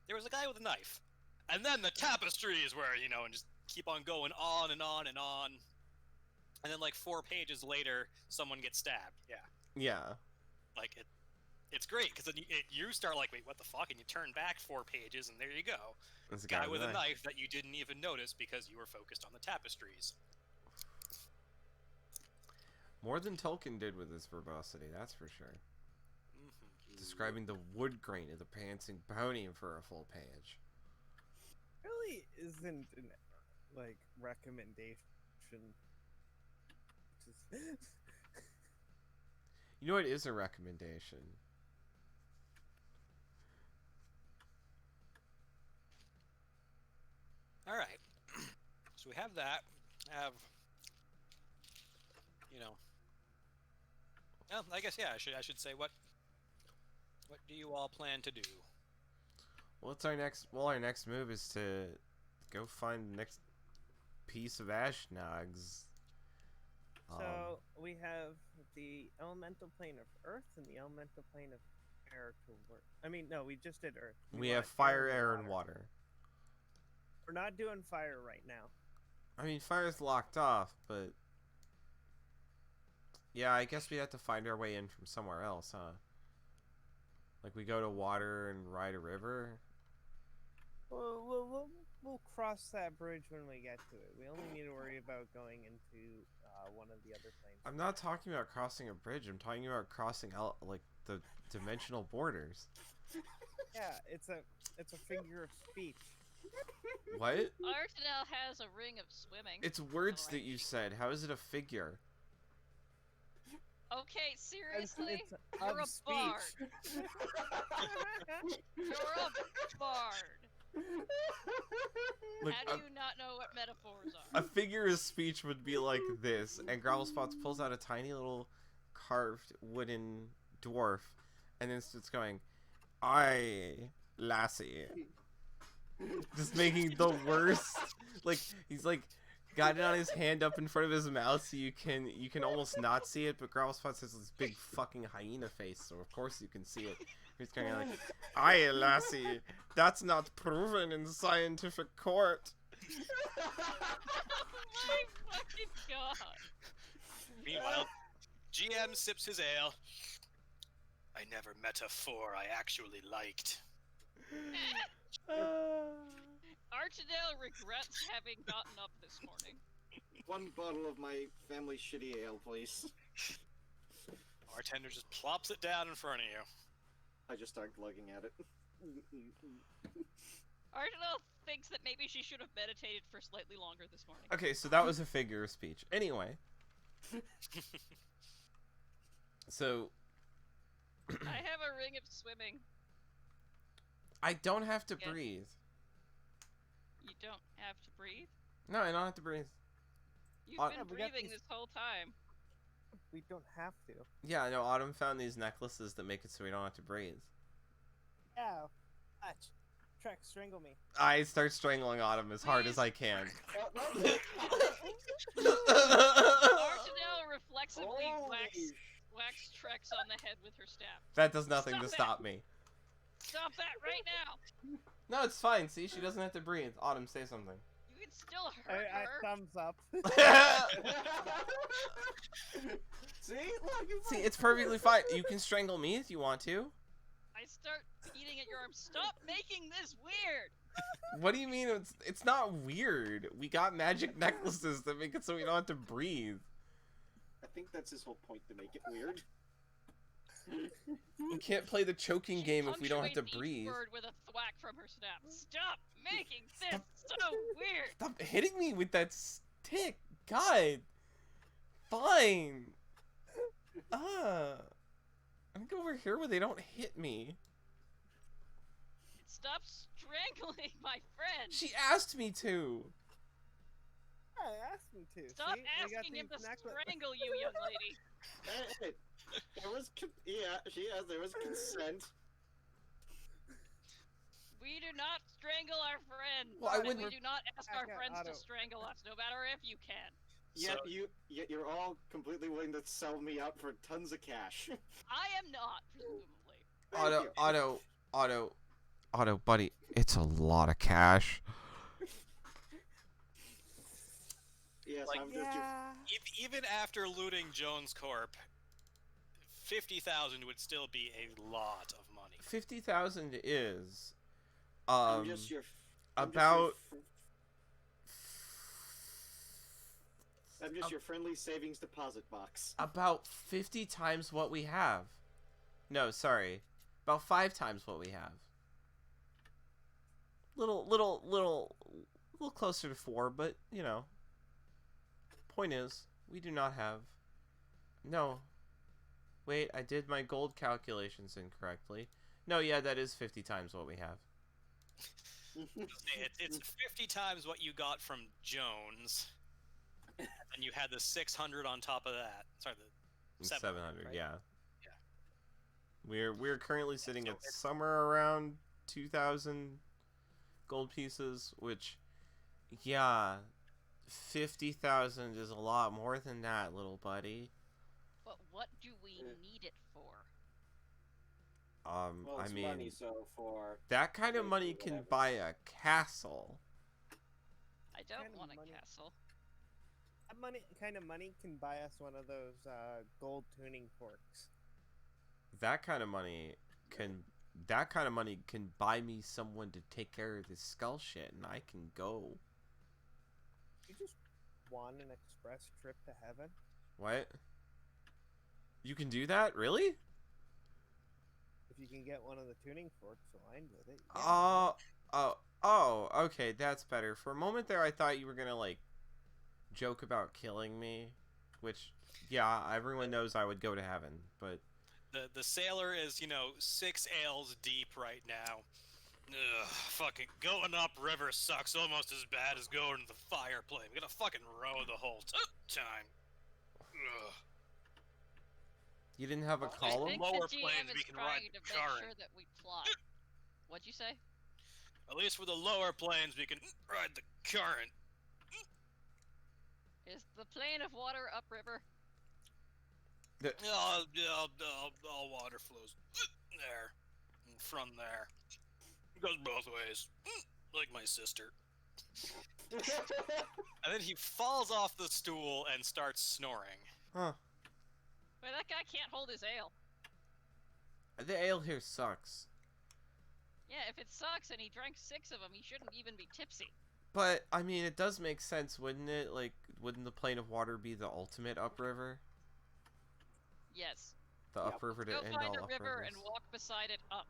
there was a guy with a knife. And then the tapestries were, you know, and just keep on going on and on and on. And then like 4 pages later, someone gets stabbed. Yeah. Yeah. Like it's great because then you start like, wait, what the fuck? And you turn back 4 pages and there you go. This Guy with a knife that you didn't even notice because you were focused on the tapestries. More than Tolkien did with his verbosity, that's for sure. Mm-hmm. Describing the wood grain of the prancing pony for a full page. Really isn't an like recommendation. Just You know what is a recommendation? All right. So we have that. Have, you know. Well, I guess yeah. I should say what do you all plan to do? Well, it's our next. Well, our next move is to go find the next piece of Ashnogs. so we have the elemental plane of Earth and the elemental plane of air to work. I mean, no, we just did Earth. We want have fire, air, and water. We're not doing fire right now. I mean, fire's locked off, but yeah, I guess we have to find our way in from somewhere else, huh? Like we go to water and ride a river. We'll cross that bridge when we get to it. We only need to worry about going into one of the other planes. I'm not talking about crossing a bridge. I'm talking about crossing out like the dimensional borders. Yeah, it's a figure of speech. What? Arsenal has a ring of swimming. It's words Alright. that you said. How is it a figure? Okay, seriously? It's You're of a speech. bard. You're a bard. Look, How do you not know what metaphors are? a figure of speech would be like this, and Growlspots pulls out a tiny little carved wooden dwarf, and then starts going, "Aye, lassie." Just making the worst. Like he's like got it on his hand up in front of his mouth, so you can almost not see it. But Growlspots has this big fucking hyena face, so of course you can see it. He's kind of like, "Aye, lassie, that's not proven in scientific court." Oh my fucking god. Meanwhile, GM sips his ale. I never met a 4 I actually liked. Archidale regrets having gotten up this morning. 1 bottle of my family shitty ale, please. Bartender just plops it down in front of you. I just start glugging at it. Archidale thinks that maybe she should have meditated for slightly longer this morning. Okay, so that was a figure of speech. Anyway, so I have a ring of swimming. I don't have to Yeah. breathe. You don't have to breathe. No, I don't have to breathe. You've Yeah, been we got breathing these- this whole time. We don't have to. Yeah, no, Autumn found these necklaces that make it so we don't have to breathe. Yeah. Watch. Trek, strangle me. I start strangling Autumn as hard as I can. Archidale reflexively Holy whacks Trex on the head with her staff. That does nothing to Stop it! stop me. Stop that right now! No, it's fine. See, she doesn't have to breathe. Autumn, say something. You can still hurt I her. thumbs up. See? Look, you See, it's perfectly fine. You can strangle me if you want to. I start eating at your arm. Stop making this weird! What do you mean? It's not weird. We got magic necklaces that make it so we don't have to breathe. I think that's his whole point, to make it weird. We can't play the choking She game if we don't have to punctuates each breathe. word with a thwack from her snap. Stop making this so weird! Stop hitting me with that stick. God. Fine. I'm gonna go over here where they don't hit me. Stop strangling my friend! She asked me to. I asked him to. Stop See? We got asking him to these necklaces. strangle you, young lady! Hey, there was, there was consent. We do not strangle our friends. Well, I and wouldn't- we do not ask our Okay, friends Otto. to strangle us, no matter if you can. Yet So- you're all completely willing to sell me out for tons of cash. I am not, presumably. Thank you. Otto, buddy, it's a lot of cash. Yes, Like- I'm just your... Even after looting Jones Corp, 50,000 would still be a lot of money. 50,000 is, I'm just your... about- I'm just your friendly savings deposit box. about 50 times what we have. No, sorry, about 5 times what we have. Little closer to 4, but you know. Point is, we do not have. No. Wait, I did my gold calculations incorrectly. No, yeah, that is 50 times what we have. It's 50 times what you got from Jones, and you had the 600 on top of that. Sorry, the 700, right? yeah. Yeah. We're currently sitting so at it's- somewhere around 2,000 gold pieces, which, yeah, 50,000 is a lot more than that, little buddy. But what do we Yeah. need it for? Well, I it's mean, money, so for... that kind of Maybe money can whatever. buy a castle. I don't kind of want a money? castle. That kind of money can buy us one of those gold tuning forks. That kind of money can buy me someone to take care of this skull shit, and I can go. You just won an express trip to heaven. What? You can do that? Really? If you can get one of the tuning forks aligned with it. Yeah. Oh, okay, that's better. For a moment there, I thought you were gonna, like, joke about killing me, which, yeah, everyone knows I would go to heaven, but... The sailor is, 6 ales deep right now. Ugh, fucking going up river sucks almost as bad as going to the fire plane. We gotta fucking row the whole time. Ugh. You didn't have a I I column? think Lower the GM planes is we can trying ride to make current. sure that we plot. What'd you say? At least for the lower planes, we can ride the current. Is the plane of water upriver? All water flows there, and from there. It goes both ways, like my sister. And then he falls off the stool and starts snoring. Huh. Wait, that guy can't hold his ale. The ale here sucks. Yeah, if it sucks and he drank 6 of them, he shouldn't even be tipsy. But, I mean, it does make sense, wouldn't it? Like, wouldn't the plane of water be the ultimate upriver? Yes. The Yep. upriver to Go end find all a river and uprivers. walk beside it up.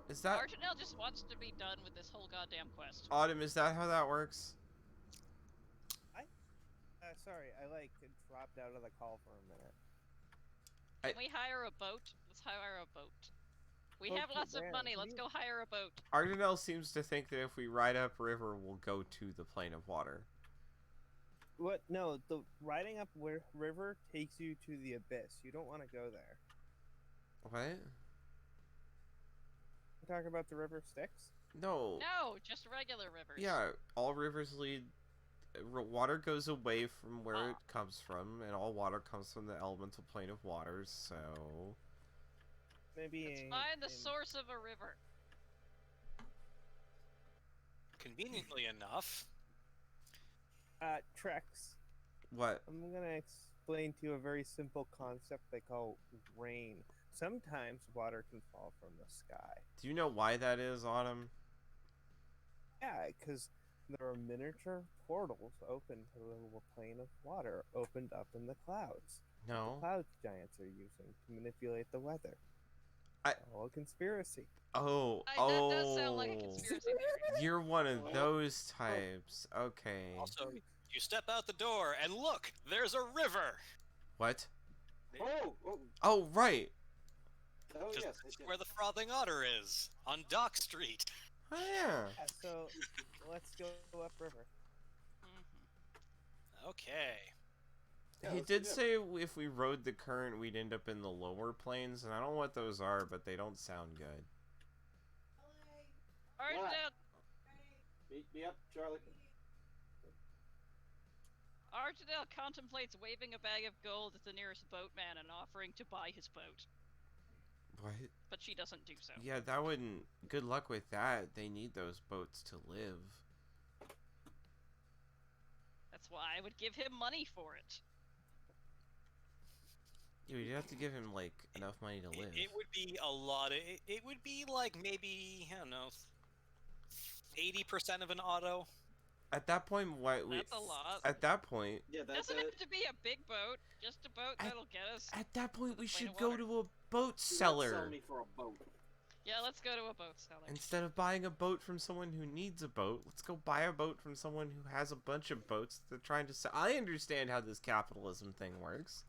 Is that... Arjanel just wants to be done with this whole goddamn quest. Autumn, is that how that works? Sorry, I dropped out of the call for a minute. I- Can we hire a boat? Let's hire a boat. We Boat have to lots of where? money. Can Let's you- go hire a boat. Ardenel seems to think that if we ride up river, we'll go to the plane of water. What? No, the riding up river takes you to the abyss. You don't want to go there. What? You talking about the river Styx? No. No, just regular rivers. Yeah, all rivers lead... Water goes away from where it comes from, and all water comes from the elemental plane of waters, so... Maybe Let's find the source of a river. Conveniently enough, Trex. What? I'm gonna explain to you a very simple concept they call rain. Sometimes water can fall from the sky. Do you know why that is, Autumn? Yeah, because there are miniature portals open to the little plane of water opened up in the clouds. The No. cloud giants are using to manipulate the weather. I- All a conspiracy. Oh, That does sound like a conspiracy theory. You're one of those types. Okay. Also, you step out the door and look, there's a river. What? Oh, oh, Oh, right. oh Just yes. yes. where the frothing otter is, on Dock Street. Oh, yeah. Yeah, so let's go upriver. Mhm. Okay. Yeah, He let's do did that. say if we rode the current, we'd end up in the lower plains, and I don't know what those are, but they don't sound good. Alright, What? now, Beat me up, Charlie. Archidale contemplates waving a bag of gold at the nearest boatman and offering to buy his boat, What? but she doesn't do so. Yeah, that wouldn't... Good luck with that. They need those boats to live. That's why I would give him money for it. You'd have to give him, like, enough money to live. It would be a lot. It would be like maybe, I don't know, 80% of an auto. At that point, what we... That's a lot. At that point... Yeah, that's Doesn't it. have to be a big boat, just a boat that'll get us. At that point, we Plane should of go water. to a boat Do not seller. Sell me for a boat. Yeah, let's go to a boat seller. Instead of buying a boat from someone who needs a boat, let's go buy a boat from someone who has a bunch of boats they're trying to sell. I understand how this capitalism thing works.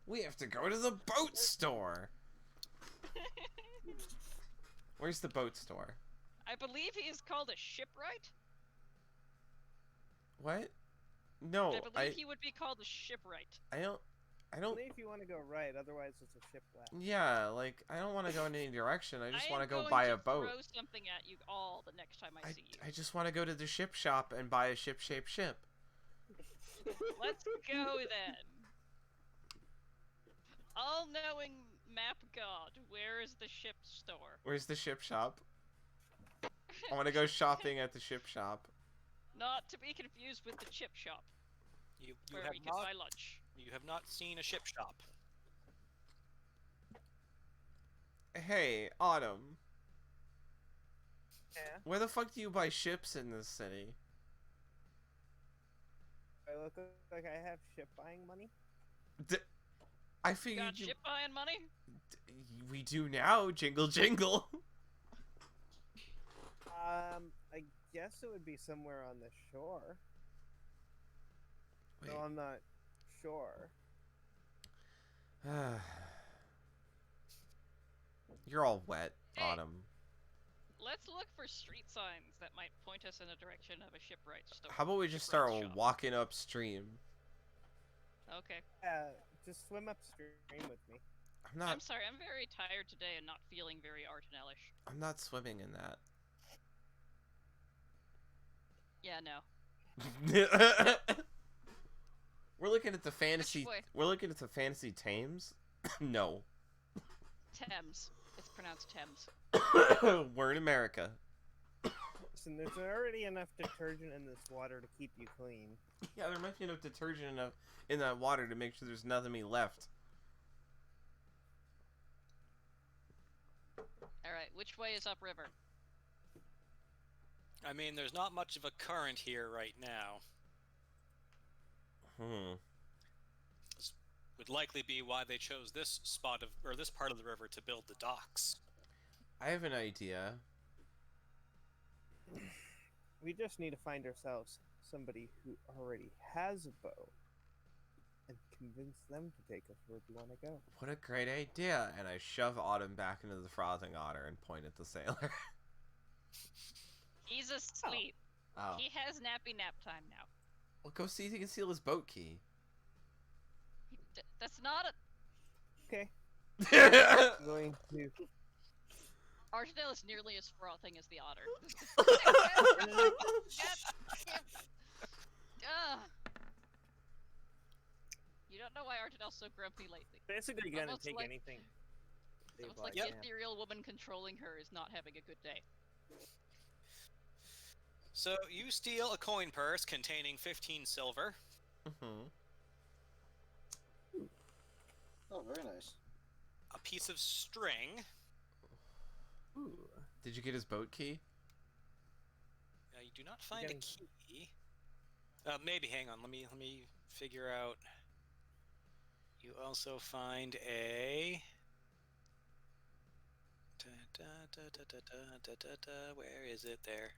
We have to go to the boat store. Where's the boat store? I believe he is called a shipwright. What? No, I believe he would be called a shipwright. I don't. Only if you want to go right, otherwise it's a ship left. Yeah, like I don't want to go in any direction. I just am want to go going buy to a boat. Throw something at you all the next time I see you. I just want to go to the ship shop and buy a ship-shaped ship. Let's go then. All-knowing map god, where is the ship store? Where's the ship shop? I want to go shopping at the ship shop. Not to be confused with the chip shop, You where have we can not buy lunch. you have not seen a ship shop. Hey, Autumn. Yeah. Where the fuck do you buy ships in this city? I look like I have ship buying money. I You figured got ship buying money? we do now. Jingle, jingle. I guess it would be somewhere on the shore. Wait. No, I'm not sure. You're all wet, Hey. Autumn. Let's look for street signs that might point us in the direction of a shipwright store. How about we just start shipwright shop. walking upstream? Okay. Just swim upstream with me. I'm sorry, I'm very tired today and not feeling very Artanelish. I'm not swimming in that. Yeah, no. We're looking at the fantasy. way? We're looking at the fantasy Thames. No. Thames. It's pronounced Thames. We're in America. Listen, there's already enough detergent in this water to keep you clean. Yeah, there might be enough detergent in that water to make sure there's nothing left. Alright, which way is upriver? I mean, there's not much of a current here right now. This would likely be why they chose this spot of, or this part of the river to build the docks. I have an idea. We just need to find ourselves somebody who already has a boat and convince them to take us where we want to go. What a great idea! And I shove Autumn back into the frothing otter and point at the sailor. He's asleep. Oh. He has nappy nap time now. Well, go see if you can steal his boat key. That's not a... Okay, I'm going to. Archdale is nearly as frothing as the otter. You don't know why Archdale's so grumpy lately. Basically, gonna Almost take like- anything. they It's buy like Yep. the ethereal woman controlling her is not having a good day. So you steal a coin purse containing 15 silver, Mm-hmm. Oh, very nice. a piece of string. Ooh. Did you get his boat key? You do not find a Again. key. Maybe. Hang on. Let me figure out. You also find a. Where is it? There.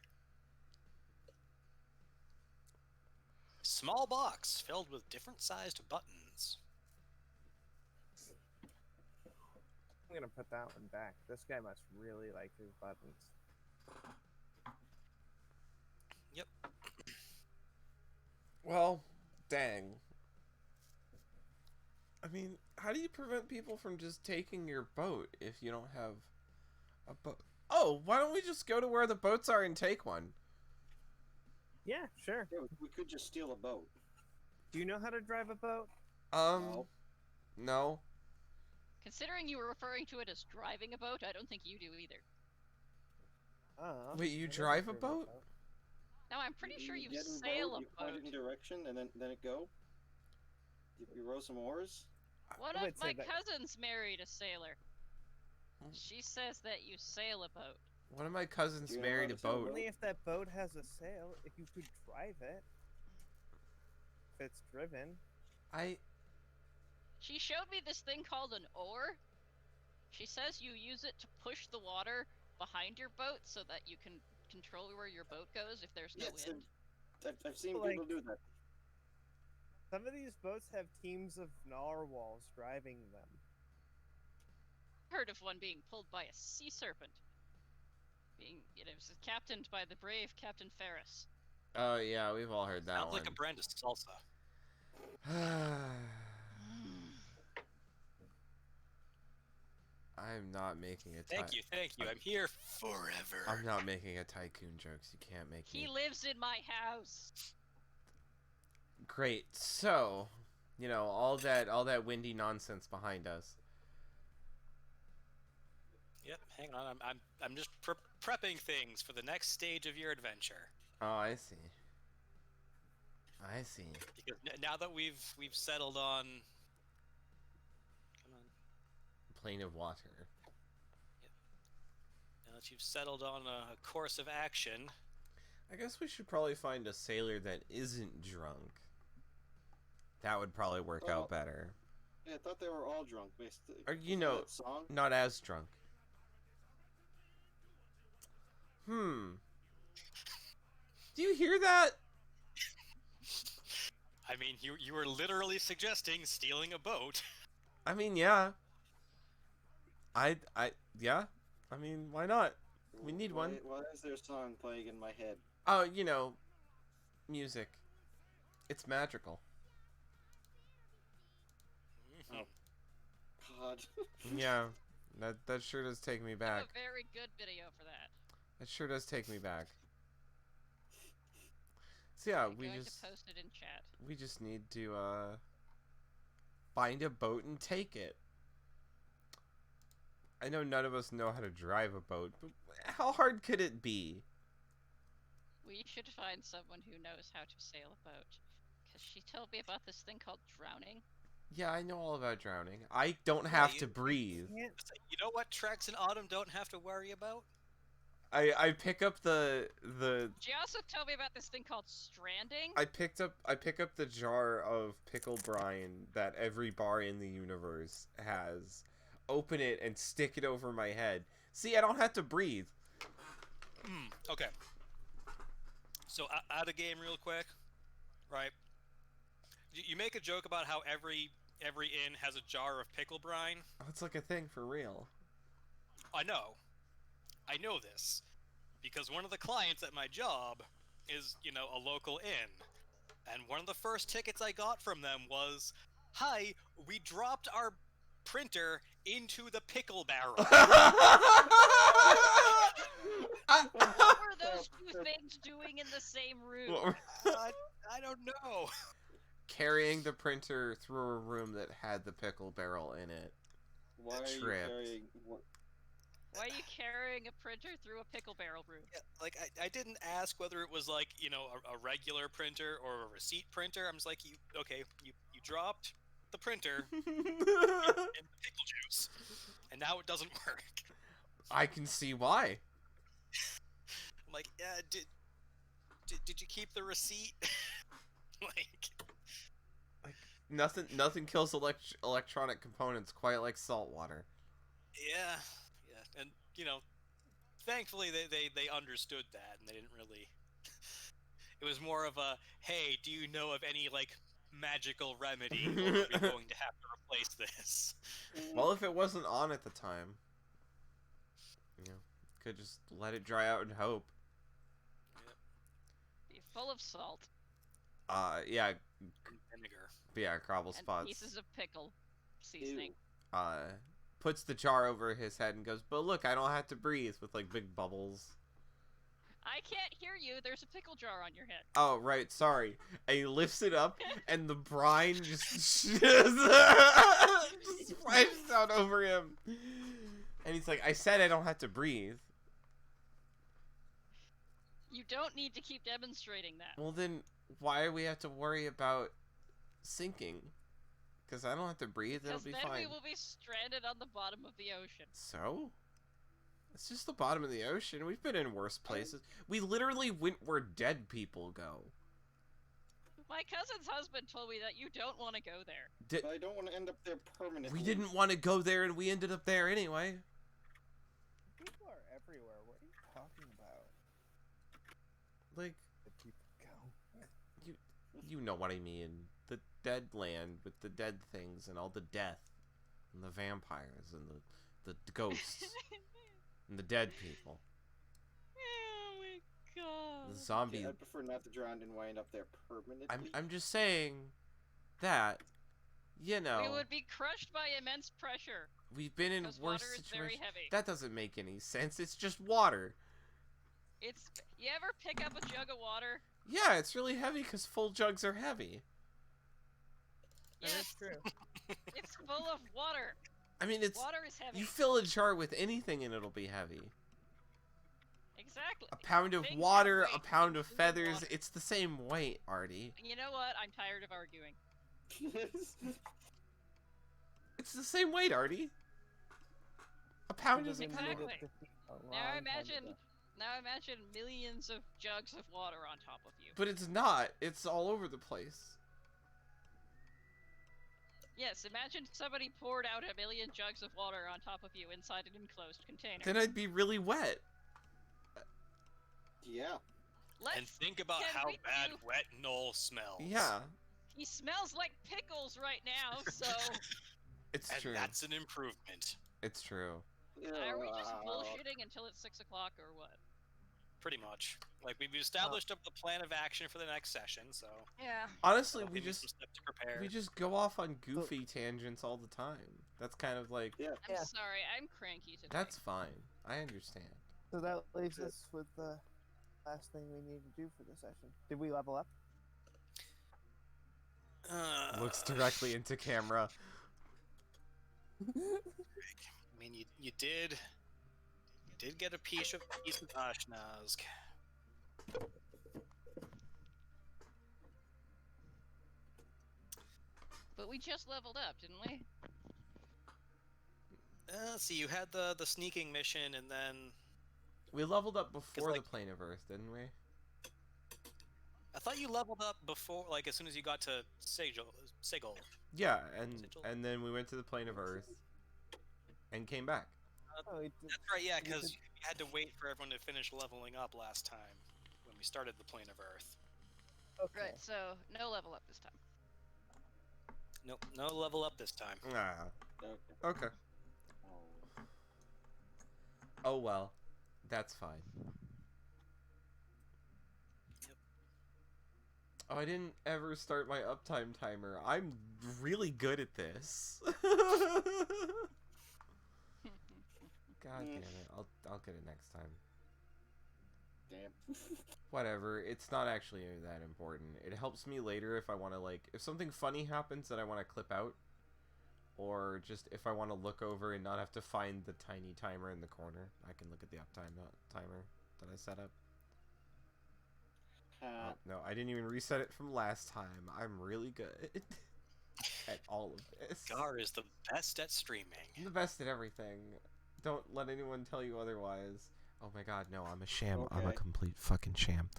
Small box filled with different sized buttons. I'm gonna put that one back. This guy must really like his buttons. Yep. Well, dang. I mean, how do you prevent people from just taking your boat if you don't have a boat? Oh, why don't we just go to where the boats are and take one? Yeah, sure. Yeah, we could just steal a boat. Do you know how to drive a boat? No. No. Considering you were referring to it as driving a boat, I don't think you do either. Wait, you I never drive a drove boat? Now, I'm pretty sure you get in sail boat, a you point boat. it in direction, and then it go. You row some oars. One I of would say my that- cousins married a sailor. Hmm. She says that you sail a boat. One of my cousins Do you know married how a to sail a boat. Only if that boat has a sail, if you could drive it. If it's driven. She showed me this thing called an oar. She says you use it to push the water behind your boat so that you can control where your boat goes if there's no Yes, wind. I've seen Like- people do that. Some of these boats have teams of narwhals driving them. Heard of one being pulled by a sea serpent. It was captained by the brave Captain Ferris. Oh yeah, we've all heard that Sounds one. like a brand of salsa. I'm not making a Thank you. I'm here forever. I'm not making a tycoon jokes. You can't make He me. lives in my house. Great. So, all that windy nonsense behind us. Yep. Hang on. I'm just prepping things for the next stage of your adventure. Oh, I see. I see. Because now that we've settled on. Come on. Plane of water. Now that you've settled on a course of action. I guess we should probably find a sailor that isn't drunk. That would probably work out better. Yeah, I thought they were all drunk. Based. Or, That song. not as drunk. Do you hear that? I mean, you were literally suggesting stealing a boat. I mean, yeah. Yeah. I mean, why not? We need one. Why is there a song playing in my head? Oh, music. It's magical. God. Yeah. That sure does take me I have back. a very good video for that. That sure does take me back. So yeah, I'm going to post it in chat. we just need to find a boat and take it. I know none of us know how to drive a boat, but how hard could it be? We should find someone who knows how to sail a boat. Because she told me about this thing called drowning. Yeah, I know all about drowning. I don't have you- to breathe. Can't You know what Trex and Autumn don't have to worry about? I pick up the She also told me about this thing called stranding. I pick up the jar of pickle brine that every bar in the universe has. Open it and stick it over my head. See, I don't have to breathe. Okay. So out of game real quick, right? You make a joke about how every inn has a jar of pickle brine. Oh, it's like a thing for real. I know this because one of the clients at my job is, a local inn. And one of the first tickets I got from them was, "Hi, we dropped our printer into the pickle barrel." What were those two things doing in the same room? I don't know. Carrying the printer through a room that had the pickle barrel in it. Why are you Tripped. carrying? Why are you carrying a printer through a pickle barrel room? Yeah, like I didn't ask whether it was like a regular printer or a receipt printer. I'm just like you dropped the printer in the pickle juice, and now it doesn't work. I can see why. I'm like, yeah, did you keep the receipt? Like, Nothing kills electronic components quite like salt water. yeah, and thankfully they understood that, and they didn't really. It was more of a, hey, do you know of any like magical remedy, or are we going to have to replace this? Well, if it wasn't on at the time, could just let it dry out and hope. Be full of salt Yeah, Vinegar. Crobble and spots. pieces of pickle seasoning. Puts the jar over his head and goes, but look, I don't have to breathe, with like big bubbles. I can't hear you. There's a pickle jar on your head. Oh, right, sorry. And he lifts it up, and the brine just splashes out over him. And he's like, I said I don't have to breathe. You don't need to keep demonstrating that. Well, then, why do we have to worry about sinking? Because I don't have to breathe, it'll be then fine. we will be stranded on the bottom of the ocean. So? It's just the bottom of the ocean. We've been in worse places. We literally went where dead people go. My cousin's husband told me that you don't want to go there. But I don't want to end up there permanently. We didn't want to go there, and we ended up there anyway. People are everywhere. What are you talking about? Like, The people go. you know what I mean. The dead land with the dead things and all the death. And the vampires and the ghosts. And the dead people. Oh my god. The zombie. Yeah, I'd prefer not to drown and wind up there permanently. I'm just saying that, We would be crushed by immense pressure. we've been in Because worse water is very situations. heavy. That doesn't make any sense. It's just water. You ever pick up a jug of water? Yeah, it's really heavy because full jugs are heavy. That is Yes, true. it's full of water. I mean, it's Water is heavy. you fill a jar with anything and it'll be heavy. Exactly. A pound of Things water, have a weight. pound of Things have feathers. water. It's the same weight, Artie. You know what? I'm tired of arguing. It's the same weight, Artie. A pound is a Should've pound. admitted Exactly. defeat a long Now time imagine, ago. millions of jugs of water on top of you. But it's not. It's all over the place. Yes, imagine somebody poured out 1,000,000 jugs of water on top of you inside an enclosed container. Then I'd be really wet. Yeah. Let's. And think about can how we bad do- wet Noel smells. Yeah, He smells like pickles right now, so it's And true. that's an improvement. It's true. are we just Wow. bullshitting until it's 6 o'clock or what? Pretty much. Like, we've established up the plan of action for the next session, so Yeah. Honestly, that'll we give me some just steps to prepare. go off on goofy tangents all the time. That's kind of like Yeah. I'm Yeah. sorry, I'm cranky today. that's fine. I understand. So that leaves us with the last thing we need to do for the session. Did we level up? Looks directly into camera. I mean, you did get a piece of Ashnazg. But we just leveled up, didn't we? Let's see, you had the sneaking mission, and then We leveled up before like- the plane of Earth, didn't we? I thought you leveled up before, like as soon as you got to Sigil. Yeah, and Sigil? then we went to the plane of Earth and came back. Oh, we did. That's right, yeah, You because did- you had to wait for everyone to finish leveling up last time when we started the plane of Earth. Okay. Right, so no level up this time. Nope, no level up this time. Ah, Okay. okay. Oh. Oh well, that's fine. Yep. Oh, I didn't ever start my uptime timer. I'm really good at this. God damn it! I'll get it next time. Damn. Whatever. It's not actually that important. It helps me later if I want to if something funny happens that I want to clip out. or just if I want to look over and not have to find the tiny timer in the corner, I can look at the uptime timer that I set up. Oh, no, I didn't even reset it from last time. I'm really good at all of this. Gar is the best at streaming. I'm the best at everything. Don't let anyone tell you otherwise. Oh my god, no, I'm a sham. Okay. I'm a complete fucking sham.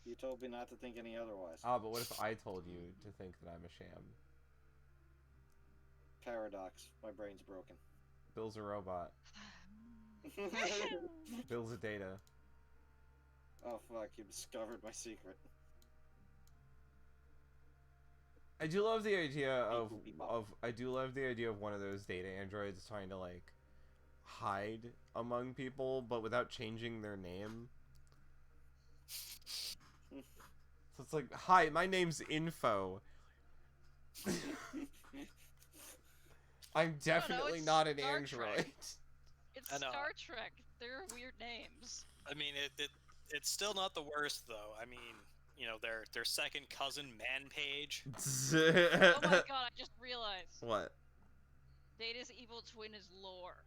You told me not to think any otherwise. Ah, but what if I told you to think that I'm a sham? Paradox. My brain's broken. Bill's a robot. Bill's a data. Oh fuck, you discovered my secret. I do love the idea of Beep, boop, beep, bop. I do love the idea of one of those data androids trying to like hide among people but without changing their name. So it's like, "Hi, my name's Info. I'm definitely it's not an Star android." Trek. It's I know. Star Trek. There are weird names. I mean, it's still not the worst though. I mean, you know, their second cousin Man Page. Oh my god, I just realized. What? Data's evil twin is lore.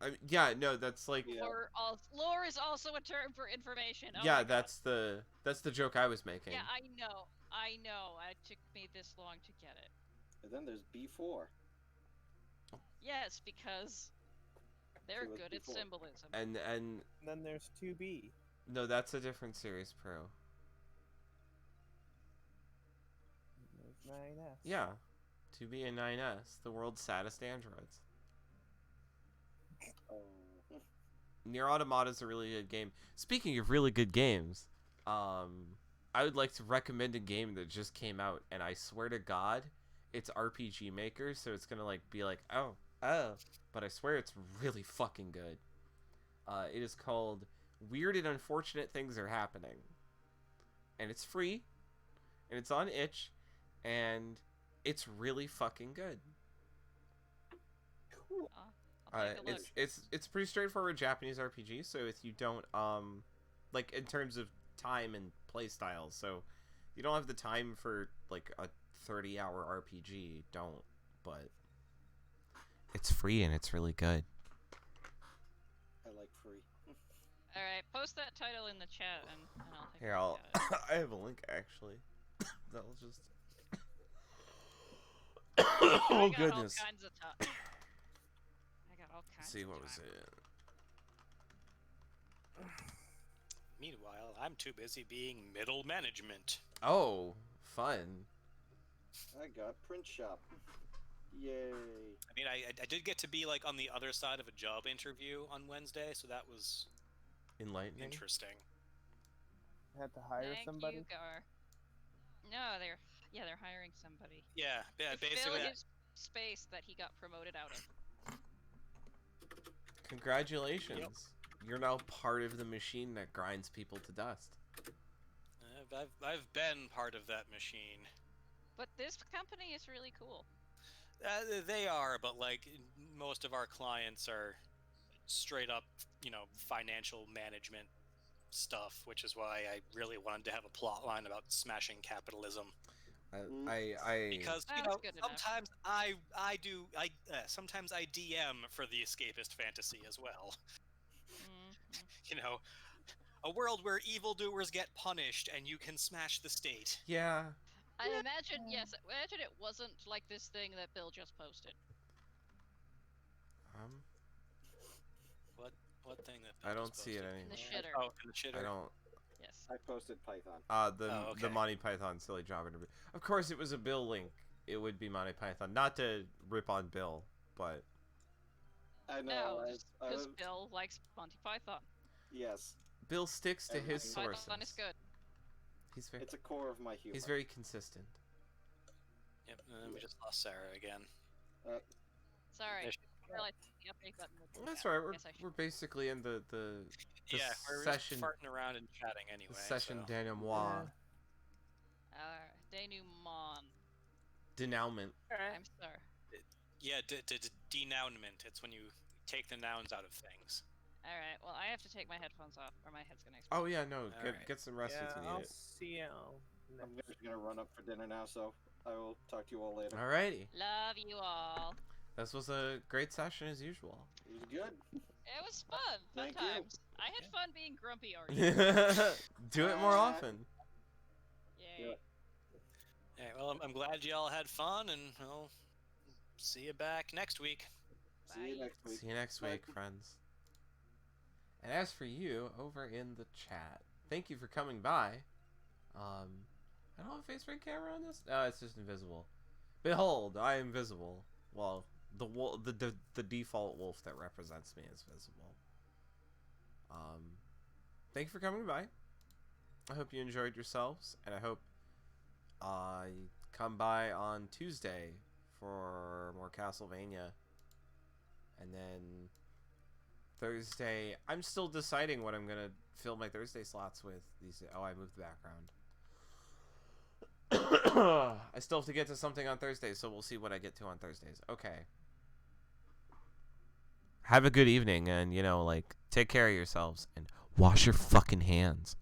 I mean, yeah, no, that's like Yeah. Lore is also a term for information. Oh yeah, my God. that's the joke I was making. Yeah, I know. I know. It took me this long to get it. And then there's B4. Yes, because they're See what's good at before. symbolism. And Then there's 2B. no, that's a different series, Pro. There's 9S. Yeah. 2B and 9S, the world's saddest androids. Oh. Nier Automata is a really good game. Speaking of really good games, I would like to recommend a game that just came out, and I swear to God, it's RPG Maker, so it's gonna like be like, oh, but I swear it's really fucking good. It is called Weird and Unfortunate Things Are Happening, and it's free, and it's on itch, and it's really fucking good. Cool. I'll take a look. It's pretty straightforward Japanese RPG. So if you don't like in terms of time and play styles, so you don't have the time for like a 30-hour RPG, don't. But it's free and it's really good. I like free. All right, post that title in the chat, and I'll take Here, a I'll. look at it. I have a link actually. That'll just. I Oh got goodness. All kinds of I got all kinds. Let's see of what was time. it. Meanwhile, I'm too busy being middle management. Oh, fun. I got print shop. Yay. I mean, I did get to be like on the other side of a job interview on Wednesday, so that was Enlightening. interesting. Had to hire Thank somebody. you, Gar. No, they're hiring somebody. Yeah, To basically. fill his space that he got promoted out of. Congratulations. Yep. You're now part of the machine that grinds people to dust. I've been part of that machine. But this company is really cool. They are, but like most of our clients are straight up, you know, financial management stuff, which is why I really wanted to have a plot line about smashing capitalism. I Because you That's know, good enough. sometimes sometimes I DM for the escapist fantasy as well. Mhm. You know, a world where evildoers get punished and you can smash the state. yeah. I imagine, yes, imagine it wasn't like this thing that Bill just posted. What thing that I Bill don't just see it posted? In the anymore. shitter. Oh, in the shitter. I don't. Yes. I posted Python. The Oh, the okay. Monty Python silly job interview. Of course, it was a Bill link. It would be Monty Python, not to rip on Bill, but I know. No, I, just I, because Bill likes Monty Python. yes, Bill sticks to And his Monty sources. Python is good. He's very it's a core of my humor. he's very consistent. Yep, and then we just lost Sarah again. Sorry. There she- I realized the update button was That's down. right. We're, Guess I should- we're basically in the Yeah, we're session just farting around and chatting anyway. the session so. denouement. denouement. Denouement. I'm sorry. Yeah, denounment. It's when you take the nouns out of things. Alright, well, I have to take my headphones off, or my head's gonna explode. Oh yeah, no. Alright. Get some rest Yeah, if you I'll need it. see you. I'm just gonna run up for dinner now. So I will talk to you all later. Alrighty. Love you all. This was a great session as usual. It was good. It was fun. Fun Thank you. times. I had fun being grumpy Do it more often. Yay. Yeah. Yeah, well, I'm glad you all had fun, and I'll see you back next week. See you Bye. next week. See you next Bye. week, friends. And as for you, over in the chat, thank you for coming by. I don't have a face rig camera on this. No, it's just invisible. Behold, I am visible. Well, the default wolf that represents me is visible. Thank you for coming by. I hope you enjoyed yourselves, and I hope you come by on Tuesday for more Castlevania, and then Thursday. I'm still deciding what I'm gonna fill my Thursday slots with. Oh, I moved the background. I still have to get to something on Thursday, so we'll see what I get to on Thursdays. Okay. Have a good evening, and, take care of yourselves, and wash your fucking hands.